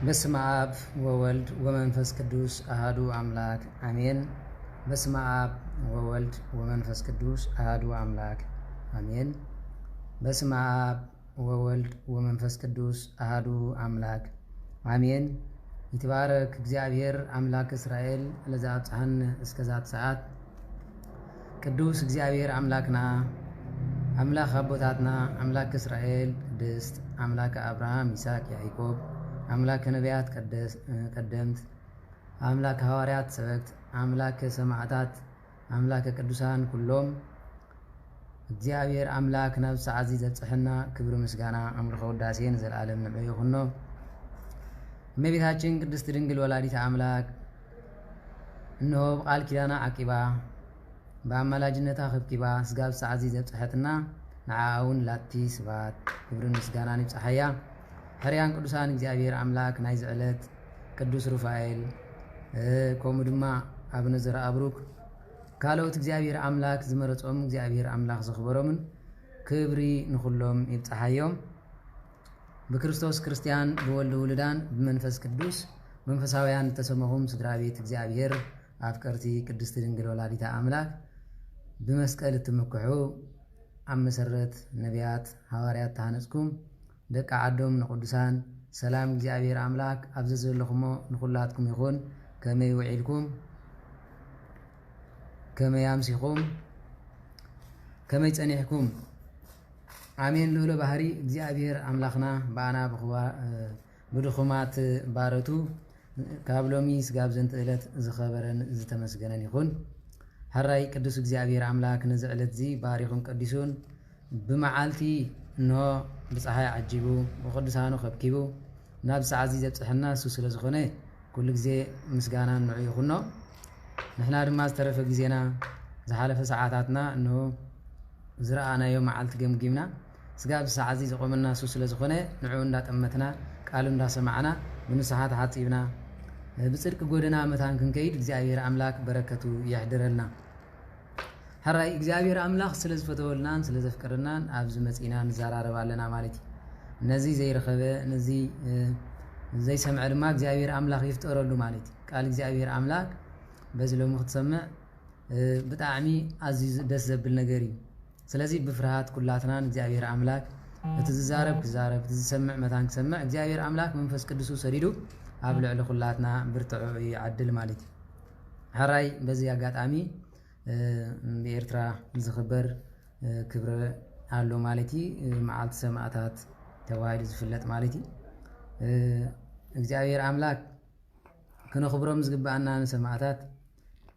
በስመ አብ ወወልድ ወመንፈስ ቅዱስ አሐዱ አምላክ አሜን። በስመ አብ ወወልድ ወመንፈስ ቅዱስ አሐዱ አምላክ አሜን። በስመ አብ ወወልድ ወመንፈስ ቅዱስ አሐዱ አምላክ አሜን። ይትባረክ እግዚአብሔር አምላክ እስራኤል ለዘአብጽሐነ እስከዛት ሰዓት። ቅዱስ እግዚአብሔር አምላክና አምላክ አቦታትና አምላክ እስራኤል ቅድስት አምላክ አብርሃም ይስሐቅ ያዕቆብ አምላክ ነቢያት ቀደምት አምላክ ሐዋርያት ሰበክት አምላክ ሰማዕታት አምላክ ቅዱሳን ኩሎም እግዚአብሔር አምላክ ናብ ሰዓዚ ዘጽሕና ክብር ምስጋና አምልኮ ውዳሴን ዘላለም ንዑ ይኹኖ። እመቤታችን ቅድስት ድንግል ወላዲተ አምላክ እነሆ በቃል ኪዳና ዓቂባ በአማላጅነታ ከብኪባ ስጋብ ሰዓዚ ዘጽሕትና ንዓውን ላቲ ስባት ክብር ምስጋና ንጽሐያ ሕርያን ቅዱሳን እግዚአብሔር አምላክ ናይ ዝዕለት ቅዱስ ሩፋኤል ከምኡ ድማ አቡነ ዘርአብሩክ ካልኦት እግዚአብሔር አምላክ ዝመረጾም እግዚአብሔር አምላክ ዘኽበሮምን ክብሪ ንኹሎም ይብጽሐዮም። በክርስቶስ ክርስቲያን በወልድ ውልዳን በመንፈስ ቅዱስ መንፈሳውያን ተሰመኹም ስድራ ቤት እግዚአብሔር አፍቀርቲ ቅድስት ድንግል ወላዲተ አምላክ በመስቀል ትምክሑ ኣብ መሰረት ነቢያት ሐዋርያት ተሃነጽኩም ደቂ ዓዶም ንቅዱሳን ሰላም እግዚአብሔር አምላክ ኣብዚ ዘለኹሞ ንኹላትኩም ይኹን። ከመይ ውዒልኩም ከመይ ኣምሲኹም ከመይ ጸኒሕኩም አሜን። ልዑለ ባህሪ እግዚአብሔር አምላክና በአና ብድኹማት ባረቱ ካብ ሎሚ ስጋብ ዘንቲ ዕለት ዝኸበረን ዝተመስገነን ይኹን። ሕራይ ቅዱስ እግዚአብሔር አምላክ ነዚ ዕለት እዚ ባሪኹን ቀዲሱን ብመዓልቲ እንሆ ብፀሓይ ዓጂቡ ብቅዱሳኑ ከብኪቡ ናብ ሰዓዚ ዘብፅሐና እሱ ስለ ዝኾነ ኩሉ ግዜ ምስጋና ንዑ ይኹኖ። ንሕና ድማ ዝተረፈ ግዜና ዝሓለፈ ሰዓታትና እንሆ ዝረኣናዮ መዓልቲ ገምጊምና ስጋብ ሰዓዚ ዝቆመና እሱ ስለ ዝኾነ ንዑ እንዳጠመትና ቃሉ እንዳሰማዕና ብንስሓ ተሓፂብና ብጽድቂ ጎደና መታን ክንከይድ እግዚአብሔር አምላክ በረከቱ ያሕድረልና። ሕራይ እግዚአብሔር አምላክ ስለ ዝፈተወልናን ስለ ዘፍቀረናን ኣብዚ መጺና ንዘራረብ ኣለና ማለት እዩ። ነዚ ዘይረኸበ ነዚ ዘይሰምዐ ድማ እግዚአብሔር አምላክ ይፍጠረሉ ማለት እዩ። ቃል እግዚአብሔር አምላክ በዚ ሎሚ ክትሰምዕ ብጣዕሚ ኣዝዩ ደስ ዘብል ነገር እዩ። ስለዚ ብፍርሃት ኩላትናን እግዚአብሔር አምላክ እቲ ዝዛረብ ክዛረብ እቲ ዝሰምዕ መታን ክሰምዕ እግዚአብሔር አምላክ መንፈስ ቅዱሱ ሰዲዱ ኣብ ልዕሊ ኩላትና ብርትዑ ይዓድል ማለት እዩ። ሕራይ በዚ ኣጋጣሚ ብኤርትራ ዝኽበር ክብረ ኣሎ ማለት እዩ። መዓልቲ ሰማዕታት ተባሂሉ ዝፍለጥ ማለት እዩ። እግዚአብሔር አምላክ ክነኽብሮም ዝግባአና ንሰማዕታት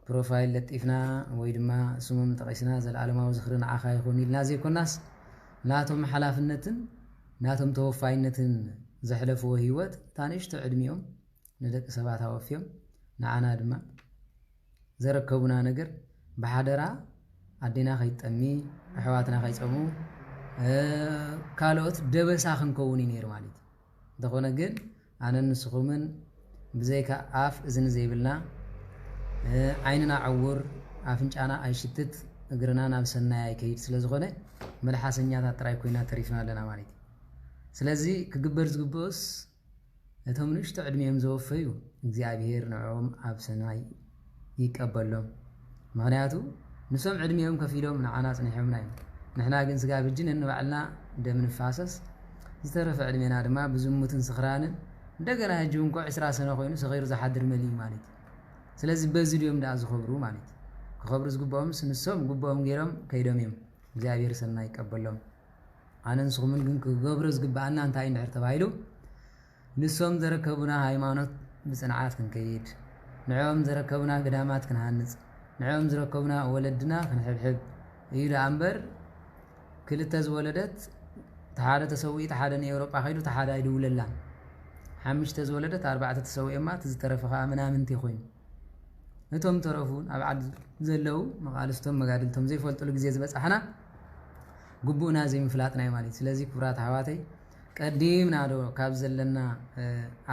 ፕሮፋይል ለጢፍና ወይ ድማ ስሙም ጠቂስና ዘለዓለማዊ ዝኽሪ ንዓኻ ይኹን ኢልና ዘይኮናስ ናቶም ሓላፍነትን ናቶም ተወፋይነትን ዘሕለፍዎ ህይወት ታንሽቶ ዕድሚኦም ንደቂ ሰባት ኣወፍዮም ንዓና ድማ ዘረከቡና ነገር ብሓደራ ኣዴና ከይጠሚ ኣሕዋትና ከይፀሙ ካልኦት ደበሳ ክንከውን እዩ ነይሩ ማለት እዩ። እንተኾነ ግን ኣነ ንስኹምን ብዘይካ ኣፍ እዝኒ ዘይብልና ዓይንና ዕውር ኣፍንጫና ኣይሽትት እግርና ናብ ሰናይ ኣይከይድ ስለ ዝኾነ መልሓሰኛታት ጥራይ ኮይና ተሪፍና ኣለና ማለት እዩ። ስለዚ ክግበር ዝግብኦስ እቶም ንእሽቶ ዕድሚኦም ዘወፈዩ እግዚአብሔር ንዕኦም ኣብ ሰናይ ይቀበሎም። ምክንያቱ ንሶም ዕድሚኦም ከፊሎም ንዓና ጽኒሖምና እዮም። ንሕና ግን ስጋ ብጅን እንባዕልና ደም ንፋሰስ ዝተረፈ ዕድሜና ድማ ብዝሙትን ስኽራንን እንደገና ሕጂ እንኳ 20 ሰነ ኮይኑ ሰኺሩ ዝሓድር መሊዩ ማለት እዩ። ስለዚ በዚ ድዮም ዳኣ ዝኸብሩ ማለት እዩ። ክኸብሩ ዝግብኦምስ ንሶም ግብኦም ገይሮም ከይዶም እዮም እግዚአብሔር ሰናይ ይቀበሎም። ኣነ ንስኹምን ግን ክገብሮ ዝግባአና እንታይ እንድሕር ተባሂሉ ንሶም ዘረከቡና ሃይማኖት ብጽንዓት ክንከይድ ንዕኦም ዘረከቡና ገዳማት ክንሃንጽ ንዕኦም ዝረከቡና ወለድና ክንሕብሕብ እዩ ዳኣ እምበር ክልተ ዝወለደት ተሓደ ተሰዊኡ ተሓደ ንኤውሮጳ ከይዱ ተሓደ ኣይድውለላን። 5 ዝወለደት 4 ተሰዊኦማ እቲ ዝተረፈ ከዓ ምናምንቲ ኮይኑ እቶም ተረፉን ኣብ ዓዲ ዘለው መቃልስቶም መጋድልቶም ዘይፈልጡሉ ግዜ ዝበፅሐና ግቡእና ዘይምፍላጥና እዩ ማለት እዩ። ስለዚ ክቡራት ኣሕዋተይ ቀዲምና ዶ ካብ ዘለና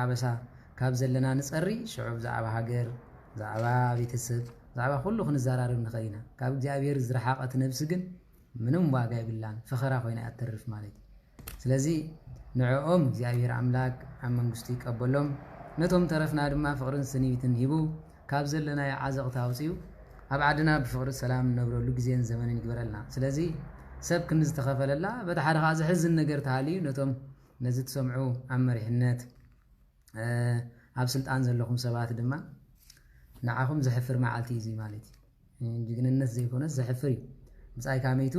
ኣበሳ ካብ ዘለና ንጸሪ ሽዑ ብዛዕባ ሃገር ብዛዕባ ቤተሰብ ብዛዕባ ኩሉ ክንዘራርብ ንኽእል ኢና። ካብ እግዚአብሔር ዝረሓቐት ነብሲ ግን ምንም ዋጋ ይብላን ፈኸራ ኮይና እያ ትተርፍ ማለት እዩ። ስለዚህ ንዕኦም እግዚአብሔር አምላክ ኣብ መንግስቱ ይቀበሎም ነቶም ተረፍና ድማ ፍቅርን ስኒትን ሂቡ ካብ ዘለና ዓዘቕታ አውፅዩ ኣብ ዓድና ብፍቅሪ ሰላም ነብረሉ ግዜን ዘመንን ይግበረልና ስለዚህ ሰብ ክንዝ ተኸፈለላ በተሓደ ኻ ዝሕዝን ነገር ተሃልዩ ነቶም ነዚ ትሰምዑ ኣብ መሪሕነት ኣብ ስልጣን ዘለኹም ሰባት ድማ ንዓኹም ዘሕፍር መዓልቲ እዩ ማለት እዩ ጅግንነት ዘይኮነስ ዘሕፍር እዩ ብጻይካ መይቱ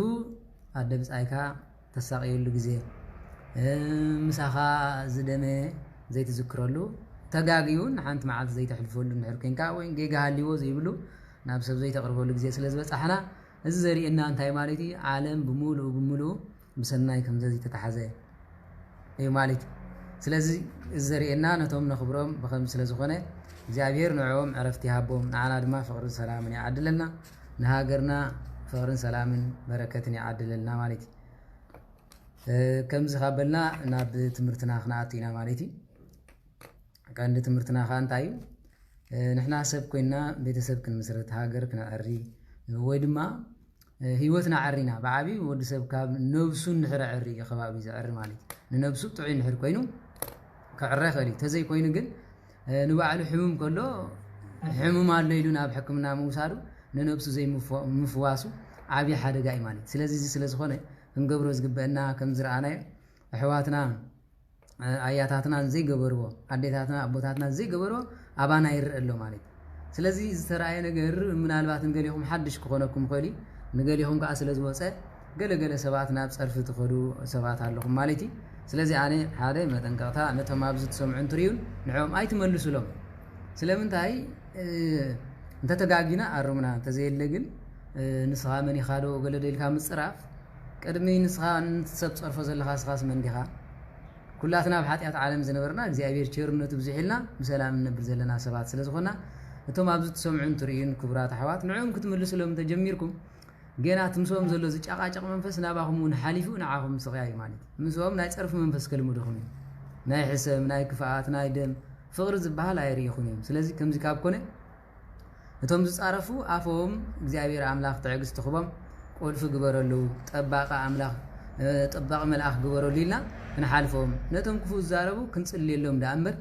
ኣደ ብጻይካ ተሳቂየሉ ግዜ ምሳኻ ዝደመ ዘይትዝክረሉ ተጋጊውን ሓንቲ መዓልቲ ዘይተሕልፈሉ ንሕር ኮንካ ወይ ጌጋ ሃልይዎ ዘይብሉ ናብ ሰብ ዘይተቕርበሉ ግዜ ስለ ዝበጻሕና እዚ ዘሪእና እንታይ ማለት እዩ ዓለም ብሙሉእ ብሰናይ ከም ዘዚ ተተሓዘ እዩ ማለት ስለዚ እዚ ዘሪእና ነቶም ነኽብሮም ብኸም ስለ ዝኾነ እግዚአብሔር ንዕኦም ዕረፍቲ ይሃቦም ንዓና ድማ ፍቅርን ሰላምን ይዓድለልና ንሃገርና ፍቅርን ሰላምን በረከትን ይዓድለልና ማለት እዩ ከምዚ ካበልና ናብ ትምህርትና ክነኣቱ ኢና ማለት እዩ ቀንዲ ትምህርትና ኸ እንታይ እዩ ንሕና ሰብ ኮይና ቤተሰብ ክንምስረት ሃገር ክነዕሪ ወይ ድማ ህይወትና ዓሪና ብዓብዪ ወዲ ሰብ ካብ ነብሱ ንሕረ ዕሪ ከባቢ ዝዕሪ ማለት እዩ ንነብሱ ጥዑይ ንሕር ኮይኑ ክዕረ ይኽእል እዩ ተዘይ ኮይኑ ግን ንባዕሉ ሕሙም ከሎ ሕሙም ኣሎ ኢሉ ናብ ሕክምና ምውሳዱ ንነብሱ ዘይምፍዋሱ ዓብዪ ሓደጋ እዩ ማለት ስለዚ እዚ ስለ ዝኾነ ክንገብሮ ዝግበአና ከም ዝረኣናዮ ኣሕዋትና ኣያታትና ዘይገበርዎ ኣዴታትና ኣቦታትና ዘይገበርዎ ኣባና ይርአ ኣሎ ማለት ስለዚ ዝተረኣየ ነገር ምናልባት ንገሊኹም ሓድሽ ክኾነኩም ይኽእል እዩ ንገሊኹም ከዓ ስለ ዝወፀ ገለገለ ሰባት ናብ ፀርፊ ትኸዱ ሰባት ኣለኹም ማለት እዩ ስለዚ ኣነ ሓደ መጠንቀቕታ ነቶም ኣብዚ ትሰምዑ እንትርዩን ንዕኦም ኣይትመልሱሎም ስለምንታይ እንተተጋጊና ኣርሙና እንተዘየለ ግን ንስኻ መን ኢኻ ዶ ገለ ደኢልካ ምፅራፍ ቅድሚ ንስኻ ንትሰብ ፀርፎ ዘለኻ ስኻስ መን ዲኻ ኩላትና ብሓጢኣት ዓለም ዝነበርና እግዚኣብሔር ቸርነቱ ብዙሒልና ብሰላም ንነብር ዘለና ሰባት ስለ ዝኾና እቶም ኣብዚ ትሰምዑ እንትርዩን ክቡራት ኣሕዋት ንዕኦም ክትምልሱሎም እንተጀሚርኩም ገና ትምስኦም ዘሎ ዝጫቃጨቕ መንፈስ ናባኹም እውን ሓሊፉ ንዓኹም ስቕያ እዩ ማለት እዩ ምስኦም ናይ ፀርፊ መንፈስ ከልምድኹም እዩ ናይ ሕሰብ ናይ ክፍኣት ናይ ደም ፍቕሪ ዝበሃል ኣይርኢኹም እዮም ስለዚ ከምዚ ካብ ኮነ እቶም ዝፃረፉ ኣፎም እግዚኣብሔር ኣምላኽ ትዕግስቲ ክቦም ቁልፊ ግበረሉ ጠባቂ ኣምላኽ ጠባቂ መልኣኽ ግበረሉ ኢልና ክንሓልፎም ነቶም ክፉእ ዝዛረቡ ክንፅልየሎም ዳ እምበር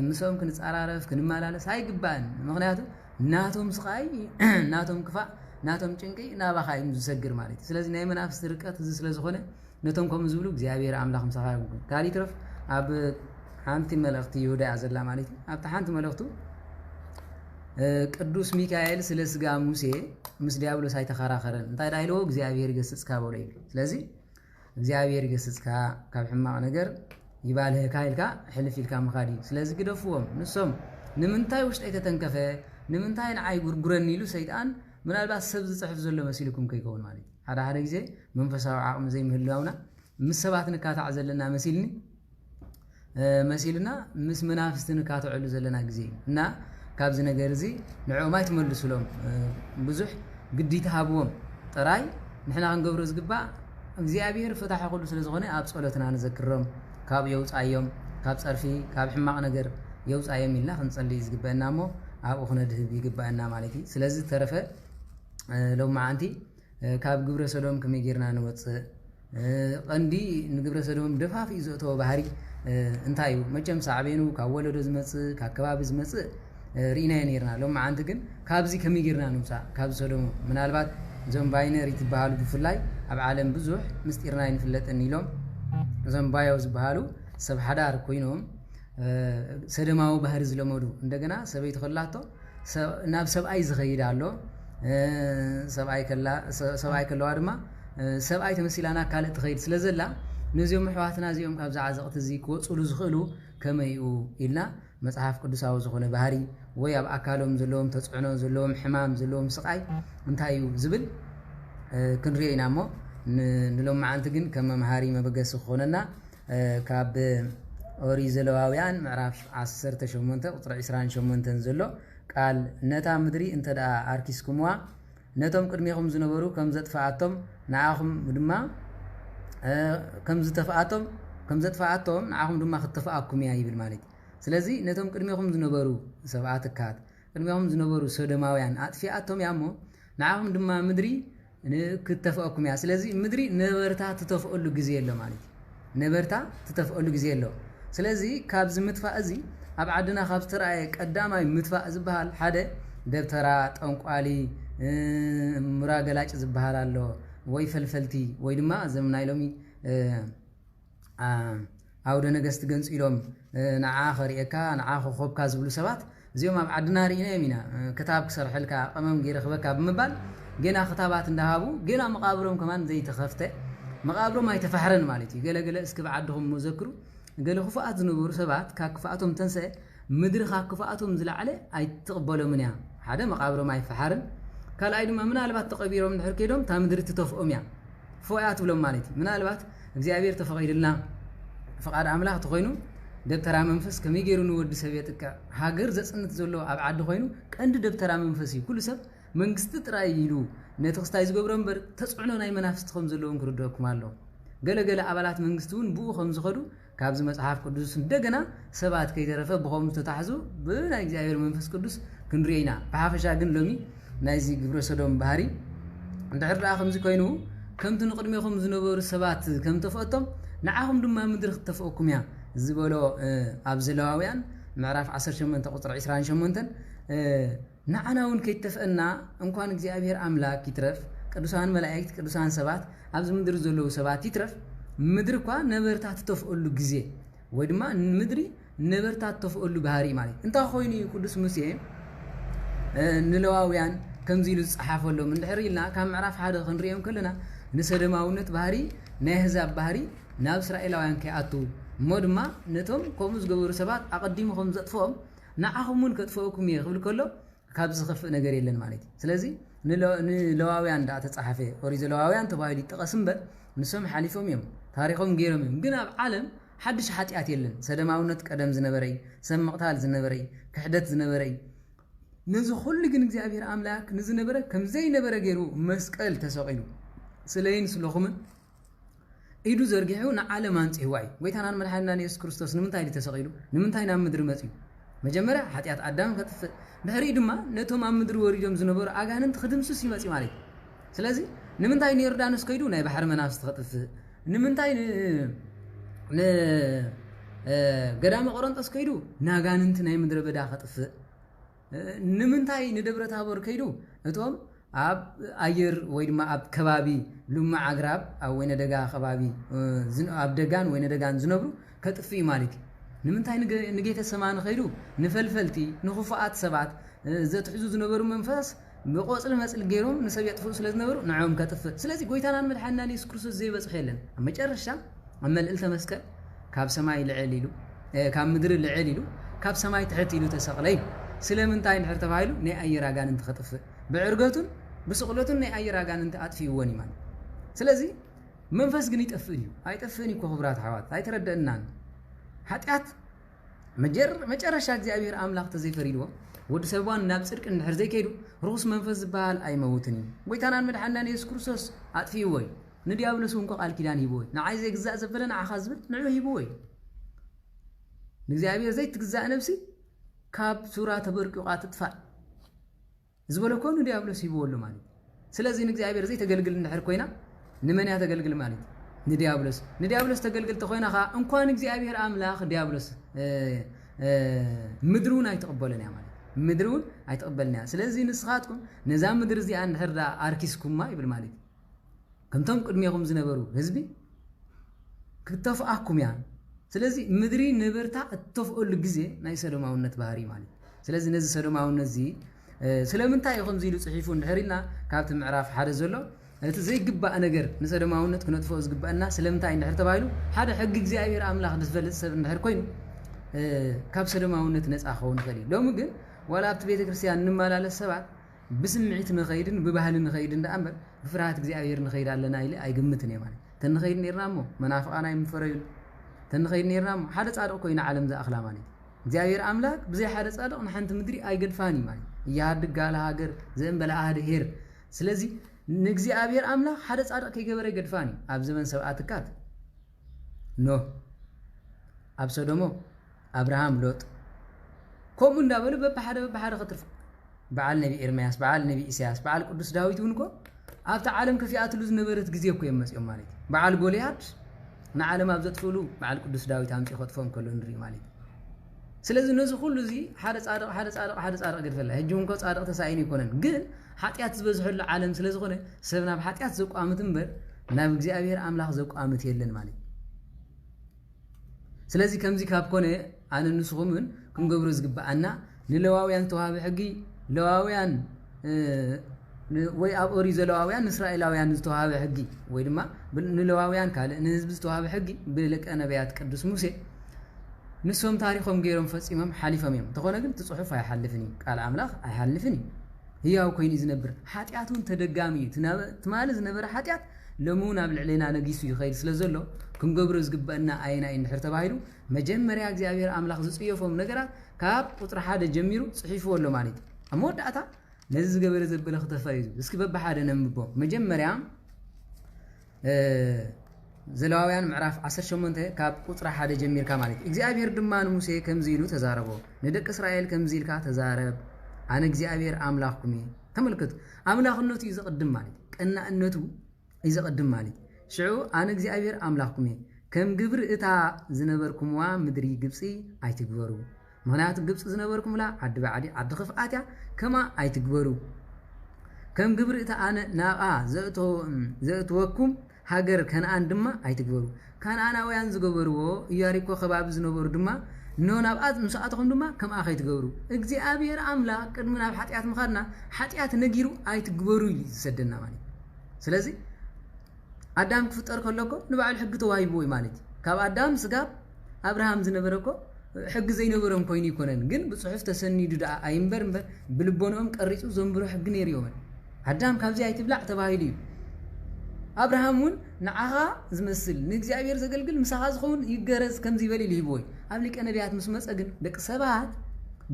ምስኦም ክንፃራረፍ ክንመላለስ ኣይግባእን ምክንያቱ ናቶም ስቃይ ናቶም ክፋእ ናቶም ጭንቂ ናባኻ እዩ ዝሰግር ማለት እዩ ስለዚ ናይ መናፍስቲ ርቀት እዚ ስለ ዝኾነ ነቶም ከምኡ ዝብሉ እግዚኣብሔር ኣምላኽ ምሳኻ ይኩን ካሊእ ትረፍ ኣብ ሓንቲ መልእኽቲ ይሁዳ እያ ዘላ ማለት እዩ ኣብቲ ሓንቲ መልእኽቱ ቅዱስ ሚካኤል ስለ ስጋ ሙሴ ምስ ዲያብሎስ ኣይተኸራኸረን እንታይ ዳ ኢልዎ እግዚኣብሔር ይገስጽካ በሎ እዩ ስለዚ እግዚኣብሔር ይገስጽካ ካብ ሕማቕ ነገር ይባልህካ ኢልካ ሕልፍ ኢልካ ምኻድ እዩ ስለዚ ግደፍዎም ንሶም ንምንታይ ውሽጠይ ተተንከፈ ንምንታይ ንዓይ ጉርጉረኒ ኢሉ ሰይጣን ምናልባት ሰብ ዝፅሕፍ ዘሎ መሲልኩም ከይከውን ማለት እዩ ሓደ ሓደ ግዜ መንፈሳዊ ዓቕሚ ዘይምህላውና ምስ ሰባት ንካታዕ ዘለና መሲልና ምስ መናፍስቲ ንካትዕሉ ዘለና ግዜ እዩ እና ካብዚ ነገር እዚ ንዕኦም ኣይትመልሱሎም ብዙሕ ግዲታ ሃብዎም ጥራይ ንሕና ክንገብሮ ዝግባእ እግዚኣብሔር ፈታሒ ኩሉ ስለ ዝኾነ ኣብ ፀሎትና ንዘክሮም ካብ የውፃዮም ካብ ፀርፊ ካብ ሕማቕ ነገር የውፃዮም ኢልና ክንፀልይ ዝግበአና እሞ ኣብኡ ክነድህብ ይግባአና ማለት እዩ ስለዚ ተረፈ ሎማዓንቲ ካብ ግብረ ሰዶም ከመይ ጌርና ንወፅእ ቀንዲ ንግብረ ሰዶም ደፋፊኡ ዘእተወ ባህሪ እንታይ እዩ መቸም ሳዕቤኑ ካብ ወለዶ ዝመፅእ ካብ ከባቢ ዝመፅእ ርኢናዮ ነርና ሎማዓንቲ ግን ካብዚ ከመይ ጌርና ንውፃእ ካብ ሰዶም ምናልባት እዞም ባይነሪ ትበሃሉ ብፍላይ ኣብ ዓለም ብዙሕ ምስጢርና ይንፍለጥን ኢሎም እዞም ባዮ ዝበሃሉ ሰብ ሓዳር ኮይኖም ሰደማዊ ባህሪ ዝለመዱ እንደገና ሰበይቲ ከላቶ ናብ ሰብኣይ ዝኸይድ ኣሎ ሰብኣይ ከለዋ ድማ ሰብኣይ ተመሲላና ካልእ ትኸይድ ስለ ዘላ ነዚኦም ኣሕዋትና እዚኦም ካብዚ ዓዘቕቲ እዚ ክወፅሉ ዝኽእሉ ከመይ እዩ ኢልና መፅሓፍ ቅዱሳዊ ዝኾነ ባህሪ ወይ ኣብ ኣካሎም ዘለዎም ተፅዕኖ ዘለዎም ሕማም ዘለዎም ስቃይ እንታይ እዩ ዝብል ክንሪኦ ኢና እሞ ንሎማዓንቲ ግን ከም መምሃሪ መበገሲ ክኾነና ካብ ኦሪት ዘሌዋውያን ምዕራፍ 18 ቁጥሪ 28 ዘሎ ቃል ነታ ምድሪ እንተ ደኣ ኣርኪስኩምዋ ነቶም ቅድሚኹም ዝነበሩ ከም ዘጥፋኣቶም ንዓኹም ድማ ከም ዘጥፋኣቶም ንዓኹም ድማ ክትጥፋኣኩም እያ ይብል ማለት እዩ ስለዚ ነቶም ቅድሚኹም ዝነበሩ ሰብኣት ትካት ቅድሚኹም ዝነበሩ ሶዶማውያን ኣጥፊኣቶም እያ እሞ ንዓኹም ድማ ምድሪ ክትተፍአኩም እያ ስለዚ ምድሪ ነበርታ ትተፍአሉ ግዜ ኣሎ ማለት እዩ ነበርታ ትተፍአሉ ግዜ ኣሎ ስለዚ ካብዚ ምትፋእ እዚ ኣብ ዓድና ካብ ዝተረኣየ ቀዳማይ ምትፋእ ዝበሃል ሓደ ደብተራ ጠንቋሊ ምራ ገላጭ ዝበሃል ኣሎ ወይ ፈልፈልቲ ወይ ድማ ዘምናይ ሎሚ ኣውደ ነገስት ገንጽ ኢሎም ንዓ ኸሪኤካ ንዓ ኾብካ ዝብሉ ሰባት እዚኦም ኣብ ዓድና ርኢና ኢና ክታብ ክሰርሐልካ ቀመም ገይረ ክበካ ብምባል ገና ክታባት እንዳሃቡ ገና መቃብሮም ከማን ዘይተኸፍተ መቃብሮም ኣይተፋሕረን ማለት እዩ ገለገለ እስኪ ብዓድኹም መዘክሩ ገለ ክፉኣት ዝነበሩ ሰባት ካብ ክፉኣቶም ተንስአ ምድሪ ካብ ክፉኣቶም ዝለዓለ ኣይትቕበሎምን እያ ሓደ መቃብሮም ኣይፈሓርን ካልኣይ ድማ ምናልባት ተቐቢሮም እንድሕር ከይዶም እታ ምድሪ ትተፍኦም እያ ፎያ ትብሎም ማለት እዩ ምናልባት እግዚኣብሔር ተፈቒድልና ፍቓድ ኣምላኽ ተኾይኑ ደብተራ መንፈስ ከመይ ገይሩ ንወዲ ሰብ የጥቅዕ ሃገር ዘፅንት ዘሎ ኣብ ዓዲ ኮይኑ ቀንዲ ደብተራ መንፈስ እዩ ኩሉ ሰብ መንግስቲ ጥራይ ኢሉ ነቲ ክስታይ ዝገብሮ እምበር ተፅዕኖ ናይ መናፍስቲ ከም ዘለዎም ክርድአኩም ኣሎ ገለገለ ኣባላት መንግስቲ እውን ብኡ ከም ዝኸዱ ካብዚ መጽሓፍ ቅዱስ እንደገና ሰባት ከይተረፈ ብኸምኡ ተታሕዙ ብናይ እግዚኣብሔር መንፈስ ቅዱስ ክንሪኦ ኢና ብሓፈሻ ግን ሎሚ ናይዚ ግብረ ሰዶም ባህሪ እንድሕር ደኣ ከምዚ ኮይኑ ከምቲ ንቅድሚኹም ዝነበሩ ሰባት ከም ተፈአቶም ንዓኹም ድማ ምድሪ ክትተፍአኩም እያ ዝበሎ ኣብ ዘለዋውያን ምዕራፍ 18 ቁጥሪ 28 ንዓና እውን ከይተፍአና እንኳን እግዚኣብሔር ኣምላክ ይትረፍ ቅዱሳን መላእክት ቅዱሳን ሰባት ኣብዚ ምድሪ ዘለዉ ሰባት ይትረፍ ምድሪ እኳ ነበርታት ተፍአሉ ግዜ ወይ ድማ ምድሪ ነበርታት ተፍአሉ ባህሪ ማለት እንታይ ኮይኑ ቅዱስ ሙሴ ንለዋውያን ከምዚ ኢሉ ዝፀሓፈሎም እንድሕር ኢልና ካብ ምዕራፍ 1 ክንሪኦም ከለና ንሰደማውነት ባህሪ ናይ ህዛብ ባህሪ ናብ እስራኤላውያን ከይኣቱ እሞ ድማ ነቶም ከምኡ ዝገበሩ ሰባት ኣቐዲሞም ዘጥፍኦም ንዓኹም እውን ከጥፍአኩም እየ ክብል ከሎ ካብ ዝኸፍእ ነገር የለን ማለት እዩ ስለዚ ንለዋውያን ዳ ተጻሓፈ ኦሪት ዘለዋውያን ተባሂሉ ይጠቐስ እምበር ንሶም ሓሊፎም እዮም ታሪኾም ገይሮም እዮም ግን ኣብ ዓለም ሓድሽ ሓጢኣት የለን ሰደማውነት ቀደም ዝነበረ እዩ ሰብ ምቕታል ዝነበረ እዩ ክሕደት ዝነበረ እዩ ነዚ ኩሉ ግን እግዚኣብሔር ኣምላክ ንዝነበረ ከምዘይነበረ ገይሩ መስቀል ተሰቒሉ ስለይን ስለኹምን ኢዱ ዘርጊሑ ንዓለም አንጽሕዋ እዩ ጎይታናን መድሓኒትናን ኢየሱስ ክርስቶስ ንምንታይ ተሰቒሉ ንምንታይ ናብ ምድሪ መጽዩ መጀመርያ ሓጢኣት ኣዳም ከጥፍእ ድሕሪ ድማ ነቶም ኣብ ምድሪ ወሪዶም ዝነበሩ ኣጋንንት ክድምስስ ይመጽእ ማለት ስለዚ ንምንታይ ንዮርዳኖስ ከይዱ ናይ ባሕሪ መናፍስቲ ከጥፍእ ንምንታይ ገዳመ ቆሮንጦስ ከይዱ ናጋንንት ናይ ምድረ በዳ ከጥፍእ ንምንታይ ንደብረ ታቦር ከይዱ እቶም ኣብ ኣየር ወይ ድማ ኣብ ከባቢ ልሙዕ ኣግራብ ኣብ ወይነ ደጋ ከባቢ ኣብ ደጋን ወይነ ደጋን ዝነብሩ ከጥፍእ ማለት እዩ ንምንታይ ንጌተ ሰማን ከይዱ ንፈልፈልቲ ንኽፉኣት ሰባት ዘትሕዙ ዝነበሩ መንፈስ ብቆፅሊ መፅሊ ገይሮም ንሰብ የጥፍኡ ስለ ዝነበሩ ንዖም ከጥፍእ ስለዚ ጎይታናን መድሓኒትናን ኢየሱስ ክርስቶስ ዘይበፅሕ የለን ኣብ መጨረሻ ኣብ መልዕልተ መስቀል ካብ ሰማይ ልዕል ኢሉ ካብ ምድሪ ልዕል ኢሉ ካብ ሰማይ ትሕት ኢሉ ተሰቕለ እዩ ስለምንታይ እንድሕር ተባሂሉ ናይ ኣየር ኣጋንንቲ ከጥፍእ ብዕርገቱን ብስቕለቱን ናይ ኣየር ኣጋንንቲ ኣጥፊእዎን እዩ ማለት ስለዚ መንፈስ ግን ይጠፍእ እዩ ኣይጠፍእን እኮ ክቡራት ኣሕዋት ኣይተረድአናን ሓጢኣት መጨረሻ እግዚኣብሔር ኣምላኽ ተዘይፈሪድዎ ወዲ ሰብዋን ናብ ጽድቂ እንድሕር ዘይከይዱ ርኩስ መንፈስ ዝበሃል ኣይመውትን እዩ ጎይታናን መድሓኒትናን ኢየሱስ ክርስቶስ ኣጥፊእዎ እዩ ንዲያብሎስ እውን ቃል ኪዳን ሂብዎ እዩ ንዓይ ዘይግዛእ ዘበለ ንዓኻ ዝብል ንዑ ሂብዎ እዩ ንእግዚኣብሔር ዘይትግዛእ ነብሲ ካብ ሱራ ተበርቂቓ ትጥፋእ ዝበለ ኮኑ ዲያብሎስ ሂብዎሉ ማለት ስለዚ ንእግዚኣብሔር ዘይተገልግል እንድሕር ኮይና ንመን እያ ተገልግል ማለት ንዲያብሎስ ተገልግል ተኮይና ኸ እንኳን እግዚአብሔር አምላክ ዲያብሎስ ምድሩን አይተቀበለን ያ ማለት ምድሩን አይተቀበልን ያ ስለዚህ ንስኻትኩም ነዛ ምድር እዚኣ እንድሕርዳ አርኪስኩማ ይብል ማለት ከምቶም ቅድሚያኩም ዝነበሩ ህዝቢ ክተፍአኩም ያ ስለዚህ ምድሪ ነበርታ እተፍኦሉ ግዜ ናይ ሰዶማውነት ባህሪ ማለት ስለዚህ ነዚ ሰዶማውነት እዚ ስለምንታይ ይኹም ዚሉ ጽሒፉ እንድሕሪና ካብቲ ምዕራፍ ሓደ ዘሎ እቲ ዘይግባእ ነገር ንሰዶማውነት ክነጥፍኦ ዝግባእና ስለምንታይ እንድሕር ተባሂሉ ሓደ ሕጊ እግዚአብሔር አምላክ ዝፈልጥ ሰብ እንድሕር ኮይኑ ካብ ሰዶማውነት ነፃ ኸውን ይኽእል ሎሚ ግን ወላ ኣብቲ ቤተ ክርስቲያን እንመላለስ ሰባት ብስምዒት ንኸይድን ብባህሊ ንኸይድን ዳእምበር ብፍርሃት እግዚአብሔር ንኸይድ ኣለና ኢለ ኣይግምትን እየ ማለት ተንኸይድ ነርና እሞ መናፍቃና ይምፈረዩ ተንኸይድ ነርና እሞ ሓደ ጻድቕ ኮይኑ ዓለም ዝኣኽላ ማለት እግዚአብሔር አምላክ ብዘይ ሓደ ጻድቕ ንሓንቲ ምድሪ ኣይገድፋን ማለት እያሃድግ ጋለ ሃገር ዘእንበለ ኣህድ ሄር ስለዚህ ንእግዚአብሔር አምላክ ሓደ ጻድቕ ከይገበረ ይገድፋን ኣብ ዘመን ሰብኣትካት ኖህ ኣብ ሶዶሞ አብርሃም ሎጥ ከምኡ እንዳበሉ በብሓደ ኸትርፍ በዓል ነቢ ኤርምያስ በዓል ነቢ ኢሳያስ በዓል ቅዱስ ዳዊት ውንኮ ኣብቲ ዓለም ከፊኣትሉ ዝነበረት ግዜ እኮ የመፅኦም ማለት በዓል ጎልያድ ንዓለም ኣብ ዘጥፍሉ በዓል ቅዱስ ዳዊት ኣምፂ ኸጥፎም ከሎ ንርኢ ማለት ስለዚህ ነዚ ኩሉ እዚ ሓደ ጻድቕ ግድፈላ ሕጂ እንኳ ጻድቕ ተሳኢኑ ይኮነን ግን ኃጢአት ዝበዝሕሉ ዓለም ስለ ዝኾነ ሰብ ናብ ኃጢአት ዘቋምት እምበር ናብ እግዚአብሔር ኣምላኽ ዘቋምት የለን ማለት ስለዚህ ከምዚ ካብ ኮነ ኣነ ንስኹምን ክንገብሮ ዝግባአና ንለዋውያን ተዋሃበ ሕጊ ለዋውያን ወይ ኣብ ኦሪ ዘለዋውያን እስራኤላውያን ዝተዋሃበ ሕጊ ወይ ድማ ንለዋውያን ካልእ ንህዝቢ ዝተዋሃበ ሕጊ ብለቀ ነቢያት ቅዱስ ሙሴ ንሶም ታሪኾም ገይሮም ፈጺሞም ሓሊፎም እዮም ተኾነ ግን ትጽሑፍ ኣይሓልፍን ቃል ኣምላኽ ኣይሓልፍን ህያው ኮይኑ ዝነብር ኃጢአቱን ተደጋሚ ትማለ ዝነበረ ኃጢአት ለሙን ኣብ ልዕሌና ነጊሱ ይኸይድ ስለ ዘሎ ክንገብሮ ዝግባአና ኣይና እንድሕር ተባሂሉ መጀመርያ እግዚአብሔር ኣምላኽ ዝጽየፎም ነገራት ካብ ቁጥሪ 1 ጀሚሩ ጽሒፍዎ ኣሎ ማለት ኣብ መወዳእታ ነዚ ዝገበረ ዘበለ ክተፋይዙ እስኪ በባሓደ ነንብቦ መጀመርያ ዘለዋውያን ምዕራፍ 18 ካብ ቁጥሪ 1 ጀሚርካ ማለት እግዚአብሔር ድማ ንሙሴ ከምዚ ኢሉ ተዛረቦ ንደቂ እስራኤል ከምዚ ኢልካ ተዛረብ ኣነ እግዚአብሔር ኣምላኽኩም እየ ተመልከቱ ኣምላኽነቱ እዩ ዝቕድም ማለት ቀናእነቱ እዩ ዝቕድም ማለት ሽዑ ኣነ እግዚአብሔር ኣምላኽኩም እየ ከም ግብሪ እታ ዝነበርኩምዋ ምድሪ ግብፂ ኣይትግበሩ ምክንያቱ ግብፂ ዝነበርኩምላ ዓዲ ባዕዲ ዓዲ ክፍኣትያ ከማ ኣይትግበሩ ከም ግብሪ እታ ኣነ ናብኣ ዘእትወኩም ሃገር ከነኣን ድማ ኣይትግበሩ ከነኣናውያን ዝገበርዎ ኢያሪኮ ከባቢ ዝነበሩ ድማ ናብኣት ምስኣትኩም ድማ ከምኣ ከይትገብሩ እግዚአብሔር ኣምላኽ ቅድሚ ናብ ኃጢአት ምኻድና ኃጢአት ነጊሩ ኣይትግበሩ እዩ ዝሰደና ማለት ስለዚ ኣዳም ክፍጠር ከለኮ ንባዕሉ ሕጊ ተዋሂብዎ ማለት ካብ ኣዳም ስጋብ አብርሃም ዝነበረኮ ሕጊ ዘይነበሮም ኮይኑ ይኮነን ግን ብጽሑፍ ተሰኒዱ ዳ ኣይምበር ብልቦኖም ቀሪጹ ዘንብሮ ሕጊ ነይሩ እዮም ኣዳም ካብዚ ኣይትብላዕ ተባሂሉ እዩ አብርሃምን ንዓኻ ዝመስል ንእግዚአብሔር ዘገልግል ምሳኻ ዝኸውን ይገረዝ ከምዚ ይበል ይልሂብዎ ኣብ ሊቀ ነቢያት ምስ መጸ ግን ደቂ ሰባት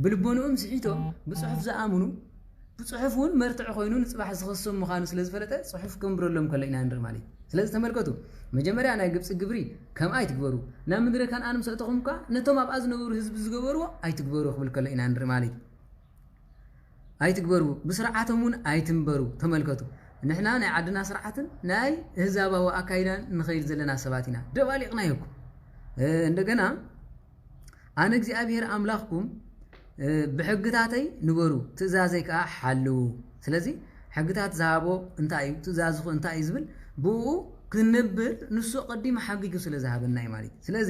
ብልቦኖም ስሒቶም ብጽሑፍ ዝኣምኑ ብጽሑፍ እውን መርትዕ ኮይኑ ንጽባሕ ዝኸሶም ምዃኑ ስለ ዝፈለጠ ጽሑፍ ከምብረሎም ከሎ ኢና ንርኢ ማለት ስለዚ ተመልከቱ መጀመርያ ናይ ግብፂ ግብሪ ከም ኣይትግበሩ ናብ ምድረ ከነኣን ምስእተኹም እኳ ነቶም ኣብኣ ዝነበሩ ህዝቢ ዝገበርዎ ኣይትግበሩ ክብል ከሎ ኢና ንርኢ ማለት ኣይትግበሩ ብስርዓቶም እውን ኣይትንበሩ ተመልከቱ ንሕና ናይ ዓድና ስርዓትን ናይ ህዛባዊ ኣካይዳን ንኸይድ ዘለና ሰባት ኢና ደባሊቕና ይኩ እንደገና ኣነ እግዚአብሔር ኣምላኽኩም ብሕግታተይ ንበሩ ትእዛዘይ ከዓ ሓልው ስለዚ ሕግታት ዝሃቦ እንታይ እዩ ትእዛዝኹ እንታይ እዩ ዝብል ብኡ ክንነብር ንሱ ቀዲሙ ሓጊጉ ስለ ዝሃበና እዩ ማለት ስለዚ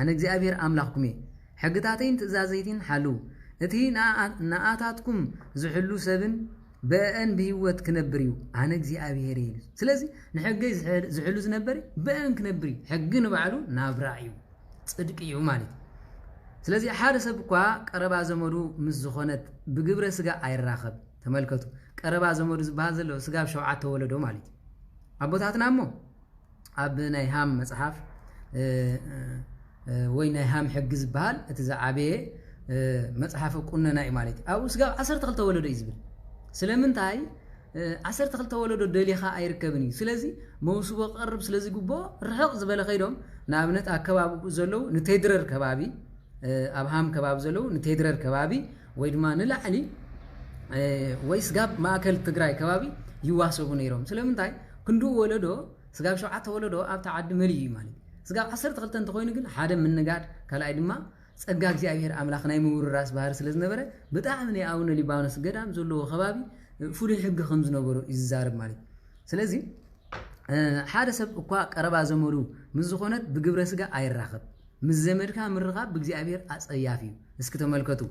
ኣነ እግዚአብሔር ኣምላኽኩም እየ ሕግታተይን ትእዛዘይትን ሓልው እቲ ንኣታትኩም ዝሕሉ ሰብን በአን በህይወት ክነብር እዩ ኣነ እግዚአብሔር እዩ ስለዚ ንሕገይ ዝሕሉ ዝነበር በአን ክነብር እዩ ሕጊ ንባዕሉ ናብራ እዩ ጽድቅ እዩ ማለት ስለዚ ሓደ ሰብ እኳ ቀረባ ዘመዱ ምስ ዝኾነት ብግብረ ስጋ ኣይራኸብ ተመልከቱ ቀረባ ዘመዱ ዝበሃል ዘሎ ስጋ ብሸውዓተ ተወለዶ ማለት ኣቦታትና እሞ ኣብ ናይ ሃም መጽሓፍ ወይ ናይ ሃም ሕጊ ዝበሃል እቲ ዝዓበየ መጽሓፍ ቁነና እዩ ማለት ኣብኡ ስጋ 12 ተወለዶ እዩ ዝብል ስለምንታይ 12 ተወለዶ ደሊኻ ኣይርከብን እዩ ስለዚ መውስቦ ቀርብ ስለዚ ጉቦ ርሕቕ ዝበለ ኸይዶም ንኣብነት ኣከባቢኡ ዘለው ንቴድረር ከባቢ ኣብ ሃም ከባቢ ዘለው ንቴድረር ከባቢ ወይ ድማ ንላዕሊ ወይ ስጋብ ማእከል ትግራይ ከባቢ ይዋሰቡ ነይሮም ስለምንታይ ክንዱ ወለዶ ስጋብ 7 ወለዶ ኣብ ተዓዲ መልዩ ማለት ስጋብ 12 እንተኮይኑ ግን ሓደ ምንጋድ ካልኣይ ድማ ጸጋ እግዚአብሔር ኣምላኽ ናይ ምውርራስ ባህር ስለ ዝነበረ ብጣዕሚ ናይ ኣቡነ ሊባኖስ ገዳም ዘለዎ ከባቢ ፍሉይ ሕጊ ከም ዝነበሩ ይዛረብ ማለት ስለዚ ሓደ ሰብ እኳ ቀረባ ዘመዱ ምስ ዝኾነት ብግብረ ስጋ ኣይራኸብ ምስ ዘመድካ ምርኻብ ብእግዚአብሔር ኣጸያፍ እዩ እስኪ ተመልከቱ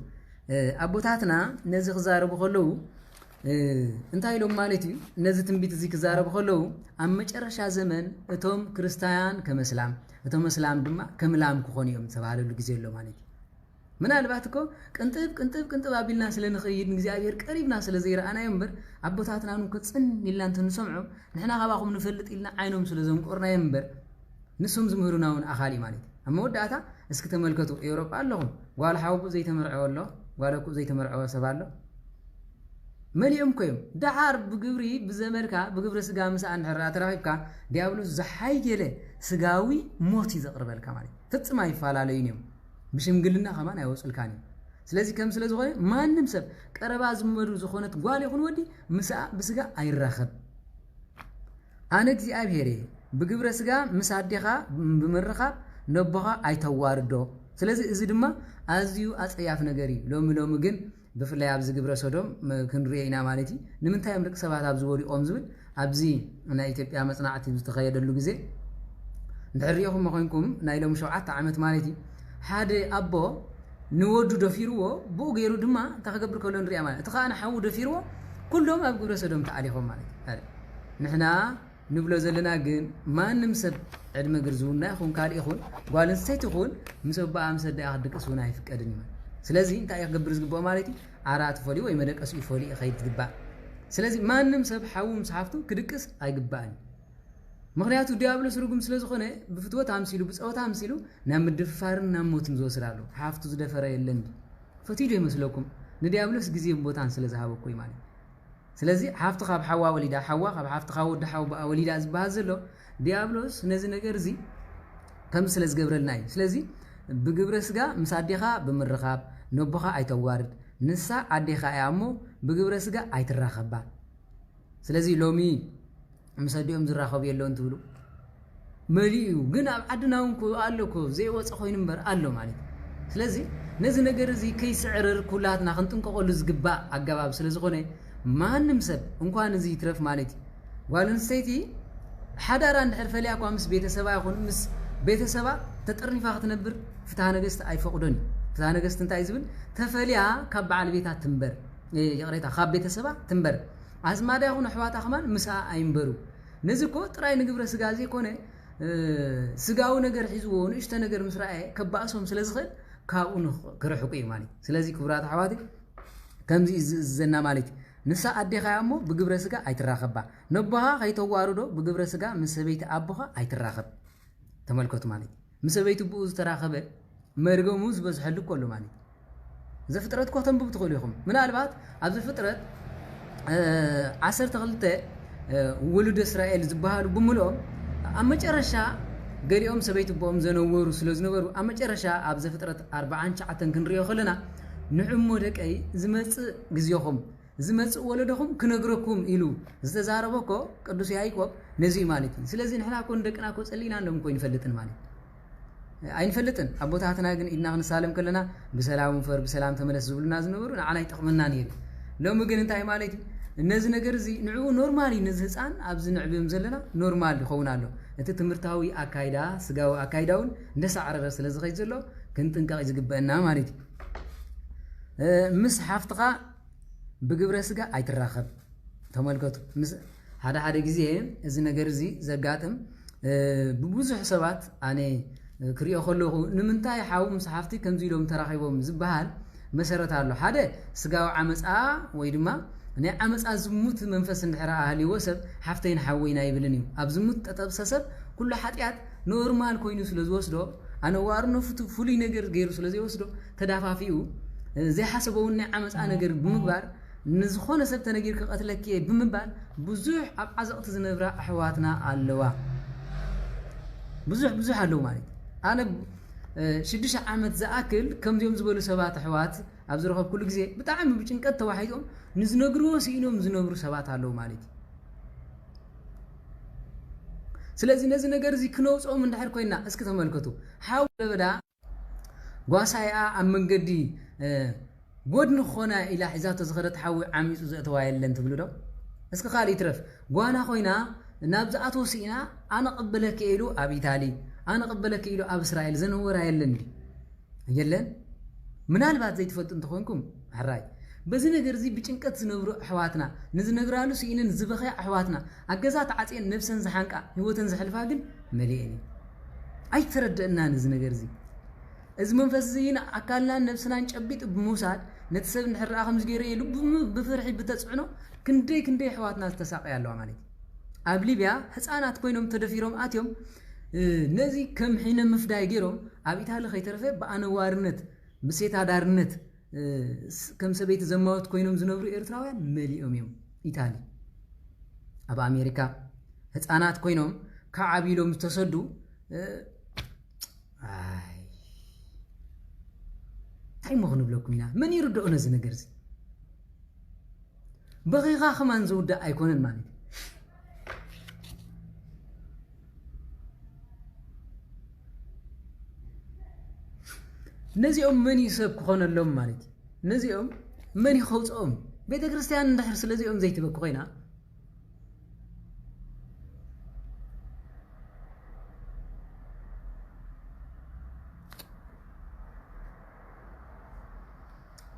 ኣቦታትና ነዚ ክዛረቡ ከለዉ እንታይ ኢሎም ማለት እዩ ነዚ ትንቢት እዚ ክዛረቡ ከለዉ ኣብ መጨረሻ ዘመን እቶም ክርስቲያን ከመስላም እቶም እስላም ድማ ከምላም ክኾኑ እዮም ተባሃለሉ ግዜ ኣሎ ማለት ምናልባት እኮ ቅንጥብ ኣቢልና ስለ ንኸይድ ንእግዚአብሔር ቀሪብና ስለ ዘይረኣናዮ እምበር ኣቦታትና ንክፅን ኢልና እንትንሰምዖ ንሕና ካባኹም ንፈልጥ ኢልና ዓይኖም ስለ ዘንቆርናዮ እምበር ንሶም ዝምህሩና እውን ኣኻሊ ማለት ኣብ መወዳእታ እስኪ ተመልከቱ ኤውሮጳ ኣለኹም ጓል ሓውኡ ዘይተመርዐዎ ኣሎ ጓል እኩ ዘይተመርዐዎ ሰብ ኣሎ መሊኦም ኮይም ዳዓር ብግብሪ ብዘመድካ ብግብረ ስጋ ምሳኣ እንድሕር ተራኺብካ ዲያብሎስ ዝሓየለ ስጋዊ ሞት ዘቕርበልካ ማለት ፍጽማ ይፈላለዩን እዮም ብሽምግልና ኸማን ኣይወፅልካን እዮም ስለዚ ከም ስለ ዝኾነ ማንም ሰብ ቀረባ ዝመዱ ዝኾነት ጓል ይኹን ወዲ ምሳኣ ብስጋ ኣይራኸብ ኣነ እግዚአብሔር بجبر سجا مساعدها بمرخاب نبغى أيتواردو سلازي إذا دما أزيو أصياف نجاري لو مجن بفلا يابز جبر سودم كن رينا مالتي نمنتها يملك سبعة أبزوري أمزول أبزي أنا يتبقى مثلا عتيب تخيل اللوجزة نعريهم ما خينكم نايلهم شوعات عمت مالتي هذا أبو نودو دفيرو بو غيرو دما تخبر كلون ريا مالتي تخا أنا حاول دفيرو كلهم أبجبر سودم تعليهم مالتي هذا نحنا نبلو زلنا جن ما نمسب عندما جرزونا يخون كاري يخون قالن سيت يخون مسب بقى مسد أخدك أسونا يفك أدني سلازي أنت أيق جبرز جبوا مالتي عرات فولي ويملك أسوي فولي خيط جبا سلازي ما نمسب حاول مسحفته كدكس أي جباني مغنياتو ديابلو سرقم سلازو خونه بفتوة تامسيلو بس أو تامسيلو نام الدفارن نام موت مزوس رالو حافتو زدفره يلند فتيجي مسلوكم نديابلو سجزي بوتان سلازها بكوي مالي سلازي حافظ خاب حوا وليدا حوا خاب حافظ خاود حوا بقى وليدا زبازلو ديابلوس نزي ነገር ዚ ከም ስለዝ ገብረልናይ ስለዚ ብግብረ ስጋ ምሳዲኻ ብምርኻብ ነብኻ ኣይተዋርድ ንሳ ኣዲኻ ያሞ ብግብረ ስጋ ኣይትራኸባ ስለዚ ሎሚ ምሳዲኦም ዝራኸብ የለው እንትብሉ መሊኡ ግን ኣብ ዓድናውን ኣለኮ ዘይወጽ ኮይን እምበር ኣሎ ማለት ስለዚ ነዚ ነገር ዚ ከይስዕርር ኩላትና ክንጥንቀቀሉ ዝግባ ኣገባብ ስለዝኾነ ማንም ሰብ እንኳን እዚ ይትረፍ ማለት ጓልን ሰይቲ حدارا ندحر فليا قامس بيتسبا يكون مس بيتسبا تطرنيفا ክትነብር ፍትሃ ነገስት አይፈቅዶኒ ፍትሃ ነገስት እንታይ ዝብል ተፈልያ ካብ በዓል ቤታ ትንበር የቅሬታ ካብ ቤተሰባ ትንበር አዝማዳ ይሁን አሕዋታ ከማን ምሳ አይንበሩ ነዝኮ ጥራይ ንግብረ ስጋ ዘይኮነ ስጋው ነገር ሒዝዎ ንእሽተ ነገር ምስራኤ ከባእሶም ስለዝኽል ካብኡን ክርሕቁ ማለት ስለዚህ ክብራት አሕዋቲ ከምዚ ዘና ማለት ንሳ አዲኻ ያሞ ብግብረ ስጋ አይትራኸባ ነባሃ ከይተዋሩዶ ብግብረ ስጋ መስበይት አቦኻ አይትራኸብ ተመልከቱ ማለት መስበይት ቡዝ ተራኸበ መርገሙ ዝበዝሐል ኮሉ ማለት ዘፍጥረት ኮተም ብትኸሉ ይኹም ምናልባት ኣብ ዘፍጥረት 12 ወሉድ እስራኤል ዝበሃሉ ብምሎም ኣብ መጨረሻ ገሊኦም ሰበይት ቦም ዘነወሩ ስለዝነበሩ ኣብ መጨረሻ ኣብ ዘፍጥረት 49 ክንሪዮ ኸለና ንዕሞ ደቀይ ዝመጽእ ግዜኹም ዝመጽእ ወለደኹም ክነግረኩም ኢሉ ዝተዛረበኮ ቅዱስ ያዕቆብ ነዚ ማለት እዩ ስለዚ ንሕና ኮን ደቅና ኮ ጸሊና እንደም ኮይን ፈልጥን ማለት አይንፈልጥን አቦታትና ግን ኢድና ክንሳለም ከለና በሰላም ፈር በሰላም ተመለስ ዝብሉና ዝነበሩ ንዓና ይጠቅመና ነይሩ ሎም ግን እንታይ ማለት እነዚህ ነገር እዚ ንዑ ኖርማሊ ነዚ ህፃን ኣብዚ ንዕብም ዘለና ኖርማል ይኸውን ኣሎ እቲ ትምርታዊ አካይዳ ስጋው አካይዳውን እንደሳዕረረ ስለዝኸይ ዘሎ ክንጥንቀቅ ዝግበአና ማለት ምስ ሓፍትኻ بجبر سجا أيتراخب تمالكتو مس هذا جزء إذا نجار زي زجاتم ببوزح حسابات أنا كريه خلوه نمنتاي حاوم صحافتي كم زيلهم تراخيبهم زبال مسرت هالله هذا سجا عمس ويدما أنا عمس زموت منفس الحراء أهلي وسب حفتين حوينا يبلني أبزموت تتبسسب كل حتيات نورمال كوينوس لزوسدو أنا وارنو فولي نجار غيرس لزوسدو تدافع فيه زي حسبوا عمس نجار بمقبار نزخون سبت نجير كقتلك بمبال بزوح عزقت زنبرة أحواتنا علوا بزوح علو مالي أنا شدش عمد زأكل كم يوم زبالو سبات أحوات أبزرها بكل جزء بتعمل بتشنكت واحدهم نزنقروا سينهم نزنقروا سبات علو مالي سلازي نزنقر زي كنوس أو من دحر كوينا اسكت ملكتو حاول بدا قاسايا أم من قدي قدن خونا إلى حزات صغرت حاول عميس وزأتوايل لن تبلو دو اسك خالي ترف قوانا خوينا نابزعاتو سينا أنا قبلك إلو أبي تالي أنا قبلك إلو أب إسرائيل زنورا يلن يلن من البعض زي تفوت انتخونكم حراي بزي نقر زي بچنكت زنورو أحواتنا نزنقرالو سينا نزبخي أحواتنا أقزات عطين نفسن زحانكا هوتن زحلفاقن مليئني أي تردنا نزنقر زي إذا منفس زينا أكلنا نفسنا نشبيت بموساد نتسب نحر آخم زجيري لب بفرحي بتسعنو كندي حواتنا تساقي الله عليك قبل بيا حسنا تكونهم تدفيرهم آتيهم نزي كم حين مفداي جيرهم أبيت هلا خيترفه بأنا وارنت بسيت هدارنت كم سبيت زموت كونهم زنبرو إيرتراويا مليئهم يوم إيطالي أبا أمريكا حسنا تكونهم كعبيلهم تصدو تاي مغنو بلوكم هنا من يردؤنا زي نقرزي بغيغا خمان زودا ايكونن مالك نزيهم من يسب كون اللهم مالك نزيهم من يخوصهم بيت كريستيان ندحر سلازيهم زي تبكو خينا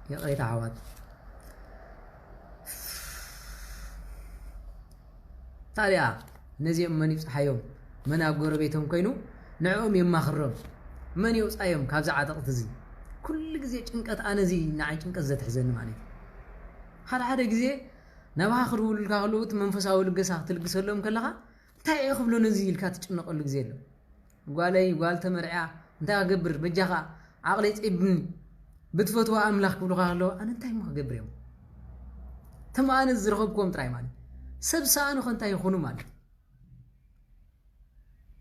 يا غير عواد ታዲያ ነዚኦም መን ይጽሓዮም መን ኣብ ጎረቤቶም ኮይኑ ንዕኦም የማኽሮም መን ይውጻዮም ካብዛ ዓጠቕት እዚ ኩሉ ግዜ ጭንቀት ኣነዚ ንዓይ ጭንቀት ዘትሕዘኒ ማለት ሓደ ግዜ ናባኻ ክድውልልካ ከለውት መንፈሳዊ ልገሳ ክትልግሰሎም ከለኻ እንታይ እዩ ክብሎ ነዚ ኢልካ ትጭነቐሉ ግዜ ኣሎ ጓለይ ጓል ተመርዓ እንታይ ክገብር በጃኻ ዓቕለይ ፂብኒ ብትፈትዋ ኣምላኽ ክብሉካ ከለዉ ኣነ እንታይ ሞ ክገብር እዮም ተማኣነ ዝረኸብኩም ጥራይ ማለት سبسان خنتا يخونو مال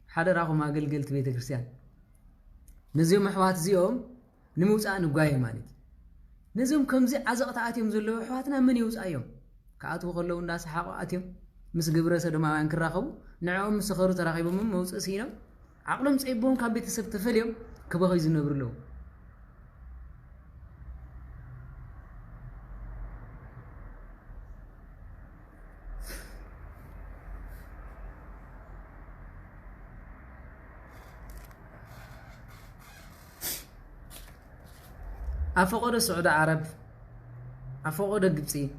حدا راغو ما قلت بيت كريستيان نزيوم حوات زيوم نموصا نغاي مالك نزيوم كمزي عزقت اتيم زلو حواتنا من يوصايوم كاتو خلو الناس حقو اتيم مس غبره سدماوان كراخو نعوم مسخرو تراخيبهم موص سينم عقلهم صيبهم كان بيتسب تفليم كبخي زنبرلو أفقد السعودة عرب أفقد الجبسي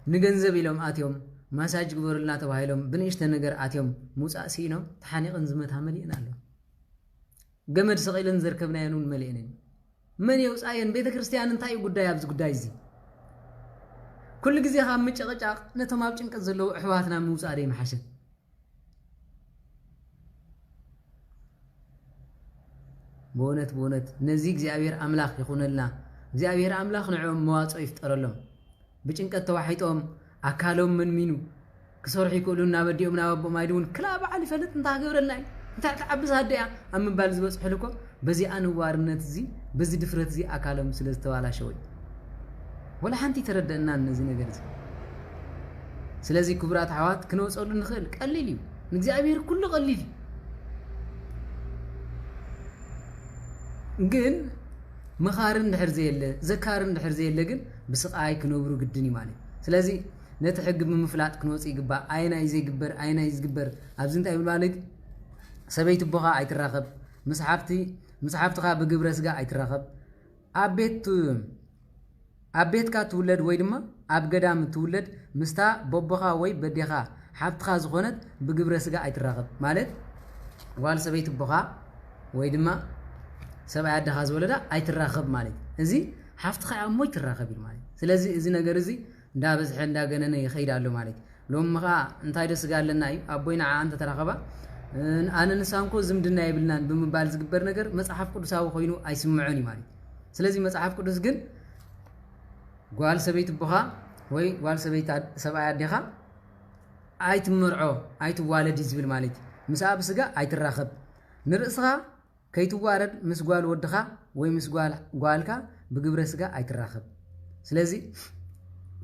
نجنزب لهم آتيهم مساج قبر الله تباهلهم بنيشت نجر آتيهم موسى سينو تحنيق نزمتها مليئنا له جمد صغير نزر كبنا ينون مليئنين من يوس أين بيت كريستيان انتاي قداي أبز قداي زي كل جزء خامج رجع نتمابشن كزلو حواتنا موسى عليه محشد بونت نزيق زيابير أملاخ يخون لنا زيابير أملاخ نعوم مواصع يفترلهم بچنكت توحيتهم أكالهم من مينو كسورح يقولون نابديهم ناببو ما يدون كلا بعلي فلت انتا قبر لنا انتا تعبز هادئة أما بالز بس حلوكو بزي أنو وارنت زي بزي دفرت زي أكالهم سلزتوالا شوي ولا حانتي تردنا نزي نقرز سلازي كبرات حوات كنوز أولو نخيل قليليو نزيابير كله قليلي ግን መኻርን ድሕር ዘየለ ዘካርን ድሕር ዘየለ ግን ብስቃይ ክነብሩ ግድን ይማለ ስለዚ ነቲ ሕግ ብምፍላጥ ክንወጽ ይግባ ኣይናይ ዘይግበር ኣይናይ ዝግበር ኣብዚ እንታይ ማለት ሰበይቲ ቦኻ ኣይትራኸብ መስሓፍትኻ ብግብረ ስጋ ኣይትራኸብ ኣብ ቤትካ ትውለድ ወይ ድማ ኣብ ገዳም ትውለድ ምስታ ቦቦኻ ወይ በዴኻ ሓፍትኻ ዝኾነት ብግብረ ስጋ ኣይትራኸብ ማለት ጓል ሰበይቲ ቦኻ ወይ ድማ سبع عدها زولدا أي تراخب مالك إزي حفت خير موي تراخب مالك سلازي إزي نجار إزي دا بس حنا جننا يخير على مالك لو ما أنت هيدا سجال لنا أبوينا أنت تراخبا أنا نسامكو زمدنا يبلنا بمبالز جبر نجار مسحف كل ساو خوينو أي سمعوني مالك سلازي مسحف كل سجن قال سبيت بخا وي قال سبيت سبع عدها أي تمرعو أي توالد يزبل مالك مساب سجا أي تراخب نرسها كي توارد مسقال ودخا وي مسقال قالكا بقبر سقا اي تراخب سلازي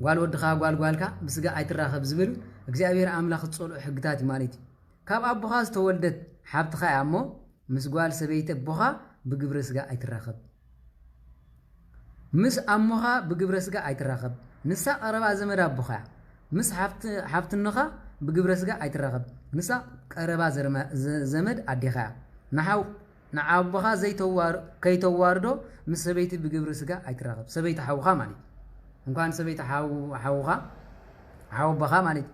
قال ودخا قالكا بسقا اي تراخب زبل اكزابير املاخ تصولو حقتاتي مالتي كاب ابوها استولدت حابتخا امو مسقال سبيت ابوها بقبر سقا اي تراخب مس اموها بقبر سقا اي تراخب نسا قربا زمد ابوها مس حابت النخا بقبر سقا اي تراخب نسا قربا زمد اديخا نحاو نعبها زي توار كي تواردو من سبيت بجبر سجا أيتراقب سبيت حوخا مالي مكان سبيت حوخا حو بخا مالي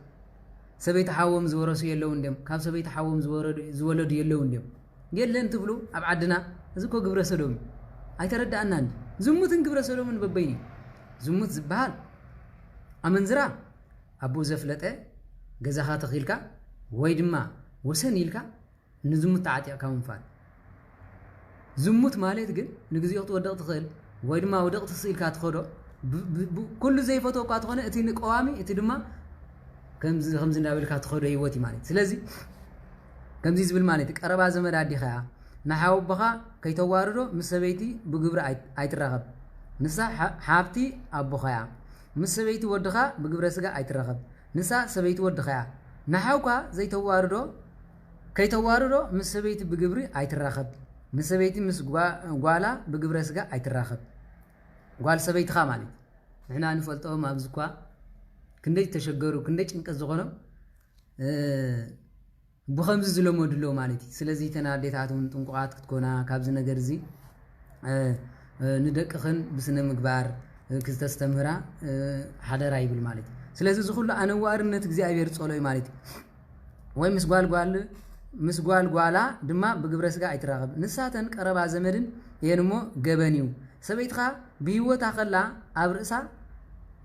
سبيت حوم زورس يلون دم كاب سبيت حوم زولد يلون دم يلين تبلو أبعدنا زكو جبر سلوم أيترد أنان زموت جبر سلوم من ببيني زموت زبال أمنزرا أبو زفلته جزاها تخيلك ويدما وسنيلك نزمت تعطي أكون فات زموت مالت جن نجزي وقت ودقت خيل ويدما ودقت السيل كاتخدو كل زي فتو كاتخونه اتي نقوامي اتي دما خمس نابل كاتخدو يوتي مالت سلازي كمزي زبل مالت قربا زمد ادي خا نحاو بخا كي تواردو مسبيتي بغبر ايتراخب نسا حابتي ابو خيا مسبيتي ودخا بغبر سغا ايتراخب نسا سبيتي ودخا نحاوكا زي تواردو كي تواردو مسبيتي بغبري ايتراخب مسبيتي مس قوالا بقبر سجا أيتراخب قال سبيت خامالي إحنا نفلتهم أبزكوا كندي تشجروا كندي إنك الزغنم بخمس زلمو دلو مالتي سلازي تناديت عاتون تنقعات كتكونا كابزنا جرزي ندق خن بسنة مقبار كستستمرا حدا راي بالمالتي سلازي زخول أنا وارنت جزء أبير تصولي مالتي وين مسقال قوالا دما بقبرس جا يتراقب نساتن قرب عزمدن ينمو جبنيو سبيتها بيوت أخلا أبرسا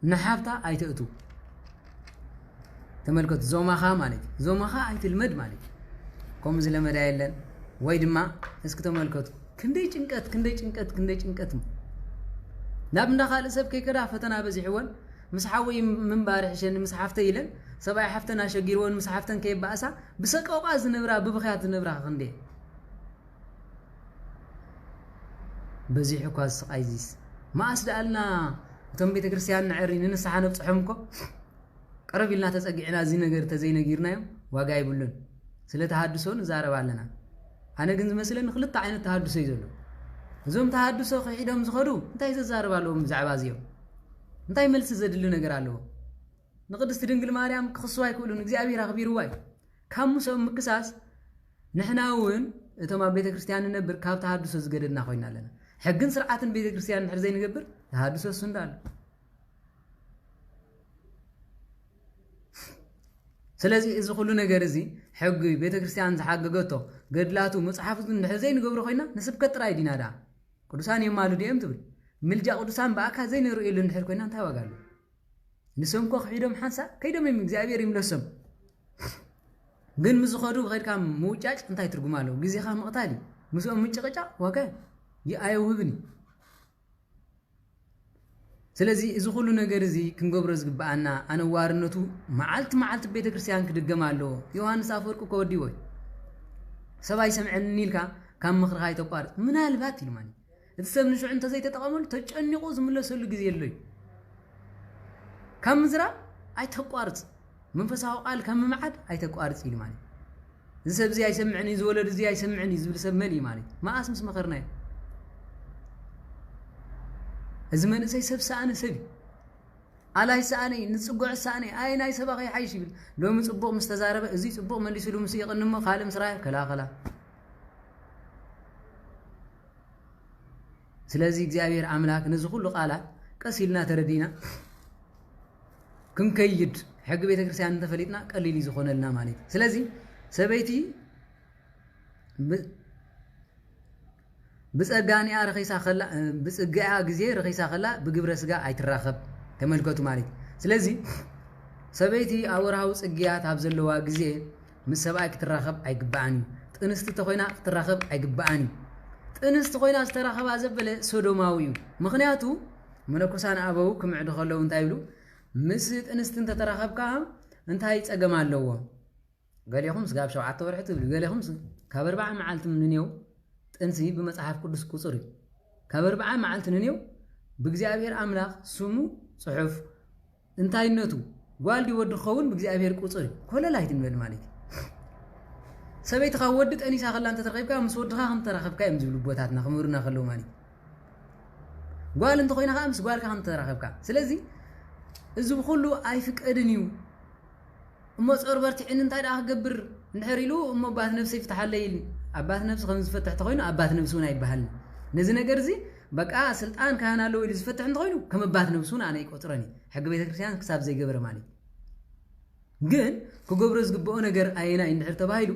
نحبتا أيتأتو تملكت زومها مالك زومها أيت المد مالك كم زل مدايلن ويد ما اسكت تملكت كندي جنكت نابنا خالص سب كيكرا فتنا بزحون مسحوي من بارح شن مسحفته يلن سبع حفتنا شجيرون مسحفتن كيف بأسا بسق أوقاز نبرة ببخيات نبرة خندي بزيح كاس أيزيس ما أسدالنا تم بيت كريستيان نعرين نسحنا بصحمكم قرب لنا تسقعنا زين غير تزين غيرنا يوم واقعي بلون سلا تحدثون زارب علينا أنا كنت مثلا نخلط عين التحدث يزولو زوم تحدث خيدهم زخرو انتي زارب عليهم زعبازيو انتي ملس زدلو نغير عليهم نقدس تدنقل ماريام كخصوا يقولون እግዚአብሔር አክቢሩ ዋይ ካሙ ሰው ምክሳስ ንሕናውን እቶም ኣብ ቤተ ክርስቲያን ነበር ካብ ተሐድሶ ዝገደድና ኮይናለና ሕግን ስርዓትን ቤተ ክርስቲያን ንሕር ዘይንገብር ተሐድሶ እንዳለ ስለዚህ እዚ ሁሉ ነገር እዚ ሕግ ቤተ ክርስቲያን ዝሓገገቶ ገድላቱ መጽሐፍቱ ንሕር ዘይንገብሮ ኮይና ንስብከት ጥራይ ዲናዳ ቅዱሳን የማሉ ዲም ትብል ምልጃ ቅዱሳን በአካ ዘይንርእዩ ንሕር ኮይና እንታይ ዋጋሉ نسمكو خيدم حنسا كيدم من እግዚአብሔር ይምለሰም ግን ምዝኸዱ ኸድካም ሙጫጭ እንታይ ትርጉም አለው ግዜኻ መቅታሊ ምሶም ምጭቀጫ ዋጋ ይአይውብኒ ስለዚህ እዚ ሁሉ ነገር እዚ ክንገብሮ ዝግባአና አነዋርነቱ መዓልት ቤተክርስቲያን ክድገማሎ ዮሐንስ አፈወርቅ ኮዲ ወይ ሰባይ ሰምዐን ኒልካ ካም ምኽርኻ ይተቋርጥ ምናልባት ይልማኒ እቲ ሰብ ንሽዑ እንተ ዘይተጠቀመሉ ተጨኒቁ ዝምለሰሉ ግዜ የለይ كم زرع أي تقارص من فساو قال كم معد أي تقارص إلي مالي زسب زي يسمعني زولد زي يسمعني زول سملي مالي ما اسمس مخرنا الزمن سي سب سانه سبي على ساني نصقع ساني اي ناي سبقي حيش بال لو مصبق مستزاربه ازي صبق مليس له مسيقنم خالم سراي كلا ስለዚህ እግዚአብሔር አምላክ ነዙ ሁሉ ቃላት ቀሲልና ተረዲና كم كيد حق بيت كريستيان تفليتنا قليل يزخونلنا مالك سلازي سبيتي بصقاني رخيصا خلا بصقا غزي رخيصا خلا بغبر سغا ايتراخب تملكتو مالك سلازي سبيتي اورهاو صقيات ابزلوا غزي مسبا كتراخب ايغباني ጥንስት ተኮይና ክትራኸብ አይግባአኒ ጥንስት ኮይና ዝተራኸባ ዘበለ ሶዶማዊው ምክንያቱ መነኮሳን አበው ክምዕድ ከለው እንታይ ይብሉ ምስ ጥንስትን ተተራኸብካ እንታይ ጸገማለዎ ገሊኹም ስጋብ 7 ወርሒ ትብሉ ገሊኹም ካብ 40 መዓልት ምንኔው ጥንሲ በመጽሐፍ ቅዱስ ቁጽሪ ካብ 40 መዓልት ምንኔው በእግዚአብሔር አምላክ ስሙ ጽሑፍ እንታይነቱ ጓልዲ ወድ ኸውን በእግዚአብሔር ቁጽሪ ኮለላይ ድንበል ማለት ሰበይት ካወድ ጠኒሳ خلان ተተረኸብካ ምስ ወድኻ ከም ተራኸብካ እዮም ዝብሉ ቦታትና ክምሩና ከለው ማለት ጓል እንተ ኮይና ምስ ጓልካ ከም ተራኸብካ ስለዚህ እዚ ብኩሉ ኣይፍቀድንዩ እሞ ጾርበርቲ እንታይ ዳህ ገብር እንድሕሪሉ እሞ ባት ነፍሲ ይፍታሐለይ አባት ነፍስ ከም ዝፈትሕ ተኮይኑ አባት ነፍሱን አይባሃል ነዚ ነገር እዚ በቃ ስልጣን ካህናለው ይል ዝፈትሕ እንተኮይኑ ከም አባት ነፍሱን አነ ይቆጥረኒ ሕግ ቤተክርስቲያን ክሳብ ዘይገበረ ማለት ግን ክገብሮ ዝግበኦ ነገር አይና እንድሕር ተባሂሉ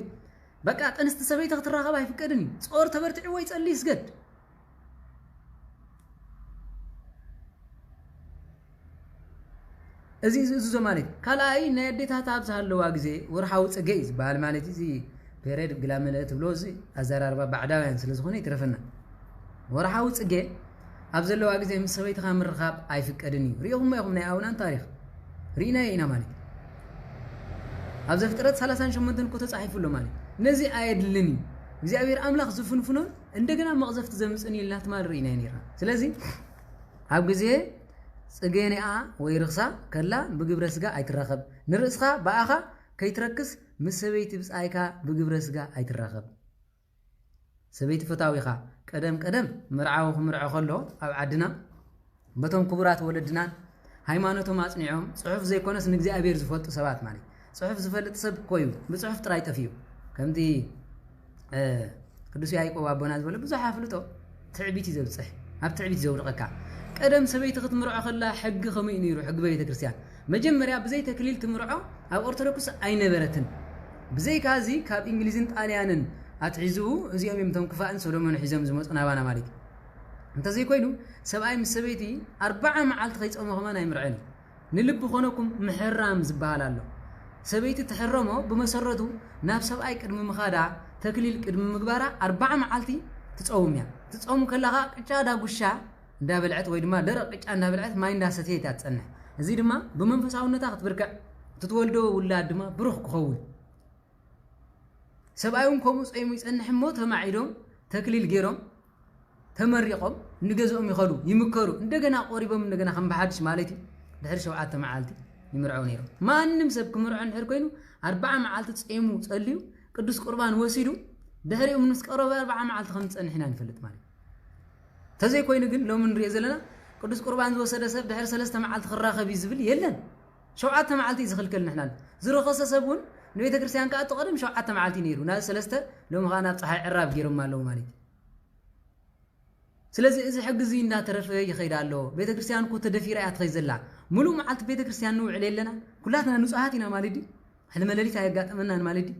በቃ ጥንስት ሰበይት ክትራኸብ አይፍቀድኒ ጾር ተበርትዒ ወይ ጸልይ ስገድ እዚ ማለት ካላይ ነዴታት አብዛለዋ ግዜ ወርሃው ጽገይ ዝባል ማለት እዚ ፔሬድ ግላመለት ብሎ እዚ አዘራርባ ባዕዳውያን ስለዝኾነ ይትረፈና ወርሃው ጽገ አብዛለዋ ግዜ ምስ ሰበይት ከምርኻብ አይፍቀድኒ ሪኦም ናይ አውናን ታሪኽ ሪና ኢና ማለት አብዘ ፍጥረት 38 ኮ ተጻሒፉሎ ማለት ነዚ አይድልኒ እግዚአብሔር አምላክ ዝፍንፍኖ እንደገና መቅዘፍት ዘምጽን ይላት ማለት ሪና ይራ ስለዚህ አብ ግዜ ጽገኔአ ወይ ርክሳ ከላ በግብረ ስጋ አይትራኸብ ንርስኻ ባአኻ ከይትረክስ ምስ ሰበይቲ ብጻይካ በግብረ ስጋ አይትራኸብ سبيت فتاويخا قدم مرعاو مرعو خلو أو عدنا بتوم كبرات ولدنا هايمانوتهم أصنعهم صحف زي كونس نجزي أبير زفلت سبات مالي صحف زفلت سب كويو بصحف ترايت فيو كم دي قدوس يعيقوا وابونا زبل بزح حفلتو تعبيتي زول صح هب تعبيتي زول رقكا قدم سبيت تمرعو خلا حق خمين يروح حق بيت كريستيان مجمريا بزي تكليل تمرعو أو أرثوذكس أي نبرتن بزي كازي كاب إنجليزين طاليانن أتعزو زيهم يمتم كفاءن سولومون حزام زموت أنا وانا مالك أنت زي كوينو سبعي من سبيتي 4 معالت خيط أم غمان يمرعني نلب خونكم محرام زبالالو سبيتي تحرمو بمسرته ناب سبعي كدم مخادع تكليل كدم مقبارة 4 معالتي تتصوم كلها قچا دا غشا دا بلعت وي دما درق قچا دا بلعت ما يندا ستيت تصنح زي دما بمنفساونتا تبركع تتولدو ولاد دما بروح كخول سبعيون كومو صيمو يصنح مو تماعيدوم تكليل غيروم تمريقوم نغزوم يخلو يمكرو እንደገና قريبم እንደገና خم بحدش مالتي دحر 7 معالتي يمرعو نيرو ما انم سب كمرعو نحر كوينو 4 معالت صيمو صليو قدوس قربان وسيدو دحريو منس قرب 4 معالت خم صنحنا نفلت مالي تزي كوينو ግን لو من ري زلنا قدوس قربان وسد سب دحر 3 معالت خراخبي زبل يلن 7 معالتي زخلكلنا حنا زرخص سبون نبيت كريستيان كأتو قدم 7 معالتي نيرو ناس 3 لو مغانا صحي عراب غيرهم مالو مالي سلازي إذا حق زي إنها ترف يخيد الله بيت كريستيان كنت دفير آيات خيزلا ملو معلت بيت كريستيان نوع لنا كلاتنا نسعاتنا مالدي حنا ملاليت هيقات أمنا مالدي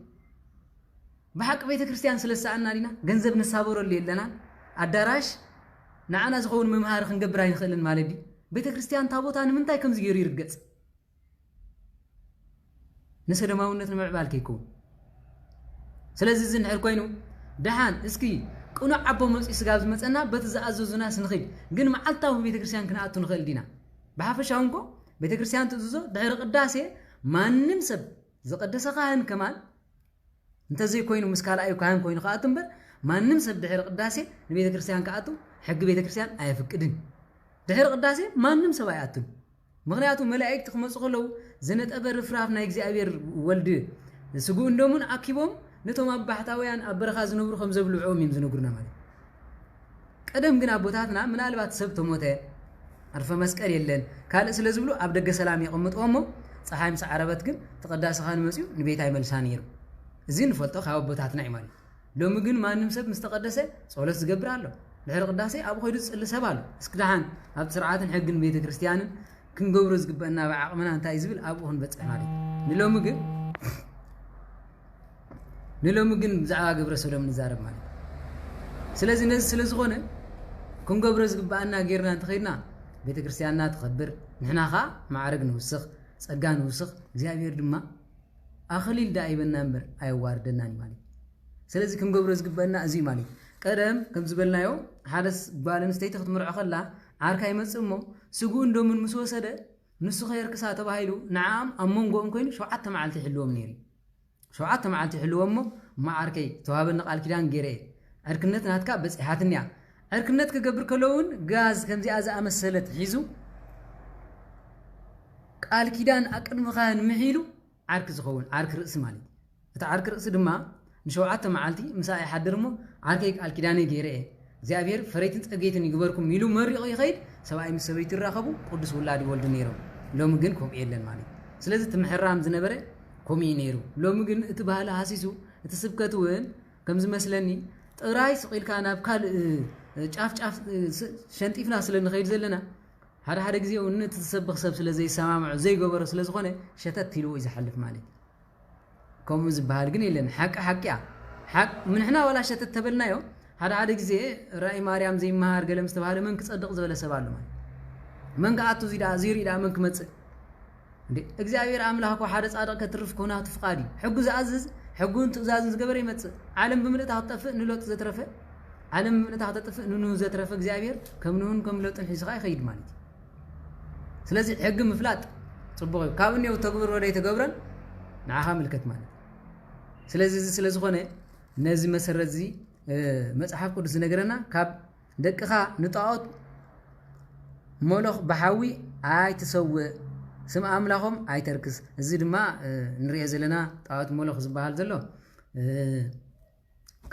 بحق بيت كريستيان سلسعنا لنا جنزب نسابور اللي لنا الدراش نعنا زغون ممهار خنقبراين خلن مالدي بيت كريستيان تابوتان من تاي كم زيري رقص نسد ما ونت المعبال كيكون سلازي زين حركوينو دحان اسكي كنا عبو مصي سغاز مصنا بتزازوزنا سنخيد ግን معلتاو ቤተክርስቲያን كناتو نخيل دينا بحافشاونكو ቤተክርስቲያን تزوزو دحر قداسه ማንም ሰብ زقدس ካህን كمان انت زي كوينو مسكال اي ካህን كوينو خاطنبر ማንም ሰብ دحر قداسه ቤተክርስቲያን كاتو حق ቤተክርስቲያን አይፈቅድን دحر قداسه ማንም ሰብ አያቱን ምክንያቱ መላእክት ከመጽኸለው ዘነጠበር ፍራፍ ናይ እግዚአብሔር ወልድ ስጉ እንደሙን አኪቦም نتوما بحثاويان أبرخا زنبرو خم زبلو عوميم زنقرنا مالي قدم قنا بوتاتنا من ألبات سبتو موتي عرفا مسكر يلين كال اسل زبلو أبدق سلام يقومت أمو صحايم سعربت قن تقدا سخان مسيو نبيتاي ملسانيرو زين فلتو خاوب بوتاتنا عمالي لو مقن ما نمسب مستقدسي صولس زقبرالو لحر قداسي أبو خيدو تسأل سبالو اسكدهان أب سرعات حقن بيت كريستيان كن قبرز قبنا بعقمنا انتا يزبل أبوهن بتصح مالي نلو مقن نلوم ግን زعا قبر سلام نزارب ማለት ስለዚህ ነዝ ስለዝኾነ كن قبر ዝግባአና ጌርና እንተኸይድና ቤተ ክርስቲያንና ተኸብር ንሕናኻ ማዕረግ ንውስኽ ጸጋ ንውስኽ እግዚአብሔር ድማ አኽሊል ዳይበና እምበር አይዋርደናን ማለት ስለዚህ كن قبر ዝግባአና እዚ ማለት ቀደም ከም ዝበልናዮ ሓደስ ባለንስተይ ተኽትምርዖ ከላ ዓርካ ይመጽእሞ ስጉ እንደምን ምስ ወሰደ ንሱ ኸይር ክሳ ተባሂሉ ንዓም ኣመንጎኦም ኮይኑ 7 መዓልቲ ይሕልዎም ነይሩ 7 معالتي حلوة مو ما عركي توابن قال كيدان غيري عركنت ناتكا بصحاتنيا عركنت كقبر كلون غاز كمزي ازا امسلت حيزو قال كيدان اقدم خان محيلو عرك زخون عرك راس مالي اتا عرك راس دما نشوعات معالتي مساء حدرمو عركي قال كيدان غيري زيابير فريتن صقيتن يغبركم ميلو مريق يخيد سباي مسبيت يراخبو قدس ولادي ولد نيرو لو مغن كوم يلن مالي سلازي تمحرام زنبره كومينيرو لو مغن اتباله حاسيسو اتسبكت وين كم زمسلني طراي سقيل كان ابكال ጫፍ ሸንጢፍና ስለንኸይድ ዘለና ሓደ ግዜው ንተሰብኽ ሰብ ስለዘይ ሰማምዕ ዘይገበረ ስለዝኾነ ሸተት ኢሉ ይዝሐልፍ ማለት ከምኡ ዝበሃል ግን የለን ሓቂያ ሓቅ ምንሕና ወላ ሸተት ተበልናዮ ሓደ ግዜ ራእይ ማርያም ዘይመሃር ገለም ዝተባሃለ መን ክጸድቕ ዝበለ ሰብ ኣሎ ማለት መን ከኣቱ ዚዳ ዚሪዳ መን ክመጽእ እንዴ እግዚአብሔር አምላክ ሓደ ጻድቅ ከትርፍ ኮና ተፍቃዲ ሕጉ ዝኣዝዝ ሕጉን ትእዛዝን ዝገበረ ይመጽእ ዓለም ብምልእታ ተጠፍእ ንሎጥ ዘትረፈ ዓለም ብምልእታ ተጠፍእ ንኑ ዘትረፈ እግዚአብሔር ከምኑን ከምሎጥን ሒዝኻ ይኸይድ ማለት ስለዚህ ሕግ ምፍላጥ ጽቡቕ ካብኔው ተግብር ወደ ተገብረን ንዓኻ ምልከት ማለት ስለዚህ ስለዝኾነ ነዚ መሰረት ዚ መጽሐፍ ቅዱስ ነገረና ካብ ደቅኻ ንጣዖት ሞሎኽ በሓዊ ኣይትሰውእ ስም አምላኾም አይተርክስ እዚ ድማ ንሪኦ ዘለና ጣዖት ሞሎኽ ዝበሃል ዘሎ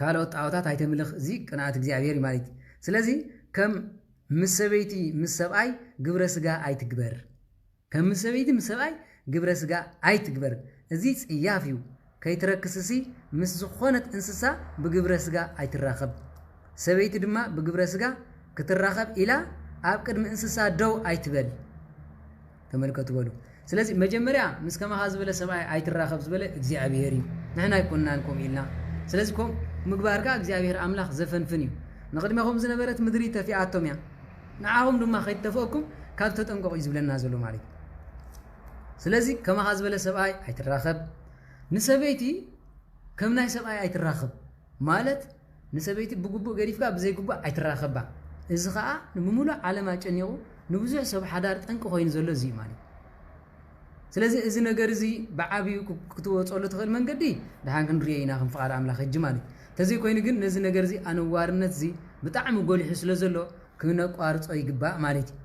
ካልኦት ጣዖታት ኣይተምልኽ እዚ ቅንዓት እግዚኣብሔር ማለት ስለዚ ከም ምስ ሰበይቲ ምስ ሰብኣይ ግብረ ስጋ ኣይትግበር ከም ምስ ሰበይቲ ምስ ሰብኣይ ግብረ ስጋ ኣይትግበር እዚ ጽያፍ እዩ ከይትረክስሲ ምስ ዝኾነት እንስሳ ብግብረ ስጋ ኣይትራኸብ ሰበይቲ ድማ ብግብረ ስጋ ክትራኸብ ኢላ ኣብ ቅድሚ እንስሳ ደው ኣይትበል ተመልከቱ በሉ ስለዚ መጀመርያ ምስ ከማኻ ዝበለ ሰብኣይ ኣይትራኸብ ዝበለ እግዚኣብሔር እዩ ንሕና ይኮንናንኩም ኢልና ስለዚ ኮም ምግባርካ እግዚኣብሔር ኣምላኽ ዘፈንፍን እዩ ንቅድሚኹም ዝነበረት ምድሪ ተፊኣቶም እያ ንዓኹም ድማ ከይተፈአኩም ካብ ተጠንቀቑ እዩ ዝብለና ዘሎ ማለት እዩ ስለዚ ከማኻ ዝበለ ሰብኣይ ኣይትራኸብ ንሰበይቲ ከም ናይ ሰብኣይ ኣይትራኸብ ማለት ንሰበይቲ ብግቡእ ገዲፍካ ብዘይግቡእ ኣይትራኸባ እዚ ከዓ ንምሙሉእ ዓለም ኣጨኒቑ ንብዙሕ ሰብ ሓዳር ጠንቂ ኮይኑ ዘሎ እዚ ማለት ስለዚ እዚ ነገር እዚ ብዓብዩ ክትወፀሉ ትኽእል መንገዲ ድሓን ክንሪኦ ኢና ከም ፍቓድ ኣምላኽ ሕጂ ማለት ተዘይ ኮይኑ ግን ነዚ ነገር እዚ ኣነዋርነት እዚ ብጣዕሚ ጎሊሑ ስለ ዘሎ ክነቋርፆ ይግባእ ማለት እዩ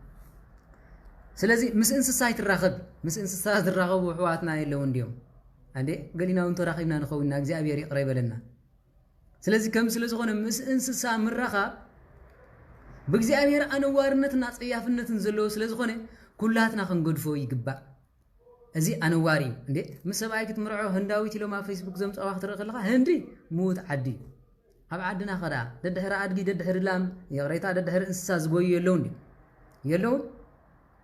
ስለዚ ምስ እንስሳ ይትራኸብ ምስ እንስሳ ዝራኸቡ ኣሕዋትና የለውን ድዮም አንዴ ገሊና እውን ተራኺብና ንኸውና እግዚኣብሔር ይቕረ ይበለና ስለዚ ከም ስለ ዝኾነ ምስ እንስሳ ምራኻብ ብእግዚኣብሔር ኣነዋርነትን ኣፀያፍነትን ዘለዎ ስለ ዝኾነ ኩላትና ክንገድፎ ይግባእ እዚ ኣነዋሪ እዩ እንዴ ምስ ሰብኣይ ክትምርዖ ህንዳዊት ኢሎም ኣብ ፌስቡክ ዘምፀዋ ክትርኢ ከለኻ ህንዲ ምዉት ዓዲ ኣብ ዓድና ኸዳ ደድሕሪ ኣድጊ ደድሕሪ ላም የቕሬታ ደድሕሪ እንስሳ ዝጎዩ የለውን የለውን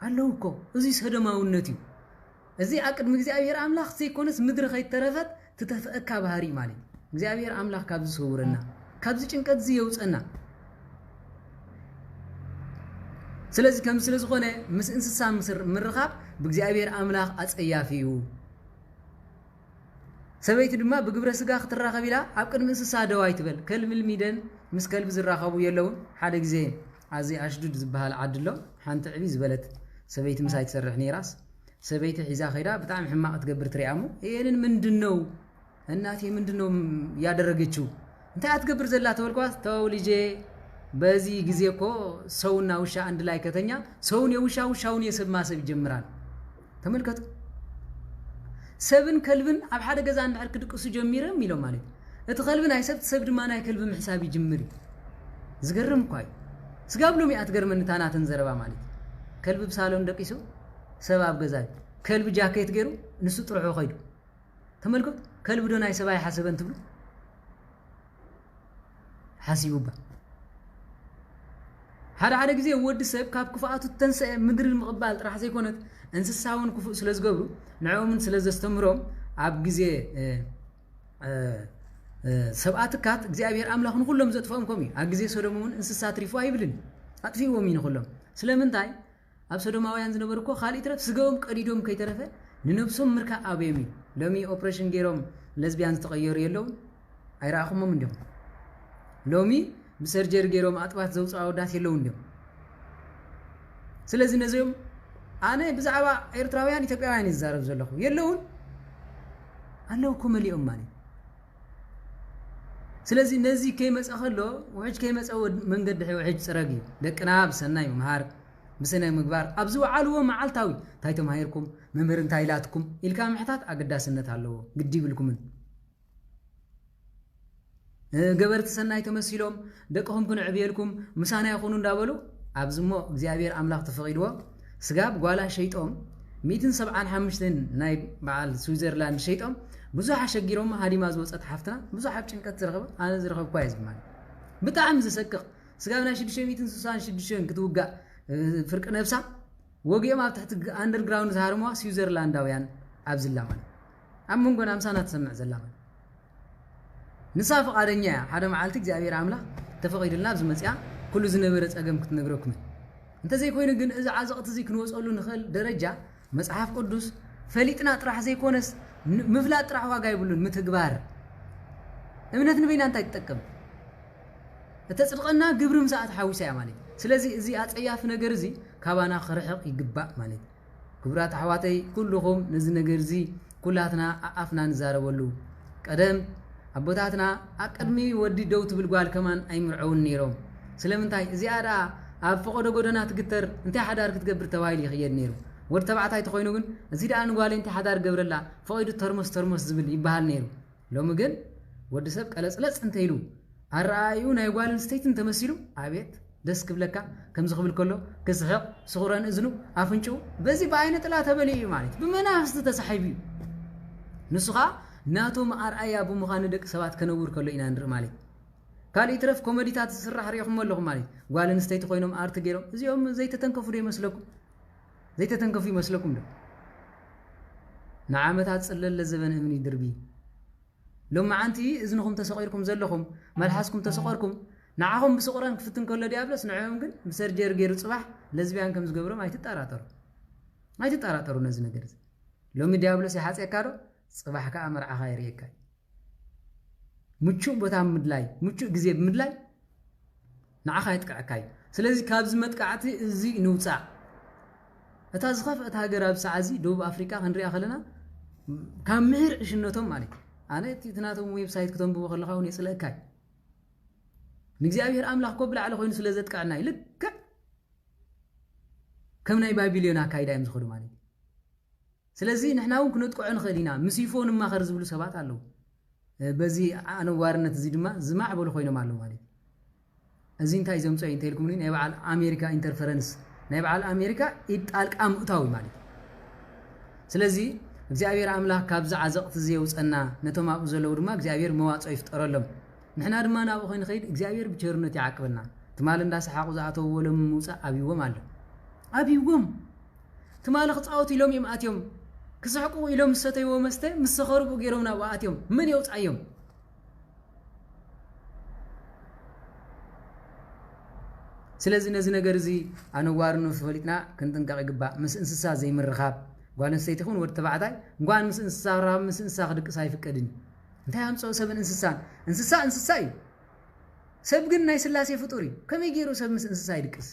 ኣለዉ እኮ እዚ ሰደማውነት እዩ እዚ ኣብ ቅድሚ እግዚኣብሔር ኣምላኽ ዘይኮነስ ምድሪ ከይተረፈት ትተፍአካ ባህሪ ማለት እግዚኣብሔር ኣምላኽ ካብዚ ዝሰውረና ካብዚ ጭንቀት እዚ የውፀና ስለዚ ከም ስለ ዝኾነ ምስ እንስሳ ምርኻብ ብእግዚኣብሔር ኣምላኽ ኣፀያፊ እዩ ሰበይቲ ድማ ብግብረ ስጋ ክትራኸብ ኢላ ኣብ ቅድሚ እንስሳ ደው ኣይትበል ከልቢ ልሚደን ምስ ከልቢ ዝራኸቡ የለውን ሓደ ግዜ ኣዚ ኣሽዱድ ዝበሃል ዓዲ ኣሎ ሓንቲ ዕቢ ዝበለት ሰበይቲ ምሳይ ትሰርሕ ነይራስ ሰበይቲ ሒዛ ኸይዳ ብጣዕሚ ሕማቕ ትገብር ትሪኣ እሞ ይህንን ምንድነው እናቴ ምንድነው ያደረገችው እንታይ ኣትገብር ዘላ ተበልኳት ተው ልጄ በዚህ ጊዜ እኮ ሰውና ውሻ አንድ ላይ ከተኛ ሰውን የውሻ ውሻውን የሰብ ማሰብ ይጀምራል ተመልከቱ ሰብን ከልብን ኣብ ሓደ ገዛ እንድሕር ክድቅሱ ጀሚሮም ኢሎም ማለት እቲ ከልብን ኣይ ሰብ ድማ ናይ ከልብ ምሕሳብ ይጅምር ዝገርም እኳ እዩ ስጋብሎም እያ ትገርመኒ ታናትን ዘረባ ማለት ከልቢ ብሳሎን ደቂሱ ሰብ ኣብ ገዛ ከልቢ ጃኬት ገይሩ ንሱ ጥርሑ ኸይዱ ተመልከቱ ከልቢ ዶ ናይ ሰብኣይ ሓሰበን ትብሉ ሓሲቡባ ሓደ ግዜ ወዲ ሰብ ካብ ክፉኣቱ ተንሰአ ምድሪ ምቕባል ጥራሕ ዘይኮነት እንስሳውን ክፉእ ስለ ዝገብሩ ንዕኦምን ስለ ዘስተምሮም ኣብ ግዜ ሰብኣትካት እግዚኣብሔር ኣምላኽ ንኹሎም ዘጥፍኦም ከም እዩ ኣብ ግዜ ሶዶም እውን እንስሳ ትሪፉ ኣይብልን ኣጥፊዎም እዩ ንኹሎም ስለምንታይ ኣብ ሶዶማውያን ዝነበሩ እኮ ካልእ ትረፍ ስጋዎም ቀዲዶም ከይተረፈ ንነብሶም ምርካብ ኣብዮም እዩ ሎሚ ኦፕሬሽን ገይሮም ለዝቢያን ዝተቐየሩ የለውን ኣይረኣኹሞም እንዲኹም ሎሚ ብሰርጀሪ ገይሮም ኣጥባት ዘውፅኡ ኣወዳት የለውን እንዲኹም ስለዚ ነዚኦም ኣነ ብዛዕባ ኤርትራውያን ኢትዮጵያውያን ይዛረብ ዘለኹ የለውን ኣለዉ እኮ መሊኦም ማለት ስለዚ ነዚ ከይመፀ ከሎ ውሕጅ ከይመፀ መንገዲ ውሕጅ ፅረግ እዩ ደቅና ብሰናይ ምምሃር ብሰናይ ምግባር ኣብ ዝወዓልዎ መዓልታዊ እንታይ ተማሂርኩም መምህር እንታይ ኢላትኩም ኢልካ ምሕታት ኣገዳስነት ኣለዎ ግዲ ይብልኩምን ገበርቲ ሰናይ ተመሲሎም ደቅኹም ክንዕብየልኩም ምሳና ይኹኑ እንዳበሉ ኣብዚ እሞ እግዚኣብሔር ኣምላኽ ተፈቒድዎ ስጋብ ጓላ ሸይጦም 175 ናይ በዓል ስዊዘርላንድ ሸይጦም ብዙሕ ኣሸጊሮም ሃዲማ ዝወፀት ሓፍትና ብዙሕ ኣብ ጭንቀት ዝረኸበ ኣነ ዝረኸብኳ እየ ዝብማል ብጣዕሚ ዘሰቅቕ ስጋብ ናይ 666 ክትውጋእ ፍርቂ ነብሳ ወጊኦም ኣብ ትሕቲ ኣንደርግራውንድ ዝሃርምዋ ስዊዘርላንዳውያን ኣብዝላ ማለት ኣብ መንጎና ምሳና ትሰምዕ ዘላ ማለት ንሳ ፈቃደኛ እያ ሓደ መዓልቲ እግዚኣብሔር ኣምላኽ ተፈቒድልና ኣብዚ መፅያ ኩሉ ዝነበረ ፀገም ክትነግረኩም እንተዘይኮይኑ ግን እዚ ዓዘቕቲ እዚ ክንወፀሉ ንኽእል ደረጃ መፅሓፍ ቅዱስ ፈሊጥና ጥራሕ ዘይኮነስ ምፍላጥ ጥራሕ ዋጋ ይብሉን ምትግባር እምነት ንበይና እንታይ ትጠቅም እተፅድቐና ግብሪ ምሳኣት ሓዊሳ እያ ማለት ስለዚ እዚ ኣፀያፍ ነገር እዚ ካባና ክርሕቕ ይግባእ ማለት ክቡራት ኣሕዋተይ ኩልኹም ነዚ ነገር እዚ ኩላትና ኣፍና ንዛረበሉ ቀደም ኣቦታትና ኣብ ቅድሚ ወዲ ደው ትብል ጓል ከማን ኣይምርዐውን ነይሮም ስለምንታይ እዚኣ ዳ ኣብ ፈቆዶ ጎደና ትግተር እንታይ ሓዳር ክትገብር ተባሂሉ ይኽየድ ነይሩ ወዲ ተባዕታይ ተኾይኑ ግን እዚ ዳ ንጓል እንታይ ሓዳር ገብረላ ፈቂዱ ተርሞስ ዝብል ይበሃል ነይሩ ሎሚ ግን ወዲ ሰብ ቀለጽለጽ እንተይሉ አራዩ ናይ ጓልን ስቴትን ተመሲሉ አቤት ደስ ክብለካ ከም ዝኽብል ከሎ ክስሕቕ ስኹረን እዝኑ አፍንጩ በዚ በአይነ ጥላ ተበልዩ ማለት ብመናፍስቲ ተሳሒቡ ንሱኻ ናቶም አርአያ ብምዃን ደቂ ሰባት ከነውር ከሎ ኢና ንርኢ ማለት ካልእ ትረፍ ኮሜዲታት ዝስራሕ ሪኢኹም ኣለኹም ማለት ጓልን ስቴት ኮይኖም አርቲ ገይሮም እዚኦም ዘይተተንከፉ ዶ ይመስለኩም ዘይተተንከፉ ይመስለኩም ዶ ንዓመታት ጽለለ ዘበን እምኒ ድርቢ ሎም ማዓንቲ እዝንኹም ተሰቂርኩም ዘለኹም መልሓስኩም ተሰቆርኩም ንዓኹም ብስቁረን ክፍትን ከሎ ዲያብሎስ ንዕኦም ግን ብሰርጀር ገይሩ ጽባሕ ለዝቢያን ከም ዝገብሮም ኣይትጠራጠሩ ነዚ ነገር እዚ ሎሚ ዲያብሎስ ይሓጽየካ ዶ ጽባሕ ከዓ መርዓኻ ይርየካ ምቹእ ቦታ ምድላይ ምቹእ ግዜ ብምድላይ ንዓኻ ይጥቅዐካ እዩ ስለዚ ካብዚ መጥቃዕቲ እዚ ንውፃእ እታ ዝኸፍአት ሃገር ኣብ ሰዓዚ ደቡብ አፍሪካ ክንሪኣ ከለና ካብ ምህር ዕሽነቶም ማለት ኣነ እቲ ናቶም ዌብሳይት ክተንብቦ ከለኻ እውን የጽልአካ ንእግዚአብሔር አምላኽ ኮ ብላዕሊ ኮይኑ ስለ ዘጥቃዕና ይልክዕ ከም ናይ ባቢሎን አካይዳ እዮም ዝኸዱ ማለት ስለዚ ንሕና እውን ክነጥቅዖ ንኽእል ኢና ምስ ይፎን ማኸር ዝብሉ ሰባት ኣለው በዚ ኣነዋርነት እዚ ድማ ዝማዕበሉ ኮይኖም ኣለው ማለት እዚ እንታይ ዘምፅኦ እንተይልኩም ናይ በዓል ኣሜሪካ ኢንተርፈረንስ ናይ በዓል ኣሜሪካ ይጣልቃ ምእታዊ ማለት ስለዚ እግዚአብሔር አምላኽ ካብዛ ዓዘቕቲ ዘየውፀና ነቶም ኣብኡ ዘለው ድማ እግዚአብሔር መዋጾ ይፍጠረሎም ንሕና ድማ ናብኡ ኮይኑ ኸይድ እግዚአብሔር ብቸርነት ይዓቅበና ትማል እንዳሰሓቁ ዝኣተውሎም ምውፃእ ኣብይዎም ኣሎ ኣብይዎም ትማል ክፃወቱ ኢሎም እዮም ኣትዮም ክስሕቁ ኢሎም ሰተይዎ መስተ ምስ ሰኸርቡ ገይሮም ናብኡ ኣትዮም ምን የውፃዮም ስለዚ ነዚ ነገር እዚ ኣነዋርኑ ፈሊጥና ክንጥንቀቕ ይግባእ ምስ እንስሳ ዘይምርኻብ ጓል ኣንስተይቲ ይኹን ወዲ ተባዕታይ እንኳን ምስ እንስሳ ራብ ምስ እንስሳ ክድቅስ ኣይፍቀድን እንታይ ኣምፅኦ ሰብን እንስሳን እንስሳ እዩ ሰብ ግን ናይ ስላሴ ፍጡር እዩ ከመይ ገይሩ ሰብ ምስ እንስሳ ይድቅስ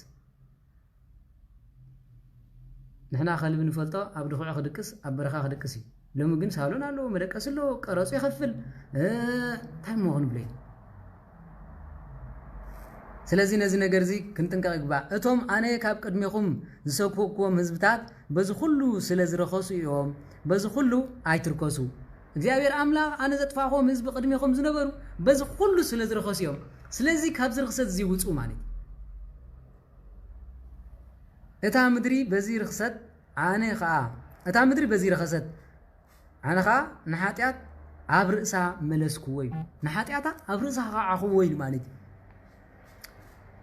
ንሕና ከልቢ ንፈልጦ ኣብ ድኹዑ ክድቅስ ኣብ በረኻ ክድቅስ እዩ ሎሚ ግን ሳሎን ኣለዎ መደቀስ ኣለዎ ቀረፁ ይኸፍል እንታይ ሞ ክንብሎ እዩ ስለዚ ነዚ ነገር እዚ ክንጥንቀቕ ይግባእ እቶም ኣነ ካብ ቅድሚኹም ዝሰብክዎም ህዝብታት በዚ ኩሉ ስለ ዝረኸሱ እዮም በዚ ኩሉ ኣይትርከሱ እግዚአብሔር አምላኽ ኣነ ዘጥፋኾም ህዝቢ ቅድሚኹም ዝነበሩ በዚ ኩሉ ስለ ዝረኸሱ እዮም ስለዚ ካብ ዝርክሰት እዚ ውፁ ማለት እታ ምድሪ በዚ ርክሰት ኣነ ከዓ እታ ምድሪ በዚ ረኸሰት ኣነ ከዓ ንሓጢአት ኣብ ርእሳ መለስኩዎ እዩ ንሓጢአታ ኣብ ርእሳ ከዓኹዎ ኢሉ ማለት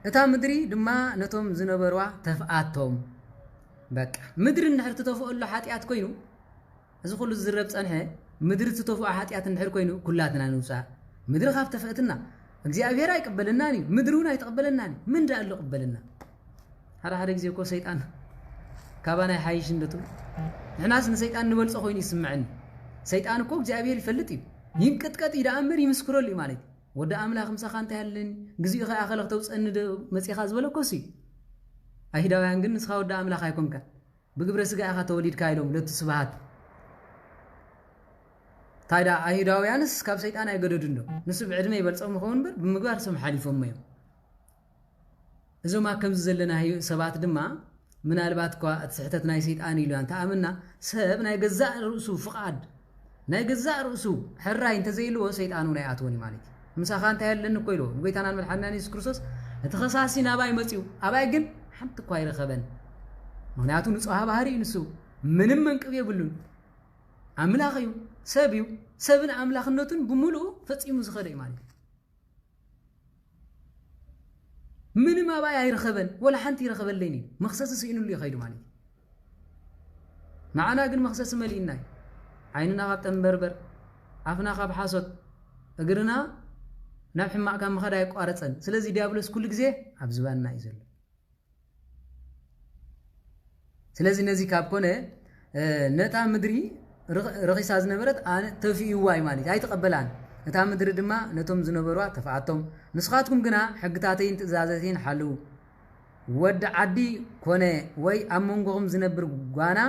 እታ ምድሪ ድማ ነቶም ዝነበርዋ ተፍኣቶም በቃ ምድሪ እንድሕር ትተፍአሉ ሓጢአት ኮይኑ እዚ ኩሉ ዝረብ ፀንሐ ምድሪ ትተፍአ ሓጢአት እንድሕር ኮይኑ ኩላትና ንውፃእ ምድሪ ካብ ተፍአትና እግዚአብሔር ኣይቅበለናን እዩ ምድሪ እውን ኣይተቀበለናን ምን ዳኣሎ ቅበለና ሓደ ግዜ እኮ ሰይጣን ካባናይ ሓይሽ እንደቱ ንሕናስ ንሰይጣን ንበልፆ ኮይኑ ይስምዐኒ ሰይጣን እኮ እግዚአብሔር ይፈልጥ እዩ ይንቅጥቀጥ ይደኣምር ይምስክረሉ እዩ ማለት ወደ አምላኽ ምሳኻ እንታይ ያለኒግዚኡ ኸ ኣኸለ ክተውፀኒ መፂኻ ዝበለኮስ እዩ ኣይሁዳውያን ግን ንስኻ ወደ አምላኽ ኣይኮንካ ብግብረ ስጋ ኢኻ ተወሊድካ ኢሎም ለቱ ስብሃት ታይዳ ኣይሁዳውያንስ ካብ ሰይጣን ኣይገደዱን ዶ ንሱ ብዕድመ ይበልፆም ይኸውን በር ብምግባር ሰም ሓሊፎም እዮም እዞም ከምዚ ዘለና ሰባት ድማ ምናልባት እኳ እቲ ስሕተት ናይ ሰይጣን ኢሉ እንተኣምና ሰብ ናይ ገዛእ ርእሱ ፍቓድ ናይ ገዛእ ርእሱ ሕራይ እንተዘይልዎ ሰይጣን እውን ኣይኣትዎን እዩ ማለት እዩ ምሳኻ እንታይ ያለኒ እኮ ኢልዎ ንጎይታናን መድሓኒና ኢየሱስ ክርስቶስ እቲ ኸሳሲ ናባይ መፂኡ ኣባይ ግን ሓንቲ እኳ ይረኸበን ምክንያቱ ንጹሃ ባህሪ እዩ ንሱ ምንም መንቅብ የብሉን ኣምላኽ እዩ ሰብ እዩ ሰብን ኣምላኽነቱን ብምሉኡ ፈፂሙ ዝኸደ እዩ ማለት እዩ ምንም ኣባይ ኣይረኸበን ወላ ሓንቲ ይረኸበለይን እዩ መኽሰሲ ስኢኑሉ ይኸይዱ ማለት እዩ ንዓና ግን መኽሰሲ መሊእና እዩ ዓይንና ካብ ጠንበርበር ኣፍና ካብ ሓሶት እግርና ናብ ሕማቕ ካብ ምኸዳ ኣይቋረፀን ስለዚ ዲያብሎስ ኩሉ ግዜ ኣብ ዝባንና እዩ ዘሎ ስለዚ ነዚ ካብ ኮነ ነታ ምድሪ ረኺሳ ዝነበረት ኣነ ተፊእዋ እዩ ማለት እዩ ኣይተቐበላን እታ ምድሪ ድማ ነቶም ዝነበርዋ ተፈኣቶም ንስኻትኩም ግና ሕግታተይን ትእዛዘተይን ሓልው ወዲ ዓዲ ኮነ ወይ ኣብ መንጎኹም ዝነብር ጓና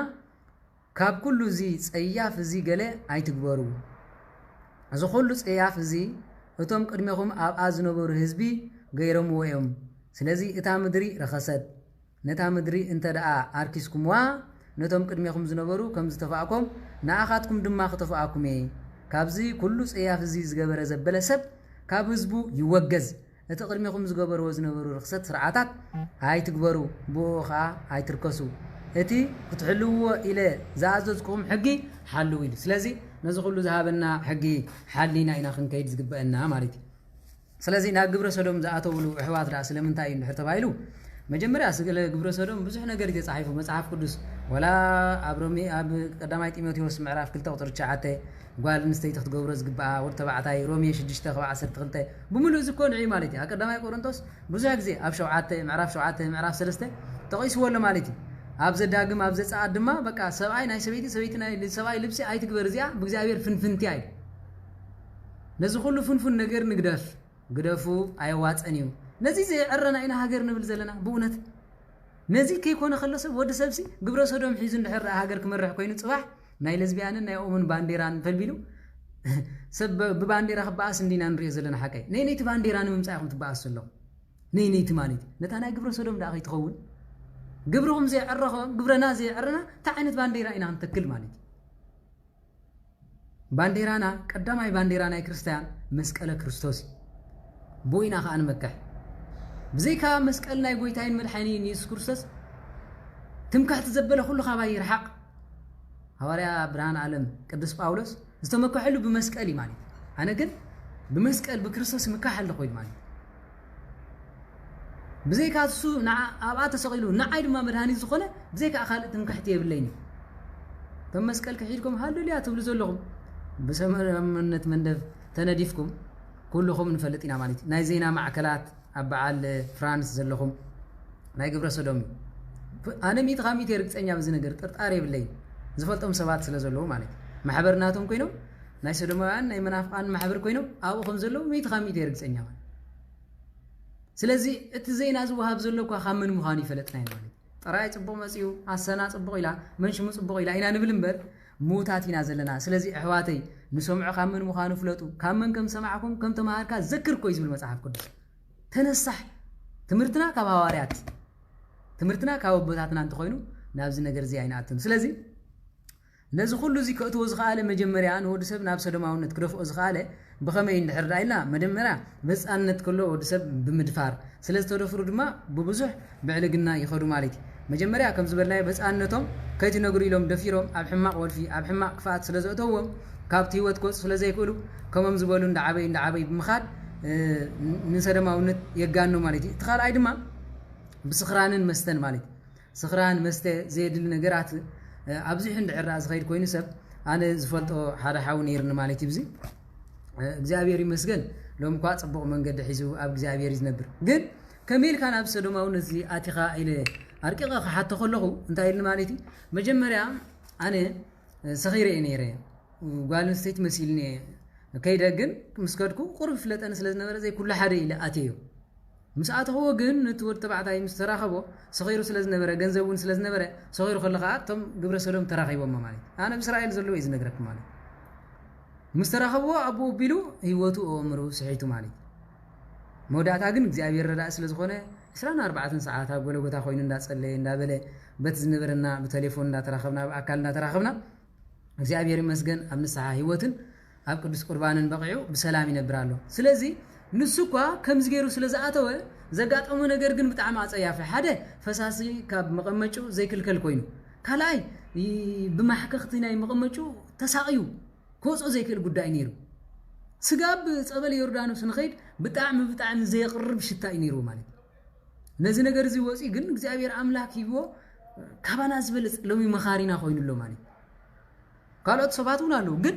ካብ ኩሉ እዚ ፀያፍ እዚ ገለ ኣይትግበሩ እዚ ኩሉ ፀያፍ እዚ እቶም ቅድሚኹም ኣብኣ ዝነበሩ ህዝቢ ገይሮምዎ እዮም ስለዚ እታ ምድሪ ረኸሰት ነታ ምድሪ እንተ ደኣ ኣርኪስኩምዋ ነቶም ቅድሚኹም ዝነበሩ ከም ዝተፋእኩም ንኣኻትኩም ድማ ክተፋእኩም እየ ካብዚ ኩሉ ጽያፍ እዚ ዝገበረ ዘበለ ሰብ ካብ ህዝቡ ይወገዝ እቲ ቅድሚኹም ዝገበርዎ ዝነበሩ ርክሰት ስርዓታት ኣይትግበሩ ብኡ ከዓ ኣይትርከሱ እቲ ክትሕልውዎ ኢለ ዝኣዘዝኩም ሕጊ ሓልው ኢሉ ስለዚ ነዚ ኩሉ ዝሃበና ሕጊ ሓሊና ኢና ክንከይድ ዝግበአና ማለት እዩ ስለዚ ናብ ግብረ ሰዶም ዝኣተውሉ ኣሕዋት ዳ ስለምንታይ እዩ እንድሕር ተባሂሉ መጀመርያ ስለ ግብረ ሰዶም ብዙሕ ነገር ተጻሒፉ መጽሓፍ ቅዱስ ወላ ኣብ ሮሜ ኣብ ቀዳማይ ጢሞቴዎስ ምዕራፍ 2 ቁጥር 9 ጓል ንስተይቲ ክትገብሮ ዝግባኣ ወዲ ተባዕታይ ሮሜ 6:12 ብምሉእ ዝኮን እዩ ማለት እዩ ቀዳማይ ቆሮንቶስ ብዙሕ ግዜ ኣብ 7 ምዕራፍ 7 ምዕራፍ 3 ተቂስዎሎ ማለት እዩ ኣብ ዘዳግም ኣብ ዘጻአት ድማ በቃ ሰብኣይ ናይ ሰበይቲ ሰበይቲ ናይ ሰብኣይ ልብሲ ኣይትግበር እዚኣ ብእግዚአብሔር ፍንፍንቲ ኣይ ነዚ ኩሉ ፍንፍን ነገር ንግደፍ ግደፉ ኣይዋፀን እዩ ነዚ ዘዕረና ኢና ሃገር ንብል ዘለና ብእውነት ነዚ ከይኮነ ከሎ ሰብ ወዲ ሰብሲ ግብረ ሰዶም ሒዙ እንድሕር ሃገር ክመርሕ ኮይኑ ጽባሕ ናይ ለዝቢያንን ናይ ኦምን ባንዴራን ፈልቢሉ ሰብ ብባንዴራ ክበኣስ እንዲና ንሪኦ ዘለና ሓቀይ ናይ ነይቲ ባንዴራ ንምምፃእ ኢኹም ትበኣሱ ኣለኹም ናይ ነይቲ ማለት ነታ ናይ ግብረ ሰዶም ዳ ከይትኸውን ግብርኩም ዘይዕረኸ ግብረና ዘይዕረና እንታይ ዓይነት ባንዴራ ኢና ክንተክል ማለት ባንዴራና ቀዳማይ ባንዴራ ናይ ክርስቲያን መስቀለ ክርስቶስ ቦይና ከዓ ንመክሕ ብዘይካ መስቀል ናይ ጎይታይን መድሓኒን ኢየሱስ ክርስቶስ ትምካሕቲ ዘበለ ኩሉ ካባይ ይርሓቅ ሐዋርያ ብርሃን ዓለም ቅዱስ ጳውሎስ ዝተመክሐሉ ብመስቀል እዩ ማለት ኣነ ግን ብመስቀል ብክርስቶስ ምካሕ ኣለኹ ኢሉ ማለት ብዘይካ እሱ ኣብኣ ተሰቂሉ ንዓይ ድማ መድሃኒት ዝኾነ ብዘይካ ካልእ ትምካሕቲ የብለይኒ ከም መስቀል ክሒድኩም ሃሌሉያ ትብሉ ዘለኹም ብሰመነት መንደብ ተነዲፍኩም ኩልኹም ንፈልጥ ኢና ማለት ናይ ዜና ማዕከላት ኣብ በዓል ፍራንስ ዘለኹም ናይ ግብረ ሰዶም ኣነ ሚት ካሚት የርግፀኛ በዚ ነገር ጥርጣር የብለይ ዝፈልጦም ሰባት ስለ ዘለዉ ማለት ማሕበርናቶም ኮይኖም ናይ ሰዶማውያን ናይ መናፍቃን ማሕበር ኮይኖም ኣብኡ ከም ዘለዉ ሚት ካሚት የርግፀኛ ማለት ስለዚ እቲ ዜና ዝወሃብ ዘሎ እኳ ካብ መን ምዃኑ ይፈለጥና ኢና ማለት ጥራይ ጽቡቕ መፅኡ ኣሰና ጽቡቕ ኢላ መንሽሙ ጽቡቕ ኢላ ኢና ንብል እምበር ሙታት ኢና ዘለና ስለዚ ኣሕዋተይ ንሰምዑ ካብ መን ምዃኑ ፍለጡ ካብ መን ከም ሰማዕኩም ከም ተማሃርካ ዘክር ኮይ ዝብል መጽሓፍ ቅዱስ ተነሳሕ ትምህርትና ካብ ሃዋርያት ትምህርትና ካብ ኣቦታትና እንተኮይኑ ናብዚ ነገር እዚ ኣይንኣትም ስለዚ ነዚ ኩሉ እዚ ከእትዎ ዝኸኣለ መጀመርያ ንወዲ ሰብ ናብ ሰዶማውነት ክደፍኦ ዝኸኣለ ብኸመይ እንድሕር ዳኢልና መጀመርያ በፃንነት ከሎ ወዲ ሰብ ብምድፋር ስለ ዝተደፍሩ ድማ ብብዙሕ ብዕልግና ይኸዱ ማለት እዩ መጀመርያ ከም ዝበልናዮ በፃንነቶም ከይትነግሩ ኢሎም ደፊሮም ኣብ ሕማቕ ወልፊ ኣብ ሕማቕ ክፍኣት ስለ ዘእተዎም ካብቲ ህይወት ክወፁ ስለ ዘይክእሉ ከምኦም ዝበሉ እንዳዓበይ ብምኻድ ንሰዶማውነት የጋኑ ማለት እዩ እቲ ካልኣይ ድማ ብስኽራንን መስተን ማለት እዩ ስኽራን መስተ ዘየድሊ ነገራት ኣብዚሕ እንድዕራ ዝኸይድ ኮይኑ ሰብ ኣነ ዝፈልጦ ሓደ ሓዊ ነይርኒ ማለት እዩ ብዚ እግዚአብሔር ይመስገን ሎም እኳ ጽቡቕ መንገዲ ሒዙ ኣብ እግዚአብሔር ይዝነብር ግን ከመይልካ ናብ ሰዶማውነት እዚ ኣቲኻ ኢለ ኣርቂቐ ክሓቶ ከለኹ እንታይ ኢልኒ ማለት እዩ መጀመርያ ኣነ ሰኺረ እየ ነይረ ጓል ኣንስተይቲ መሲልኒ ከይደ ግን ምስ ከድኩ ቁርብ ፍለጠኒ ስለ ዝነበረ ዘይኩሉ ሓደ ኢለ ኣትዮ ምስ ኣተኸዎ ግን ነቲ ወዲ ተባዕታይ ምስ ተራኸቦ ሰኺሩ ስለ ዝነበረ ገንዘብ እውን ስለ ዝነበረ ሰኺሩ ከሎ ከዓ እቶም ግብረ ሰዶም ተራኺቦሞ ማለት ኣነ ብእስራኤል ዘለዎ እዩ ዝነግረኩም ማለት ምስ ተራኸብዎ ኣቦ ቢሉ ህይወቱ ኣእምሩ ስሒቱ ማለት መውዳእታ ግን እግዚአብሔር ረዳእ ስለ ዝኾነ 24 ሰዓት ኣብ ጎለጎታ ኮይኑ እንዳጸለየ እንዳበለ በት ዝነበረና ብቴሌፎን እንዳተራኸብና ብኣካል እንዳተራኸብና እግዚአብሔር ይመስገን ኣብ ንስሓ ህይወትን ኣብ ቅዱስ ቁርባንን በቂዑ ብሰላም ይነብር ኣሎ ስለዚ ንሱ እኳ ከምዚ ገይሩ ስለ ዝኣተወ ዘጋጠሙ ነገር ግን ብጣዕሚ ኣጸያፊ ሓደ ፈሳሲ ካብ መቐመጩ ዘይክልከል ኮይኑ ካልኣይ ብማሕከኽቲ ናይ መቐመጩ ተሳቂዩ ክወፅኦ ዘይክእል ጉዳይ ነይሩ ስጋብ ጸበል ዮርዳኖስ ንኸይድ ብጣዕሚ ዘየቕርብ ሽታ እዩ ነይሩ ማለት ነዚ ነገር እዚ ወፂ ግን እግዚአብሔር ኣምላክ ሂቦ ካባና ዝበለፅ ሎሚ መኻሪና ኮይኑሎ ማለት ካልኦት ሰባት እውን ኣለዉ ግን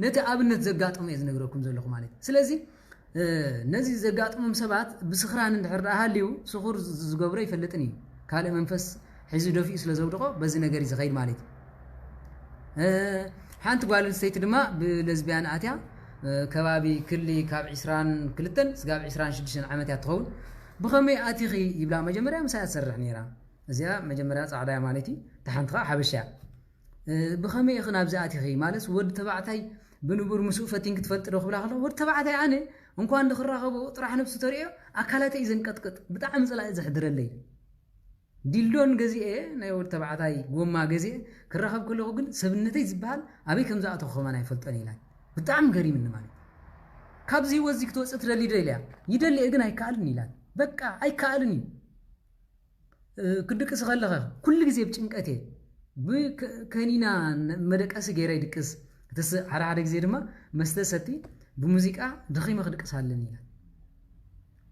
ነቲ ኣብነት ዘጋጥሙ እየ ዝነግረኩም ዘለኹ ማለት ስለዚ ነዚ ዘጋጥሞም ሰባት ብስኽራን እንድሕር ሃልዩ ስኹር ዝገብሮ ይፈልጥን እዩ ካልእ መንፈስ ሒዙ ደፊኡ ስለ ዘውድቆ በዚ ነገር እዩ ዝኸይድ ማለት እዩ ሓንቲ ጓል ኣንስተይቲ ድማ ብለዝቢያን ኣትያ ከባቢ ክሊ ካብ 22 ስጋብ 26 ዓመት እያ ትኸውን ብኸመይ ኣቲኺ ይብላ መጀመርያ ምሳያ ትሰርሕ ነይራ እዚኣ መጀመርያ ጻዕዳያ ማለት እዩ ተሓንቲ ከዓ ሓበሻ ብኸመይ ኢኺ ናብዚ ኣቲኺ ማለት ወዲ ተባዕታይ ብንቡር ምስኡ ፈቲንክ ትፈልጥ ዶ ክብላ ከሎ ወዲ ተባዕታይ ኣነ እንኳን እንድኽራኸቦ ጥራሕ ነብሱ ተሪኦ ኣካላተይ እዩ ዘንቀጥቅጥ ብጣዕሚ ጽላኢ ዘሕድረለይ ዲልዶን ገዚኤ ናይ ወዲ ተባዕታይ ጎማ ገዚኤ ክራኸብ ከለኹ ግን ሰብነተይ ዝበሃል ኣበይ ከም ዝኣተኹ ኸማን ኣይፈልጦን ኢላ بتعم قريب من مالي كابزي وزيك توصل تدلي دليا يدلي إجن أي كالني لا بقى أي كالني كدك سخلها كل جزء بتشنكته بكنينا مدك أسجير يدكس تس على جزيرة ما مستساتي بموسيقى دخيمة خدك سالني لا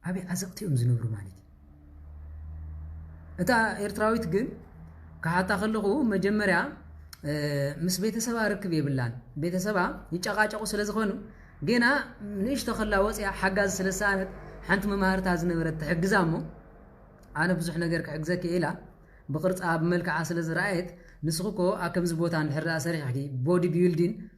أبي أزقتي زنبرو مالي أنت إرتراويت جن كحتى خلقه مجمرة مس بيت سبا ركب يبلان بيت سبا يتشقاقوا سلازخونو جينا منيش تخلى وصيا حجاز سلسانت حنت ممهرت هازنبرت تحجزامو أنا بزح نجرك حجزك إلا بقرص أب ملك عسل زراعت نسخكو أكم زبوتان الحرة سريع حكي بودي بيلدين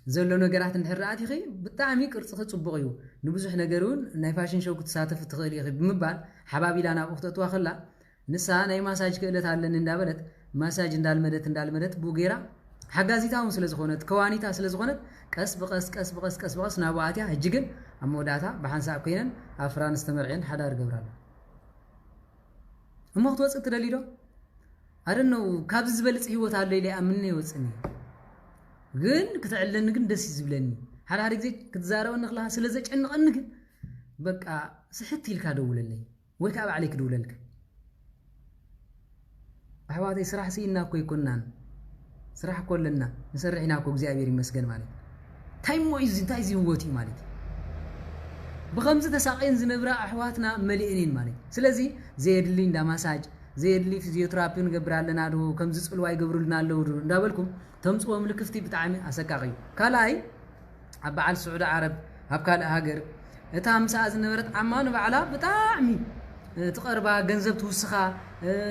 زلوا نجرات الحرة خي بتعمي قرص خد صبغيو نبزح نجرون نفاشين شو كنت ساتف تغيري خي بمبال حبابي لنا أخت توخلا نسا ناي مساج كله تعلن ندابلت مساج ندالمدت بوجيرا حجازي تاون سلزخونت كواني تا سلزخونت كس بقس نابواتيا هجيجن أموداتا بحنسا كينن أفران استمرعين حدار قبران أما أخت وصلت دليلو I don't know كابز بلص هيوت على لي أمني وصني ግን ክትዕለን ግን ደስ ይዝብለኒ ሓደ ግዜ ክትዛረብ ንኽላ ስለዘጭ እንቀን ግን በቃ ስሕት ይልካ ደውለለይ ወይ ከዓ ባዕለይ ክደውለልክ አሕዋተይ ስራሕ ሲና እኮ ይኮናን ስራሕ ኮለና ንሰርሕና እኮ እግዚአብሔር ይመስገን ማለት ታይም ሞይዝ እንታይ ዝህወት ማለት بخمسة تساقين زنبرا أحواتنا ملئين مالي سلازي زيدلي ندا مساج زيدلي فيزيوثيرابي نقبر لنا دو كم زسقلوا يقبروا لنا لو ندابلكم تمصوا ملكفتي بتعامي أسكاقي كالاي أبعال سعود عرب هبكال هاجر تام ساز نبرت عمان بعلا بتعامي تقربا جنزب توسخا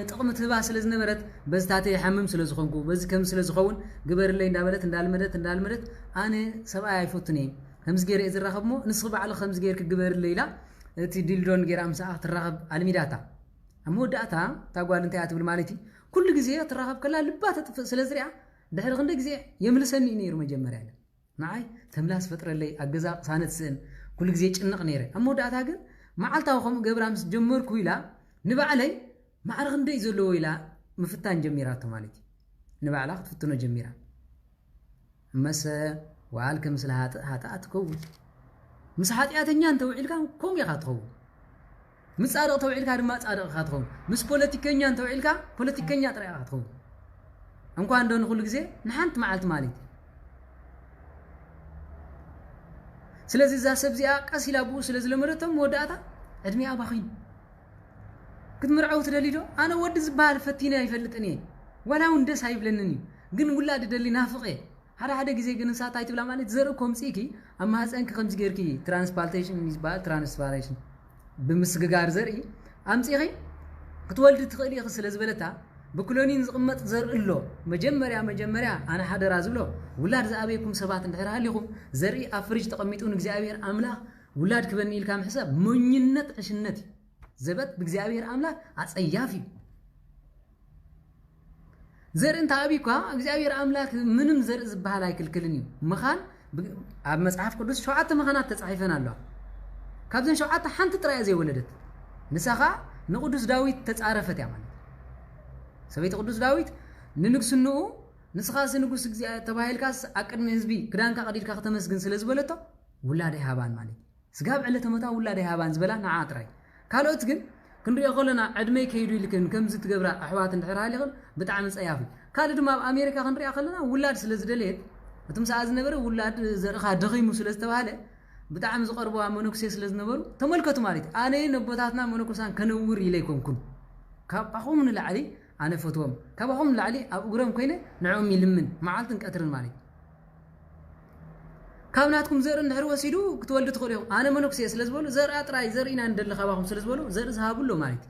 تقمت لباس لزنبرت بس تاتي حمم سلزخونكو بس كم سلزخون قبر لي ندابلت ندالمدت أنا سبعة يفوتني خمس جير إذا رخبمو نصب على خمس جير كجبر الليلة تديلون جير أمس ترخب على ميداتا أمو داتا تقول أنت أتبر مالتي كل جزية ترخب كلها لبات سلزريعة دحر خندق جزية يملسني نير مجمر يعني معي تملاس فترة اللي أجزاء سنة سن كل جزية إنق نيره أمو داتا جن مع التوخم جبر أمس جمر كويلا نبع علي مع الخندق يزلو إلى مفتان جميرات مالتي نبع على فتنو جميرات مس وعالكم مثل هات تكون مسحات ياتنيان توعيلك كم يخاطروا مسارق توعيلك هذا ما صارق خاطروا مس بوليتيكيان توعيلك بوليتيكيان طريقه خاطروا انكو عندهم كل غزي نحنت معلت مالي سلازي ذا سبزيا قسيلا بو سلازي لمرتم وداتا ادمي اباخين كتمرعو تدليدو انا ود زبال فتينا يفلطني ولا وندس هيبلنني ግን ውላድ ደሊ ናፍቀ ሓደ ግዜ ግን ሳታይ ትብላ ማለት ዘር ኮምጽኪ አማ ሐፀንክ ከምዝ ጌርኪ ትራንስፕላንቴሽን ይዝባል ትራንስፈሬሽን ብምስግጋር ዘርኢ አምጽኺ ክትወልድ ትኽእል ይኽ ስለዝበለታ በኩሎኒን ዝቅመጥ ዘር እሎ መጀመሪያ አና ሓደራ ዝብሎ ውላድ ዝኣበይኩም ሰባት እንድሕር ሃሊኹም ዘርኢ ኣፍሪጅ ተቐሚጡን እግዚአብሔር አምላክ ውላድ ክበኒ ኢልካ ምሕሳብ ሞኝነት ዕሽነት ዘበት በእግዚአብሔር አምላክ አጸያፊ زر انت ابيكا እግዚአብሔር አምላክ ምንም ዘር ዝባሃል አይክልክልኒ መኻን ኣብ መጽሐፍ ቅዱስ ሸውዓተ መኻናት ተጻሒፈን ኣለዋ ካብዘን ሸውዓተ ሓንቲ ጥራይ ዘይወለደት ንሳኻ ንቅዱስ ዳዊት ተጻረፈት ያ ማለት ሰበይት ቅዱስ ዳዊት ንንግስንኡ ንስኻስ ንጉስ እግዚአብሔር ተባሂልካስ አቅድሚ ህዝቢ ክዳንካ ቀዲድካ ከተመስግን ስለዝበለቶ ውላደይ ሃባን ማለት ስጋብ ዕለተ መታ ውላደይ ሃባን ዝበላ ንዓ ጥራይ ካልኦት ግን كندو يقولنا عدمي كيدو لكن كم زت جبرا أحوات الحرة لغن بتعمل صيافي كارد ما أمريكا خندري أخلنا ولاد سلسلة بتمس عايز نبر ولاد زرخا دغي مسلس تباله بتعمل زقربوا منوكسيس لز نبر تملكتوا مالك أنا نبضاتنا منوكسان كنور إليكم كن كابخو من العلي أنا فتوم كابخو من العلي أقولهم كينه نعوم يلمن معلتن كتر المالك كامناتكم زر نحر وسيدو كتولد تخليو أنا منوكسي سلز بولو زر أطراي زر إنا ندل خباهم سلز بولو زر زهابولو مالك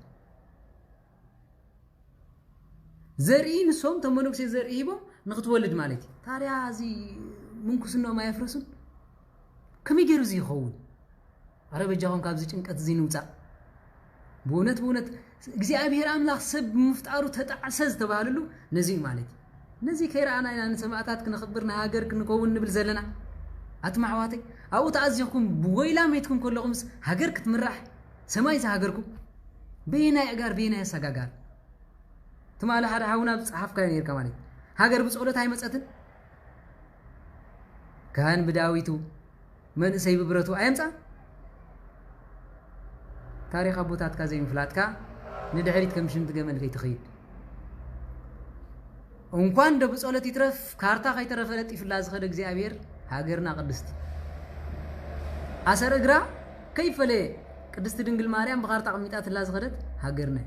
زر إين سوم تمنوكسي زر إيبو نقتولد مالك تاريا زي منكوس إنه ما يفرسون كم يجرو زي خون عرب جاهم كابزيج إنك تزينو تا بونت እግዚአብሔር አምላክ ሰብ مفتعرو ተጣዓሰዝ ተባሃለሉ ነዚ ማለት ነዚ ከይራና ኢና ንሰማዕታት ክንخبرنا ሃገር ክንከውን ንብል ዘለና أتمعواتي أو تعزيكم بويلا ميتكم كلكم هاجر كتمرح سماي هاجركم بينا إجار بينا سجاجار ثم على حدا حاونا بصحف كان يركماني هاجر بس أولت هاي مسألة كهان بداويتو من سيب برتو أيمسا تاريخ أبوتات كازين فلاتكا ندحريت كم شنت جمل كي تخيل ومكان دبس أولى تترف كارتا خي ترفلت في اللاز خدك زي أبير هاجرنا قدست أسر إجرا كيف ليه قدست دنجل ماريام بغارتا قميتات اللاز خدت هاجرنا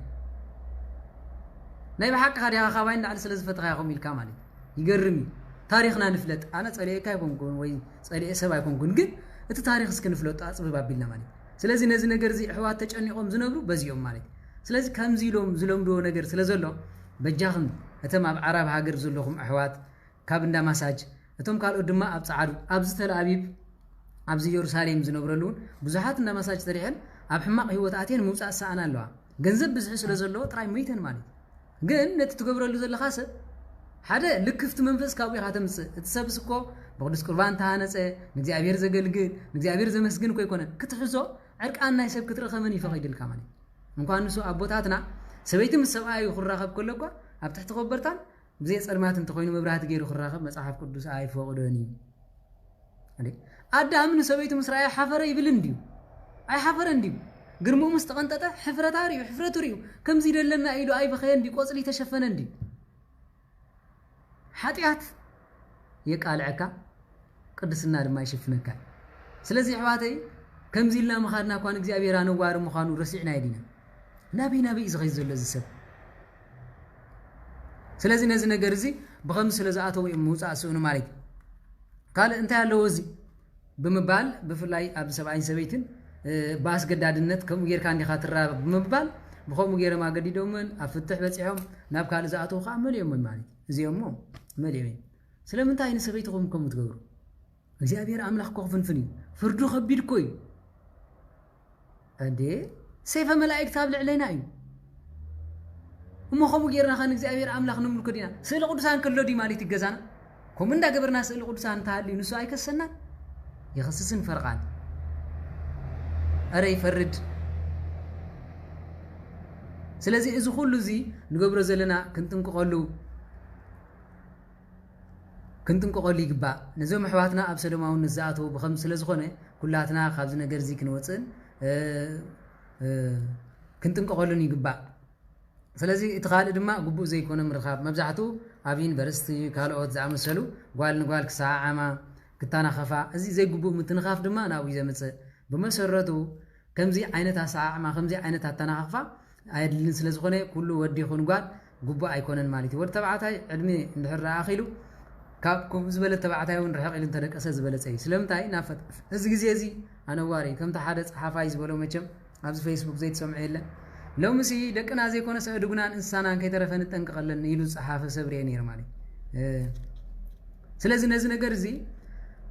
نايب حق خاريا خاوين على سلز فتغا يقوم الكامالي يقرمي تاريخنا نفلت أنا صلي كايكون كون وي صلي سبا يكون كون جد أنت تاريخ سكن فلوت أصبح بابيلنا مالي سلازي نزي نجر زي حوات تجاني قوم زنبرو بزيوم مالي سلازي كم زلوم دو نجر سلازلو بجاخن أتم عرب هاجر زلهم أحوات كابندا مساج أتم قالوا دماء أبصعدوا أبز تل أبيب أبز يروساليم زنبرلون بزحات إن مساج تريحن أب حماق هو تأتين موسى الساعة لوا جنزب بزح سلازلو تراي ميتن مالي جن نتتقبل له زل خاصة حدا لكفت منفس كابي خاتمس تسبسكو بقدس قربان تهانس نجي أبير زجلجل نجي أبير زمسجن كوي كونه كتحزو عرق أنا يسب كترخمني فقيد الكمالي ممكن نسوا أبوتاتنا سويت من السماء يخرجها بكلكوا أبتحت خبرتان بزي أسرمات انتقوين مبرهات غير خرجها مصحف قدوس آي فوق دوني عليك أدام نسويت مسرائي حفر يبلنديو أي حفر انديو قرمو مستقنطته حفرة ريو كم زيد لنا إيدو أي بخير اندي قوصلي تشفن اندي حاتيات يقال عكا قدسنا لما يشفنك سلازي حواتي كم زيد لنا مخادنا كوان اكزيابير نوار مخانو رسعنا يدينا نبي إزغيز اللذي سب سلازي نزي نقرزي بخمس سلازاتو موسى أسونا مالك قال انت هالوزي بمبال بفلاي أب 70 سبيتن باس قدادنت كم غير كان خاطر بمبال بخو غير ما قد يدومن افتح بصيحهم ناب قال زاتو خامل يوم مالك زيومو مليمين سلامنت عين سبيتكم كم تغبروا እግዚአብሔር አምላክ ኮፍንፍኒ ፍርዱ ከቢድ ኮይ እንዴ ሰይፈ መላእክት አብልዕ ለና እዩ እሞኸሙ ጌርና ኻን እግዚአብሔር አምላክ ንምልኩ ዲና ስእሊ ቅዱሳን ከሎ ዲ ማለት ይገዛና ኮም እንዳ ገበርና ስእሊ ቅዱሳን ታሊ ንሱ አይከሰና ይخصስን ፈርቃን أري فرد سلازي إذا كل زي نقبر زلنا كنتم قولي جبا نزوم حواتنا أبسلوا معون نزعته بخمس سلازخونه كلاتنا خابزنا جرزي كنوتسن كنتم قولني جبا سلازي إتقال دما جبو زي كنا مرخاب مبزعته عبين برستي كالوت زعم سلو قال كساعة ما كتانا خفا زي جبو متنخاف دما أنا ويزا متس بمسرته كم زي عينتها ساعة ما خمزي عينتها تناخفا عيد لنسلزخونه كله ودي خون قال جبو أيكونن مالتي ور تبعتها علمي نحر آخيلو كابكم زبالة تبعتها ونرحق إلى ترك أساس زبالة أي سلمتها نافت زي أنا واري كم تحدث حفايز بلو متشم عبز فيسبوك زيت سمعي له لو مسي لكن هذا يكون سأدقنا إنسانا كي ترفن التنقل يلو صحافة صبريين يرمالي سلازي نزنا قرزي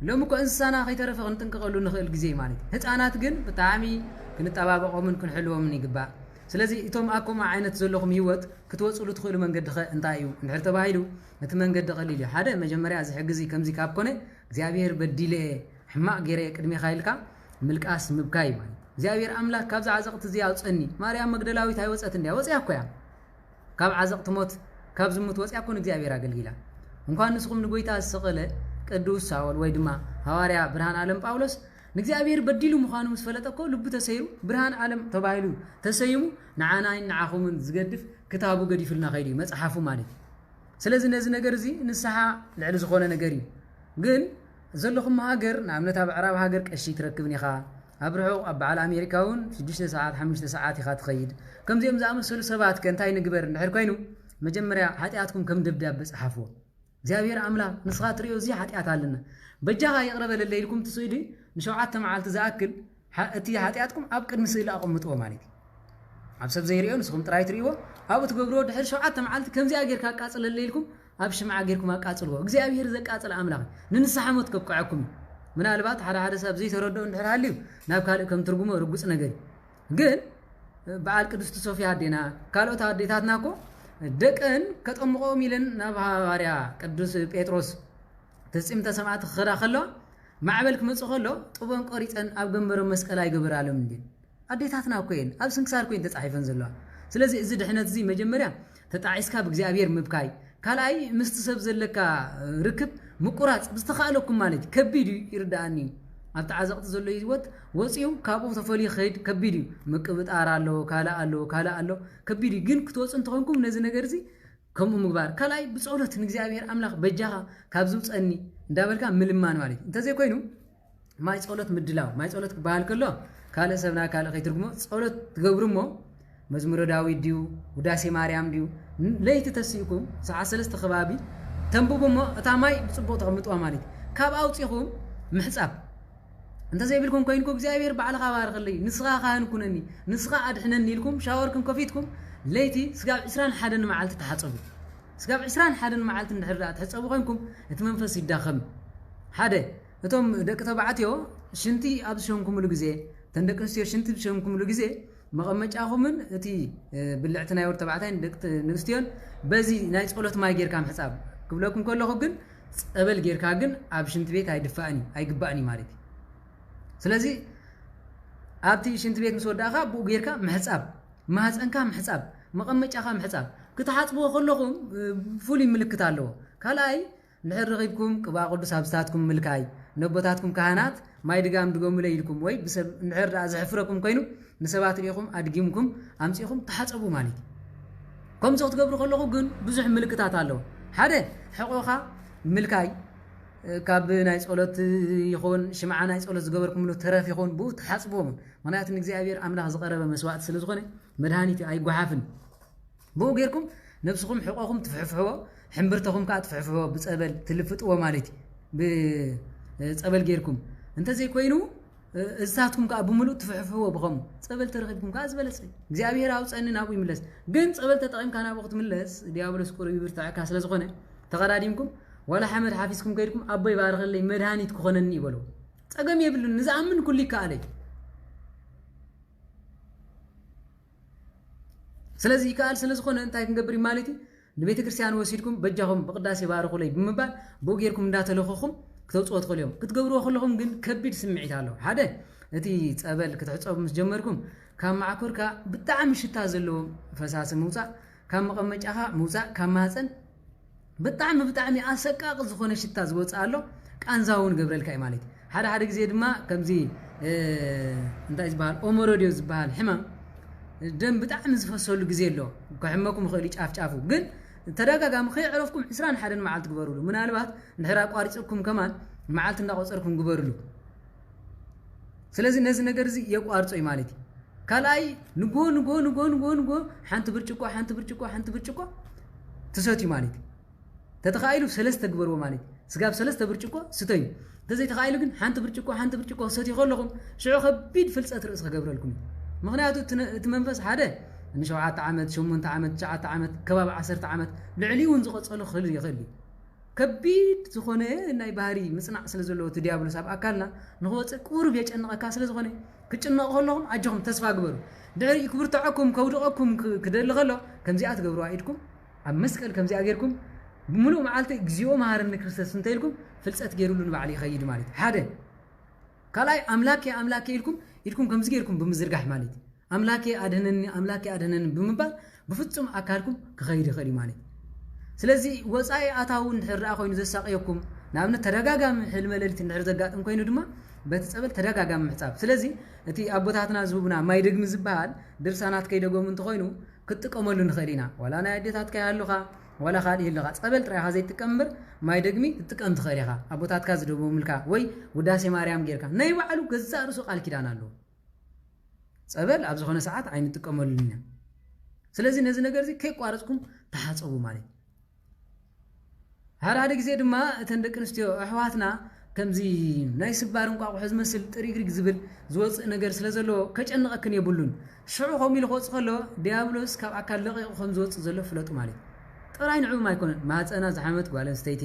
لو مكو إنسانا كي ترفن التنقل نخل جزي مالي هت أنا تجن بتعامي كنت أبابا من كن حلوة مني قبا سلازي إتوم أكو مع عينة زلهم يوت كتوصلوا تدخلوا من قد انتايو نحرت بايلو متمن قد قليل هذا مجمري از حجزي كم زي كاب كونه እግዚአብሔር በዲለ حماق غير قدمي خايلካ ملقاس مبكاي ማለት እግዚአብሔር አምላክ ካብ ዓዘቅት እዚ አውፀኒ ማርያም መግደላዊት አይወፀት እንዲያ ወፅያ እኮ ያ ካብ ዓዘቅት ሞት ካብ ዝሙት ወፅያ ኮን እግዚአብሔር አገልግላ እንኳን ንስኩም ንጎይታ ዝሰቀለ ቅዱስ ሳውል ወይ ድማ ሐዋርያ ብርሃን ዓለም ጳውሎስ ንእግዚአብሔር በዲሉ ምዃኑ መስፈለጠኮ ልቡ ተሰይሩ ብርሃን ዓለም ተባሂሉ ተሰይሙ ንዓናይን ንዓኹምን ዝገድፍ ክታቡ ገዲፍልና ኸይዲ መጽሐፉ ማለት ስለዚህ ነዚህ ነገር እዚ ንስሓ ልዕሊ ዝኾነ ነገር እዩ ግን ዘለኹም ሃገር ንኣብነት ኣብ ዕራብ ሃገር ቀሺ ትረክብን ኢኻ ኣብ ርሑቕ ኣብ በዓል ኣሜሪካውን 6 ሰዓት 5 ሰዓት ኢኻ ትኸይድ ከምዚኦም ዝኣመሰሉ ሰባት ከንታይ ንግበር እንድሕር ኮይኑ መጀመርያ ሓጢኣትኩም ከም ደብዳቤ ጸሓፍዎ እግዚአብሔር አምላክ ንስኻ ትሪኦ እዚ ሓጢኣት ኣለና በጃኻ ይቕረበለለ ኢልኩም ትስኢዱ ንሸውዓተ መዓልቲ ዝኣክል እቲ ሓጢኣትኩም ኣብ ቅድሚ ስእሊ ኣቐምጥዎ ማለት ኣብ ሰብ ዘይሪኦ ንስኹም ጥራይ ትሪእዎ ኣብኡ ትገብርዎ ድሕሪ ሸውዓተ መዓልቲ ከምዚ ጌርካ ኣቃፅለለ ኢልኩም ኣብ ሽምዓ ጌርኩም ኣቃፅልዎ እግዚአብሔር ዘቃፅል ኣምላኽ ንንስሓ ሞት ከብቅዐኩም ምናልባት ሓደ ሰብ ዘይተረድኦ እንድሕር ሃልዩ ናብ ካልእ ከም ትርጉሞ ርጉፅ ነገር ግን በዓል ቅድስቲ ሶፊያ ኣዴና ካልኦት ኣዴታትና እኮ ደቀን ከጠምቆም ኢለን ናብ ሐዋርያ ቅዱስ ጴጥሮስ ተጽምተ ሰማዕት ክኸዳ ከሎ ማዕበል ክመጽእ ከሎ ጥቦን ቆሪፀን ኣብ ገንበሮም መስቀል ኣይገበራሎም እንዴ ኣዴታትና እኮ እየን ኣብ ስንክሳር ኮይን ተጻሒፈን ዘለዋ ስለዚህ እዚ ድሕነት እዚ መጀመርያ ተጣዒስካ ብእግዚአብሔር ምብካይ ካልኣይ ምስቲ ሰብ ዘለካ ርክብ ምቁራጽ ብዝተኻለኩም ማለት ከቢድ ይርዳእኒ ኣብቲ ዓዘቕቲ ዘሎ ህይወት ወፂኡ ካብኡ ተፈልዩ ኸይድ ከቢድ እዩ ምቅብጣር ኣሎ ካልእ ኣሎ ከቢድ ግን ክትወፁ እንትኾንኩም ነዚ ነገር እዚ ከምኡ ምግባር ካልኣይ ብጸሎት ንእግዚአብሔር ኣምላኽ በጃኻ ካብ ዝውፀኒ እንዳበልካ ምልማን ማለት እንተዘይ ኮይኑ ማይ ጸሎት ምድላው ማይ ጸሎት ክበሃል ከሎ ካልእ ሰብና ካልእ ከይትርጉሞ ጸሎት ትገብሩ እሞ መዝሙረ ዳዊት ድዩ ውዳሴ ማርያም ድዩ ለይቲ ተሲእኩም ሰዓት 3 ከባቢ ተንብቡ እሞ እታ ማይ ብጽቡቕ ተቐምጥዋ ማለት ካብ ኣውፂኹም ምሕጻብ እንተዘይብልኩም ኮይንኩም እግዚአብሔር ባዕልኻ ባርኸለይ ንስኻ ካህን ኩነኒ ንስኻ ኣድሕነኒ ኢልኩም ሻወርኩም ከፊትኩም ለይቲ ስጋብ 21 መዓልቲ ተሓጸቡ ስጋብ 21 መዓልቲ እንድሕር ትሕጸቡ ኮይንኩም እቲ መንፈስ ይዳኸም ሓደ እቶም ደቂ ተባዕትዮ ሽንቲ ኣብ ዝሸንኩምሉ ግዜ ተን ደቂ ኣንስትዮ ሽንቲ ዝሸንኩምሉ ግዜ መቐመጫኹምን እቲ ብልዕቲ ናይ ወዲ ተባዕታይን ደቂ ንእስትዮን በዚ ናይ ጸሎት ማይ ጌርካ ምሕጻብ ክብለኩም ከለኹ ግን ጸበል ጌርካ ግን ኣብ ሽንቲ ቤት ኣይግባእኒ ማለት እዩ ስለዚ ኣብቲ ሽንቲ ቤት ምስ ወዳእኻ ብኡ ጌርካ ምሕጻብ ማህፀንካ ምሕጻብ መቐመጫኻ ምሕጻብ ክትሓጽብዎ ከለኹም ፍሉይ ምልክት ኣለዎ ካልኣይ ንድሕር ረኺብኩም ቅባ ቅዱስ ኣብ ዝታትኩም ምልካይ ነቦታትኩም ካህናት ማይ ድጋም ድገሙለ ኢልኩም ወይ ብሰብ ንድሕር ዘሕፍረኩም ኮይኑ ንሰባት ሪኢኹም ኣድጊምኩም ኣምፂኹም ተሓጸቡ ማለት እዩ ከምዚ ክትገብሩ ከለኹ ግን ብዙሕ ምልክታት ኣለዎ ሓደ ሕቆኻ ምልካይ ካብ ናይ ጸሎት ይኹን ሽምዓ ናይ ጸሎት ዝገበርኩምሉ ተረፍ ይኹን ብኡ ተሓጽብዎም ምክንያቱ ንእግዚአብሔር ኣምላኽ ዝቐረበ መስዋዕቲ ስለ ዝኾነ መድሃኒት ኣይጓሓፍን ብኡ ጌርኩም ነብስኹም ሕቆኹም ትፍሕፍሕዎ ሕምብርተኹም ከዓ ትፍሕፍሕዎ ብጸበል ትልፍጥዎ ማለት እዩ ብጸበል ጌርኩም እንተዘይ ኮይኑ እዝታትኩም ከዓ ብምሉእ ትፍሕፍሕዎ ብኸምኡ ጸበል ተረኺብኩም ከዓ ዝበለጸ እግዚአብሔር ኣውፀኒ ናብኡ ይምለስ ግን ጸበል ተጠቒምካ ናብኡ ክትምለስ ዲያብሎስ ቁሩብ ይብርታዕካ ስለ ዝኾነ ተቐዳዲምኩም ወላ ሓመድ ሓፊዝኩም ከይድኩም ኣቦይ ባርኸለይ መድሃኒት ክኾነኒ ይበሎ ጸገም የብሉን ንዝኣምን ኩሉ ይከኣለይ ስለዚ ይከኣል ስለ ዝኾነ እንታይ ክንገብር ማለት እዩ ንቤተ ክርስቲያን ወሲድኩም በጃኹም ብቅዳሴ ባርኹለይ ብምባል ብኡ ጌርኩም እንዳተለኸኹም ክትወፅዎ ትኽእሉ እዮም ክትገብርዎ ከለኹም ግን ከቢድ ስምዒት ኣለዎ ሓደ እቲ ጸበል ክትሕፀቡ ምስ ጀመርኩም ካብ ማዕኮርካ ብጣዕሚ ሽታ ዘለዎ ፈሳሲ ምውፃእ ካብ መቐመጫኻ ምውፃእ ካብ ማህፀን ብጣዕሚ ኣሰቃቂ ዝኾነ ሽታ ዝወፅእ ኣሎ ቃንዛ እውን ገብረልካ እዩ ማለት እዩ ሓደ ግዜ ድማ ከምዚ እንታይ ዝበሃል ኦሞሮድዮ ዝበሃል ሕማም ደም ብጣዕሚ ዝፈሰሉ ግዜ ኣሎ ክሕመኩም ይኽእል ጫፍጫፉ ግን ተደጋጋሚ ከይዕረፍኩም 21 መዓልቲ ግበሩሉ ምናልባት ንድሕር ኣቋሪፅኩም ከማን መዓልቲ እንዳቆፀርኩም ግበሩሉ ስለዚ ነዚ ነገር እዚ የቋርፆ እዩ ማለት እዩ ካልኣይ ንጎ ሓንቲ ብርጭቆ ትሰትዩ ማለት እዩ ተተኻኢሉ 3 ግበርዎ ማለት ስጋብ 3 ብርጭቆ ስተዩ ተዘይ ተኻኢሉ ግን ሓንቲ ብርጭቆ ሰትዩ ከለኹም ሽዑ ከቢድ ፍልፀት ርእስ ክገብረልኩም ምክንያቱ እቲ መንፈስ ሓደ ን7 ዓመት 8 ዓመት 9 ዓመት ከባቢ 10 ዓመት ልዕሊ እውን ዝቐፀሉ ክህል ይኽእል ከቢድ ዝኾነ ናይ ባህሪ ምጽናዕ ስለ ዘለዎ እቲ ዲያብሎስ ኣብ ኣካልና ንኽወፅእ ቁሩብ የጨንቐካ ስለ ዝኾነ ክጭነቑ ከለኹም ኣጆኹም ተስፋ ግበሩ ድሕሪ ክብርትዐኩም ከውድቐኩም ክደሊ ከሎ ከምዚኣ ትገብርዋ ኢድኩም ኣብ መስቀል ከምዚኣ ጌርኩም ብምሉእ መዓልቲ እግዚኦ መሃረኒ ክርስቶስ እንተኢልኩም ፍልፀት ገይሩሉ ንባዕሉ ይኸይድ ማለት እዩ ሓደ ካልኣይ ኣምላኬ ኢልኩም ከምዚ ጌርኩም ብምዝርጋሕ ማለት እዩ ኣምላኬ ኣድህነኒ ብምባል ብፍጹም ኣካልኩም ክኸይድ ይኽእል እዩ ማለት እዩ ስለዚ ወፃኢ ኣታው እንድሕር ርኣ ኮይኑ ዘሳቀየኩም ንኣብነት ተደጋጋሚ ሕልመ ሌሊት እንድሕር ዘጋጥም ኮይኑ ድማ በቲ ጸበል ተደጋጋሚ ምሕጻብ ስለዚ እቲ ኣቦታትና ዝህቡና ማይ ደግሚ ዝበሃል ድርሳናት ከይደጎሙ እንተኮይኑ ክትጥቀመሉ ንኽእል ኢና ዋላ ናይ ኣዴታት ከይሃሉኻ ወላ ካልእ ይህልኻ ጸበል ጥራይኻ ዘይትጥቀም እምበር ማይ ደግሚ ትጥቀም ትኽእል ኢኻ ኣቦታትካ ዝደጎሙልካ ወይ ውዳሴ ማርያም ጌርካ ናይ ባዕሉ ገዛእ ርእሱ ቃል ኪዳን ኣለዎ ጸበል ኣብ ዝኾነ ሰዓት ኣይንጥቀመሉን ኢና ስለዚ ነዚ ነገር እዚ ከይቋረፅኩም ተሓፀቡ ማለት ሓደ ግዜ ድማ እተን ደቂ ኣንስትዮ ኣሕዋትና ከምዚ ናይ ስባር እንቋቑሖ ዝመስል ጥሪግሪግ ዝብል ዝወፅእ ነገር ስለ ዘለዎ ከጨንቐክን የብሉን ሽዑ ከምኡ ኢሉ ክወፅእ ከሎ ዲያብሎስ ካብ ኣካል ለቂቑ ከም ዝወፅእ ዘሎ ፍለጡ ማለት እዩ ጥራይ ንዕኡም ኣይኮነን ማህፀና ዝሓመት ጓል ኣንስተይቲ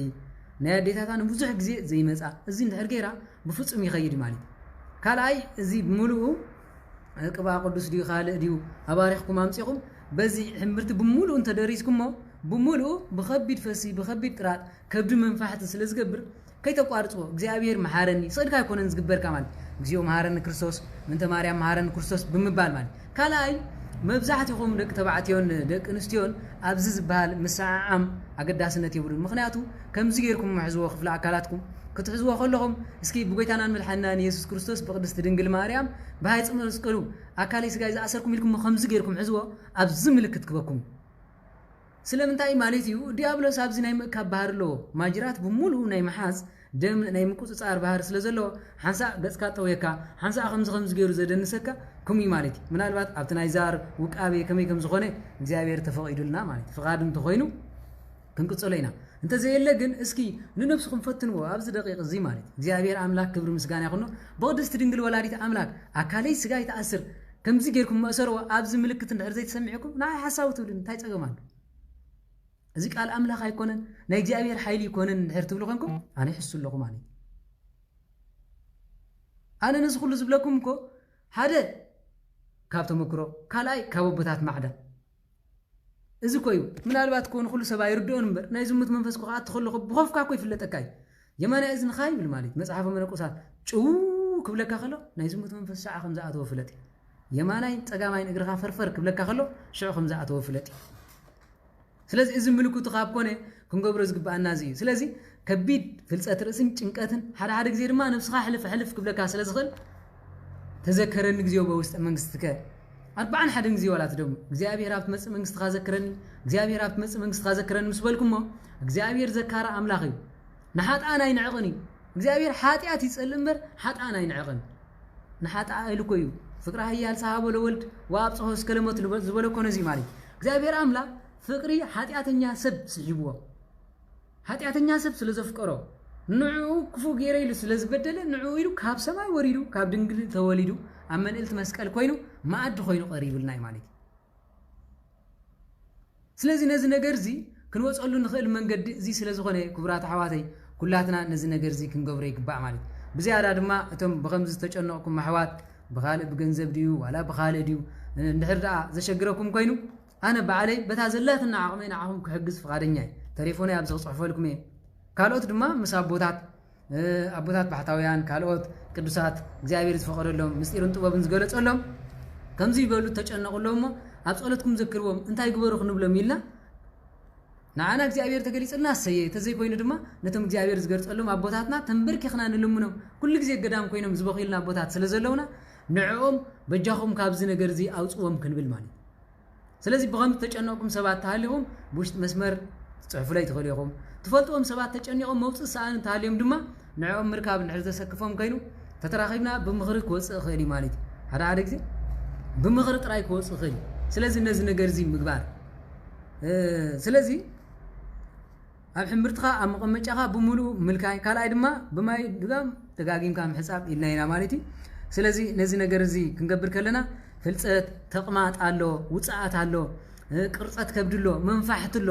ናይ ኣዴታታ ንብዙሕ ግዜ ዘይመፃ እዚ እንድሕር ገይራ ብፍፁም ይኸይድ ማለት እዩ ካልኣይ እዚ ብምሉኡ ቅባ ቅዱስ ድዩ ካልእ ድዩ ኣባሪኽኩም ኣምፂኹም በዚ ሕምብርቲ ብምሉኡ እንተደሪስኩሞ ብምሉኡ ብኸቢድ ፈሲ ብኸቢድ ጥራጥ ከብዲ መንፋሕቲ ስለ ዝገብር ከይተቋርፅዎ እግዚአብሔር መሃረኒ ስእድካ ኣይኮነን ዝግበርካ ማለት እግዚኦ መሃረኒ ክርስቶስ ምንተ ማርያም መሃረኒ ክርስቶስ ብምባል ማለት ካልኣይ መብዛሕትኩም ደቂ ተባዕትዮን ደቂ ኣንስትዮን ኣብዚ ዝበሃል ምስዓዓም ኣገዳስነት የብሉን ምክንያቱ ከምዚ ጌርኩም ምሕዝዎ ክፍለ ኣካላትኩም ክትሕዝዎ ከለኹም እስኪ ብጎይታናን መድሓኒናን ኢየሱስ ክርስቶስ ብቅድስቲ ድንግል ማርያም ብሃይፅ መስቀሉ ኣካለይ ስጋይ ዝኣሰርኩም ኢልኩም ከምዚ ጌርኩም ሕዝዎ ኣብዚ ምልክት ክበኩም ስለምንታይ ማለት እዩ ዲያብሎስ ኣብዚ ናይ ምእካብ ባህር ኣለዎ ማጅራት ብሙሉእ ናይ መሓዝ ደም ናይ ምቁፅፃር ባህር ስለ ዘለዎ ሓንሳ ገጽካ ጠውየካ ሓንሳ ከምዚ ገይሩ ዘደንሰካ ከምኡ ማለት እዩ ምናልባት ኣብቲ ናይ ዛር ውቃቤ ከመይ ከም ዝኾነ እግዚአብሔር ተፈቂዱልና ማለት ፍቃድ እንተኮይኑ ክንቅፅሎ ኢና እንተዘየለ ግን እስኪ ንነፍስኩም ፈትንዎ ኣብዚ ደቂቕ እዚ ማለት እግዚአብሔር ኣምላክ ክብሪ ምስጋና ይኹኖ ብቅድስቲ ድንግል ወላዲት ኣምላክ ኣካለይ ስጋይ ተኣስር ከምዚ ጌርኩም መእሰርዎ ኣብዚ ምልክት እንድሕር ዘይተሰሚዕኩም ናይ ሓሳብ ትብሉ እንታይ ፀገም ኣሎ እዚ ቃል ኣምላኽ ኣይኮነን ናይ እግዚአብሔር ሓይሊ ይኮነን እንድሕር ትብሉ ኮንኩም ኣነ ይሕሱ ኣለኹ ማለት ኣነ ነዚ ኩሉ ዝብለኩም እኮ ሓደ ካብ ተመክሮ ካልኣይ ካብ ኣቦታት ማዕዳ እዚ ኮይኑ ምናልባት ኮን ኩሉ ሰብኣይ ይርድኦን እምበር ናይ ዝሙት መንፈስ ክኣት ተኸለኹ ብኸፍካ እኮ ይፍለጠካ እዩ የማና እዝንኻ ይብል ማለት መጽሓፈ መነኮሳት ጭው ክብለካ ከሎ ናይ ዝሙት መንፈስ ሻዓ ከም ዝኣተወ ፍለጥ የማናይ ፀጋማይን እግርኻ ፈርፈር ክብለካ ከሎ ሽዑ ከም ዝኣተወ ፍለጥ ስለዚህ እዚ ምልክቱ ካብ ኮነ ክንገብሮ ዝግባአና እዚ እዩ ስለዚ ከቢድ ፍልፀት ርእስን ጭንቀትን ሓደ ግዜ ድማ ነፍስኻ ሕልፍ ክብለካ ስለ ዝኽእል ተዘከረኒ ግዜው በውስጥ መንግስትከ 41 ግዜ ወላት ደሞ እግዚአብሔር ኣብት መጽ መንግስትኻ ዘከረኒ እግዚአብሔር ኣብት መጽ መንግስትኻ ዘከረኒ ምስ በልኩሞ እግዚአብሔር ዘካራ ኣምላኽ እዩ ንሓጣና ይንዕቕን እዩ እግዚአብሔር ሓጢአት ይጸልእ እምበር ሓጣና ይንዕቕን ንሓጣ ኢልኮ እዩ ፍቅራ ህያል ሰሃቦ ለወልድ ወኣብጽሖ እስከ ለሞት ዝበለኮ ነዚ ማለት እግዚአብሔር ኣምላኽ ፍቅሪ ሓጢአተኛ ሰብ ስሒብዎ ሓጢአተኛ ሰብ ስለ ዘፍቀሮ ንዑ ክፉ ገይረ ኢሉ ስለ ዝበደለ ንዑ ኢሉ ካብ ሰማይ ወሪዱ ካብ ድንግል ተወሊዱ ኣብ መልእልቲ መስቀል ኮይኑ ማዕድ ኮይኑ ቀሪብልና ማለት ስለዚ ነዚ ነገር እዚ ክንወፀሉ ንኽእል መንገዲ እዚ ስለ ዝኾነ ክቡራት ኣሕዋተይ ኩላትና ነዚ ነገር እዚ ክንገብሮ ይግባእ ማለት ብዝያዳ ድማ እቶም ብከምዚ ዝተጨነቕኩም ኣሕዋት ብኻልእ ብገንዘብ ድዩ ዋላ ብኻልእ ድዩ እንድሕር ደኣ ዘሸግረኩም ኮይኑ ኣነ በዓለይ በታ ዘላትና ዓቕመይ ንዓኹም ክሕግዝ ፍቓደኛ እየ ተሌፎነይ ኣብ ዝፅሕፈልኩም እየ ካልኦት ድማ ምስ ኣቦታት ባሕታውያን ካልኦት ቅዱሳት እግዚአብሔር ዝፈቀደሎም ምስጢርን ጥበብን ዝገለጸሎም ከምዚ ይበሉ ተጨነቁሎም እሞ ኣብ ጸሎትኩም ዘክርዎም እንታይ ግበሩ ክንብሎም ኢልና ንዓና እግዚአብሔር ተገሊጽልና ሰየ ተዘይ ኮይኑ ድማ ነቶም እግዚአብሔር ዝገልጸሎም ኣቦታትና ተንበርኪኽና ንልምኖም ኩሉ ግዜ ገዳም ኮይኖም ዝበኺልና ኣቦታት ስለ ዘለውና ንዕኦም በጃኹም ካብዚ ነገር እዚ ኣውፅዎም ክንብል ማለት ስለዚ ብኸምዚ ተጨነቁም ሰባት ተሃሊኹም ብውሽጢ መስመር ጽሑፍለይ ትኽእሉ ኢኹም ትፈልጥዎም ሰባት ተጨኒቖም መውፅእ ሰኣን ተሃልዮም ድማ ንዕኦም ምርካብ እንድሕር ዘሰክፎም ኮይኑ ተተራኺብና ብምኽሪ ክወፅእ ክእል እዩ ማለት እዩ ሓደ ግዜ ብምኽሪ ጥራይ ክወፅእ ክእል እዩ ስለዚ ነዚ ነገር እዚ ምግባር ስለዚ ኣብ ሕምብርትኻ ኣብ መቐመጫኻ ብምሉእ ምልካይ ካልኣይ ድማ ብማይ ድጋም ደጋጊምካ ምሕፃብ ኢልና ኢና ማለት እዩ ስለዚ ነዚ ነገር እዚ ክንገብር ከለና ፍልፀት ተቕማጥ ኣሎ ውፅኣት ኣሎ ቅርፀት ከብድሎ መንፋሕትሎ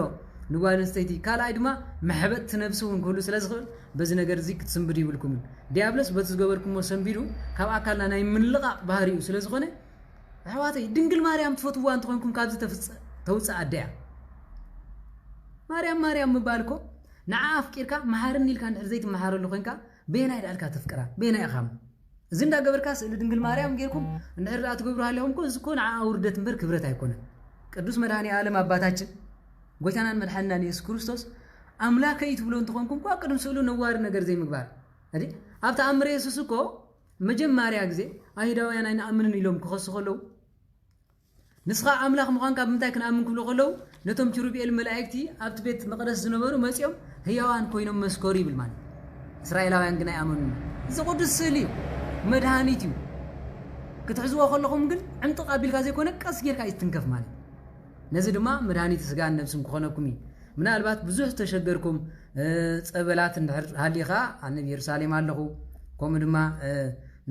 ንጓል ኣንስተይቲ ካልኣይ ድማ መሕበጥ ነብሲ እውን ክህሉ ስለ ዝኽእል በዚ ነገር እዚ ክትስንብድ ይብልኩምን ዲያብሎስ በቲ ዝገበርኩሞ ሰንቢዱ ካብ ኣካልና ናይ ምንልቓቕ ባህሪኡ ስለ ዝኾነ ኣሕዋተይ ድንግል ማርያም ትፈትውዋ እንትኾንኩም ካብዚ ተውፅእ ኣደያ ማርያም ምባል እኮ ንዓ ኣፍቂርካ መሓርኒ ኢልካ እንድሕር ዘይትመሓረሉ ኮንካ ቤናይ ዳልካ ተፍቅራ ቤናይ ኢኻም እዚ እንዳገበርካ ስእሊ ድንግል ማርያም ጌርኩም እንድሕር ዳ ትገብሩ ሃለኹም እኮ እዚ እኮ ንዓ ውርደት እምበር ክብረት ኣይኮነን ቅዱስ መድኃኔ ዓለም ኣባታችን ጎይታናን መድሓኒናን ኢየሱስ ክርስቶስ ኣምላከይ ትብሎ እንትኾንኩም እኳ ቅድም ስእሉ ነዋሪ ነገር ዘይምግባር ኣዲ ኣብ ተኣምረ ኢየሱስ እኮ መጀመርያ ግዜ ኣይሁዳውያን ኣይንኣምንን ኢሎም ክኸሱ ከለዉ ንስኻ ኣምላኽ ምዃንካ ብምንታይ ክንኣምን ክብሉ ከለዉ ነቶም ኪሩቤል መላእክቲ ኣብቲ ቤት መቕደስ ዝነበሩ መፂኦም ህያዋን ኮይኖም መስከሩ ይብል ማለት እስራኤላውያን ግን ኣይኣመኑን እዚ ቅዱስ ስእሊ እዩ መድሃኒት እዩ ክትሕዝዎ ከለኹም ግን ዕምጥቕ ኣቢልካ ዘይኮነ ቀስ ጌርካ ይትንከፍ ማለት ነዚ ድማ መድሃኒት ስጋን ነብስን ክኾነኩም እዩ ምናልባት ብዙሕ ተሸገርኩም ፀበላት እንድሕር ሃሊኻ ኣነ ኢየሩሳሌም ኣለኹ ከምኡ ድማ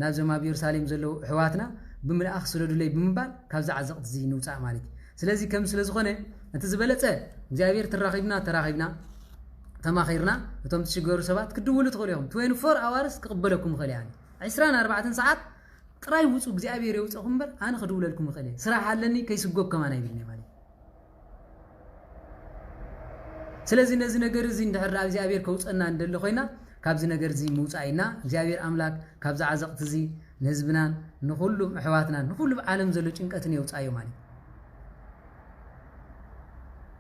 ናብዞም ኣብ ኢየሩሳሌም ዘለዉ ኣሕዋትና ብምልኣኽ ስለዱለይ ብምባል ካብዚ ዓዘቕቲ እዚ ንውፃእ ማለት እዩ ስለዚ ከም ስለ ዝኾነ እቲ ዝበለፀ እግዚኣብሔር ተራኺብና ተማኺርና እቶም ትሽገሩ ሰባት ክድውሉ ትኽእሉ ኢኹም 24 ኣዋርስ ክቕበለኩም ይኽእል እያ 24 ሰዓት ጥራይ ውፁ እግዚኣብሔር የውፅኹም እምበር ኣነ ክድውለልኩም ይኽእል እየ ስራሕ ኣለኒ ከይስጎብ ከማና ይብልኒ ማለት ስለዚ ነዚ ነገር እዚ እንድሕር እግዚኣብሔር ከውፀና እንደሎ ኮይና ካብዚ ነገር እዚ ምውፃእ ኢና እግዚኣብሔር ኣምላክ ካብዚ ዓዘቕቲ እዚ ንህዝብናን ንኹሉ ኣሕዋትናን ንኹሉ ዓለም ዘሎ ጭንቀትን የውፃዮ ማለት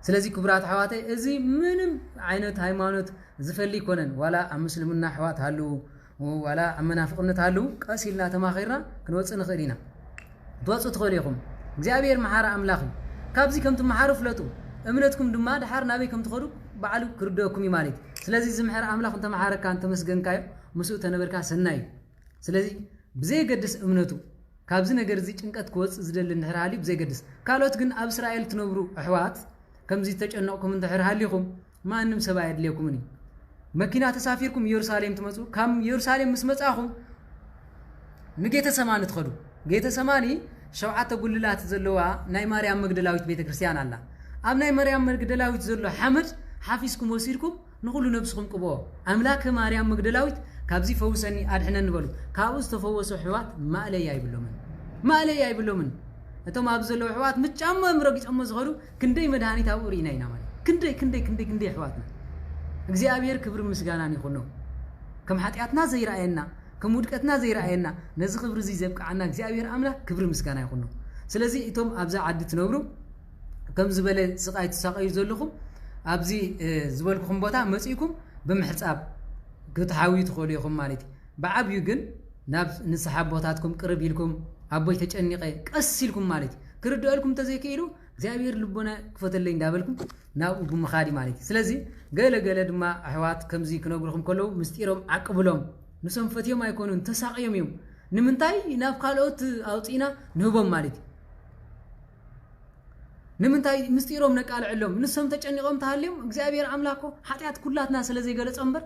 ስለዚህ ክብራት ኣሕዋተይ እዚ ምንም ዓይነት ሃይማኖት ዝፈልይ ኮነን ዋላ ኣብ ምስልምና ኣሕዋት ሃሉ ዋላ ኣብ መናፍቅነት ሃሉ ቀሲልና ተማኺርና ክንወፅእ ንኽእል ኢና ትወፅኡ ትኽእሉ ኢኹም እግዚኣብሔር መሓሪ ኣምላኽ እዩ ካብዚ ከም ትመሓሩ ፍለጡ እምነትኩም ድማ ድሓር ናበይ ከም ትኸዱ በዓሉ ክርድአኩም እዩ ማለት ስለዚ ዝምሕር ኣምላኽ እንተመሓረካ እንተመስገንካዮ ምስኡ ተነበርካ ሰናይ እዩ ስለዚ ብዘይገድስ እምነቱ ካብዚ ነገር እዚ ጭንቀት ክወፅእ ዝደሊ እንድሕር ሃልዩ ብዘይገድስ ካልኦት ግን ኣብ እስራኤል ትነብሩ ኣሕዋት ከምዚ ተጨነቕኩም እንድሕር ሃልይኹም ማንም ሰብ ኣየድልየኩምን እዩ መኪና ተሳፊርኩም ኢየሩሳሌም ትመፁ ካብ ኢየሩሳሌም ምስ መጻኹም ንጌተ ሰማኒ ትኸዱ ጌተ ሰማኒ 7 ጉልላት ዘለዋ ናይ ማርያም መግደላዊት ቤተክርስትያን ኣላ ኣብ ናይ ማርያም መግደላዊት ዘሎ ሓመድ ሓፊስኩም ወሲድኩም ንኹሉ ነብስኩም ቅብኦ ኣምላክ ማርያም መግደላዊት ካብዚ ፈውሰኒ ኣድሕነኒ በሉ ካብኡ ዝተፈወሱ ኣሕዋት ማእለይ ኣይብሎምን እቶም ኣብ ዘለዉ ኣሕዋት ምጫሞም ረጊፆሞ ዝኸዱ ክንደይ መድሃኒት ኣብኡ ርኢና ኢና ማለት ክንደይ ኣሕዋትና እግዚአብሔር ክብሪ ምስጋናን ይኹኖ ከም ሓጢአትና ዘይራአየና ከም ውድቀትና ዘይራአየና ነዚ ክብሪ እዚ ዘብቃዓና እግዚአብሔር ኣምላክ ክብሪ ምስጋና ይኹኖ ስለዚ እቶም ኣብዛ ዓዲ ትነብሩ ከም ዝበለ ስቃይ ትሳቀዩ ዘለኹም ኣብዚ ዝበልኩኹም ቦታ መፂኩም ብምሕፃብ ክትሓውዩ ትኽእሉ ኢኹም ማለት እዩ ብዓብዩ ግን ናብ ንስሓ ቦታትኩም ቅርብ ኢልኩም ኣቦይ ተጨኒቐ ቀስ ኢልኩም ማለት እዩ ክርድአልኩም ተዘይክኢሉ እግዚአብሔር ልቦና ክፈተለይ እንዳበልኩም ናብኡ ብምኻዲ ማለት እዩ ስለዚ ገለ ድማ ኣሕዋት ከምዚ ክነግሩኹም ከለዉ ምስጢሮም ዓቅብሎም ንሶም ፈትዮም ኣይኮኑን ተሳቅዮም እዮም ንምንታይ ናብ ካልኦት ኣውፂና ንህቦም ማለት እዩ ንምንታይ ምስጢሮም ነቃልዕሎም ንሶም ተጨኒቆም ተሃልዮም እግዚአብሔር ኣምላኮ ሓጢአት ኩላትና ስለዘይገለፆ እምበር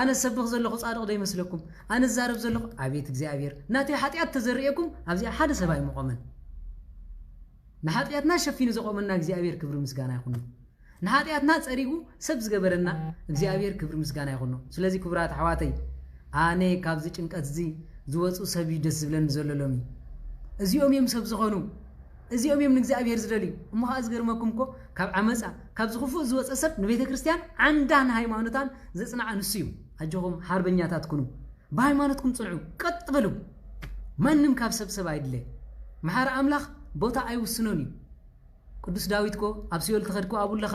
ኣነ ሰብኽ ዘለኹ ጻድቕ ዶ ይመስለኩም ኣነ ዛረብ ዘለኹ ኣቤት እግዚአብሔር ናተይ ሓጢአት ተዘርየኩም ኣብዚኣ ሓደ ሰብ ኣይመቆመን ንሓጢአትና ሸፊኑ ዘቆመና እግዚአብሔር ክብሪ ምስጋና ይኹኑ ንሓጢአትና ፀሪጉ ሰብ ዝገበረና እግዚአብሔር ክብሪ ምስጋና ይኹኑ ስለዚ ክብራት ኣሕዋተይ ኣነ ካብዚ ጭንቀት እዚ ዝወፁ ሰብ ደስ ዝብለኒ ዘለሎም እዚኦም እዮም ሰብ ዝኾኑ እዚኦም እዮም ንእግዚአብሔር ዝደልዩ እሞ ከዓ ዝገርመኩም እኮ ካብ ዓመፃ ካብ ዝኽፉእ ዝወፀ ሰብ ንቤተ ክርስቲያን ዓንዳን ሃይማኖታን ዘፅናዕ ንሱ እዩ ኣጆኹም ሓርበኛታት ኩኑ ብሃይማኖትኩም ፅንዑ ቀጥ በሉ ማንም ካብ ሰብ ኣይድለ መሓሪ ኣምላኽ ቦታ ኣይውስኖን እዩ ቅዱስ ዳዊት ኮ ኣብ ሲኦል ተኸድኩ ኣብኡለኻ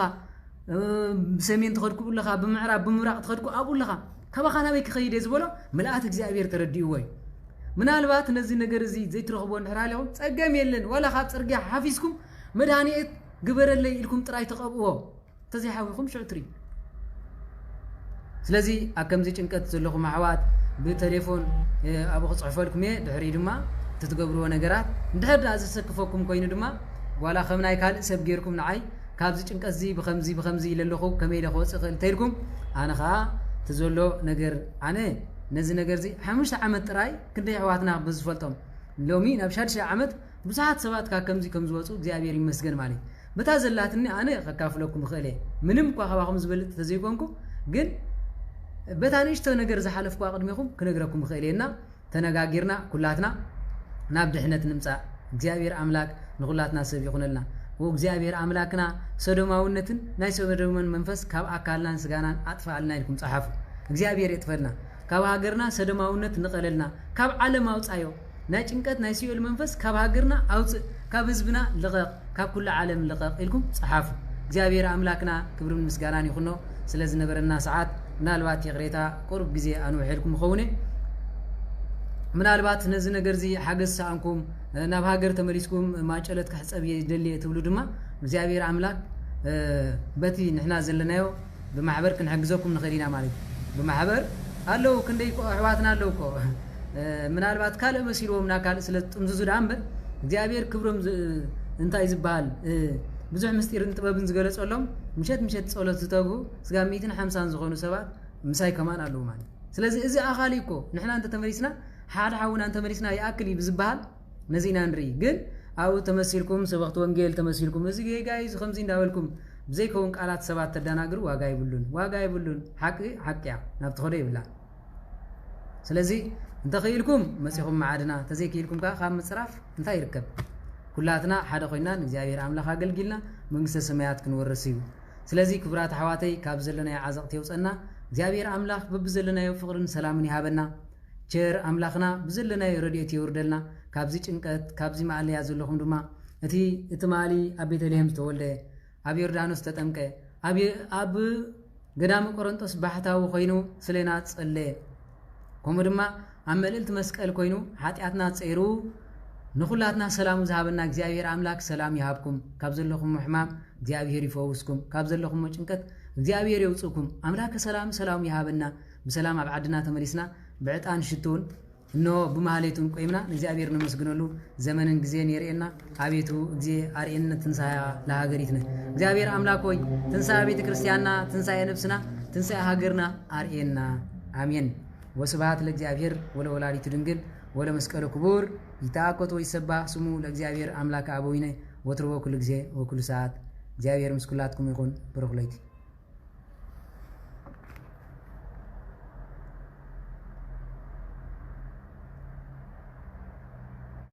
ብሰሜን ተኸድኩ ኣብኡለኻ ብምዕራብ ብምብራቕ ተኸድኩ ኣብኡለኻ ካባኻ ናበይ ክኸይድ እየ ዝበሎ መልኣት እግዚአብሔር ተረዲእዎ እዩ ምናልባት ነዚ ነገር እዚ ዘይትረኽቦ እንድሕር ሃልይኹም ፀገም የለን ዋላ ካብ ፅርግያ ሓፊዝኩም መድሃኒት ግበረለይ ኢልኩም ጥራይ ተቐብኦ ተዘይሓዊኹም ሽዑ ትርኢ ስለዚ ኣብ ከምዚ ጭንቀት ዘለኹም ኣሕዋት ብቴሌፎን ኣብኡ ክፅሕፈልኩም እየ ድሕሪ ድማ ትትገብርዎ ነገራት እንድሕር ዳ ዘሰክፈኩም ኮይኑ ድማ ዋላ ከም ናይ ካልእ ሰብ ጌርኩም ንዓይ ካብዚ ጭንቀት እዚ ብከምዚ ኢለለኹ ከመይ ኢለ ክወፅእ ክእል ተይልኩም ኣነ ከዓ ትዘሎ ነገር ኣነ ነዚ ነገር እዚ 5 ዓመት ጥራይ ክንደይ ኣሕዋትና ብዝፈልጦም ሎሚ ናብ 6 ዓመት ብዙሓት ሰባት ከምዚ ከም ዝወፁ እግዚአብሔር ይመስገን ማለት በታ ዘላትኒ ኣነ ከካፍለኩም ክእል እየ ምንም እኳ ከባኹም ዝበልጥ ተዘይኮንኩ ግን በታ ንእሽቶ ነገር ዝሓለፍኩ ቅድሚኹም ክነግረኩም ክእል እየና ተነጋጊርና ኩላትና ናብ ድሕነት ንምፃእ እግዚአብሔር ኣምላክ ንኩላትና ሰብ ይኹነልና ወእግዚአብሔር ኣምላክና ሰዶማውነትን ናይ ሰዶማውን መንፈስ ካብ ኣካልናን ስጋናን ኣጥፋልና ኢልኩም ጻሓፉ እግዚአብሔር የጥፈልና ካብ ሃገርና ሰዶማውነት ንቀለልና ካብ ዓለም ኣውፃዮ ናይ ጭንቀት ናይ ሲኦል መንፈስ ካብ ሃገርና ኣውፅእ ካብ ህዝብና ልቐቕ ካብ ኩሉ ዓለም ልቐቕ ኢልኩም ጻሓፉ እግዚአብሔር ኣምላክና ክብርን ምስጋናን ይኹኖ ስለ ዝነበረና ሰዓት ምናልባት የቕሬታ ቁርብ ግዜ ኣንውሕልኩም ኸውነ ምናልባት ነዚ ነገር እዚ ሓገዝ ሰኣንኩም ናብ ሃገር ተመሊስኩም ማጨለት ክሕፀብ ይደልየ ትብሉ ድማ እግዚአብሔር ኣምላክ በቲ ንሕና ዘለናዮ ብማሕበር ክንሕግዘኩም ንኽእል ኢና ማለት ብማሕበር ኣለው ክንደይ ኣሕዋትና ኣለው እኮ ምናልባት ካልእ መሲልዎም ናብ ካልእ ስለ ጥምዝዙ ዳ እምበር እግዚአብሔር ክብሮም እንታይ ዝበሃል ብዙሕ ምስጢርን ጥበብን ዝገለፀሎም ምሸት ፀሎት ዝተግቡ ስጋ 150 ዝኾኑ ሰባት ምሳይ ከማን ኣለው ማለት ስለዚ እዚ ኣኻሊ እኮ ንሕና እንተ ተመሊስና ሓደ ሓውና እንተ ተመሊስና ይኣክል እዩ ብዝበሃል ነዚና ንርኢ ግን ኣብኡ ተመሲልኩም ሰበኽቲ ወንጌል ተመሲልኩም እዚ ጋይዝ ከምዚ እንዳበልኩም ብዘይከውን ቃላት ሰባት ተደናግሩ ዋጋ ይብሉን ሓቂ እያ ናብ ተኸዶ ይብላ ስለዚ እንተኽኢልኩም መፂኹም መዓድና ተዘይክኢልኩም ከዓ ካብ ምፅራፍ እንታይ ይርከብ ኩላትና ሓደ ኮይና እግዚአብሔር ኣምላኽ ኣገልጊልና መንግስተ ሰማያት ክንወርስ እዩ ስለዚ ክብራት ኣሕዋተይ ካብ ዘለናዮ ዓዘቕቲ የውፀና እግዚአብሔር ኣምላኽ በብዘለናዮ ፍቕርን ሰላምን ይሃበና ቸር ኣምላኽና ብዘለናዮ ረድኤት የውርደልና ካብዚ ጭንቀት ካብዚ ማዕለያ ዘለኹም ድማ እቲ ማሊ ኣብ ቤተልሔም ዝተወልደ ኣብ ዮርዳኖስ ተጠምቀ ኣብ ገዳም ቆሮንጦስ ባህታዊ ኮይኑ ስለና ጸለየ ከምኡ ድማ ኣብ መልእልቲ መስቀል ኮይኑ ኃጢአትና ጸይሩ ንኹላትና ሰላም ዝሃበና እግዚአብሔር አምላክ ሰላም ይሃብኩም ካብ ዘለኹም ሕማም እግዚአብሔር ይፈውስኩም ካብ ዘለኹም ጭንቀት እግዚአብሔር ይውጽኩም አምላክ ሰላም ይሃበና በሰላም ኣብ ዓድና ተመሊስና ብዕጣን ሽቱን እነሆ ብማህሌቱን ቆይምና እግዚአብሔር ነመስግነሉ ዘመንን ጊዜን የርኤና አቤቱ እግዚ አርኤነ ትንሳኤ ለሀገሪትነ እግዚአብሔር አምላክ ሆይ ትንሳኤ ቤተ ክርስቲያንና ትንሳኤ ነፍስና ትንሳኤ ሀገርና አርኤና አሜን። ወስብሐት ለእግዚአብሔር ወለወላዲቱ ድንግል ወለመስቀሉ ክቡር ይታቆት ወይሰባህ ስሙ ለእግዚአብሔር አምላክ አበዊነ ወትርቦ ኩሉ ጊዜ ወኩሉ ሰዓት እግዚአብሔር ምስኩላትኩም ይኹን ብሩክ ለይቲ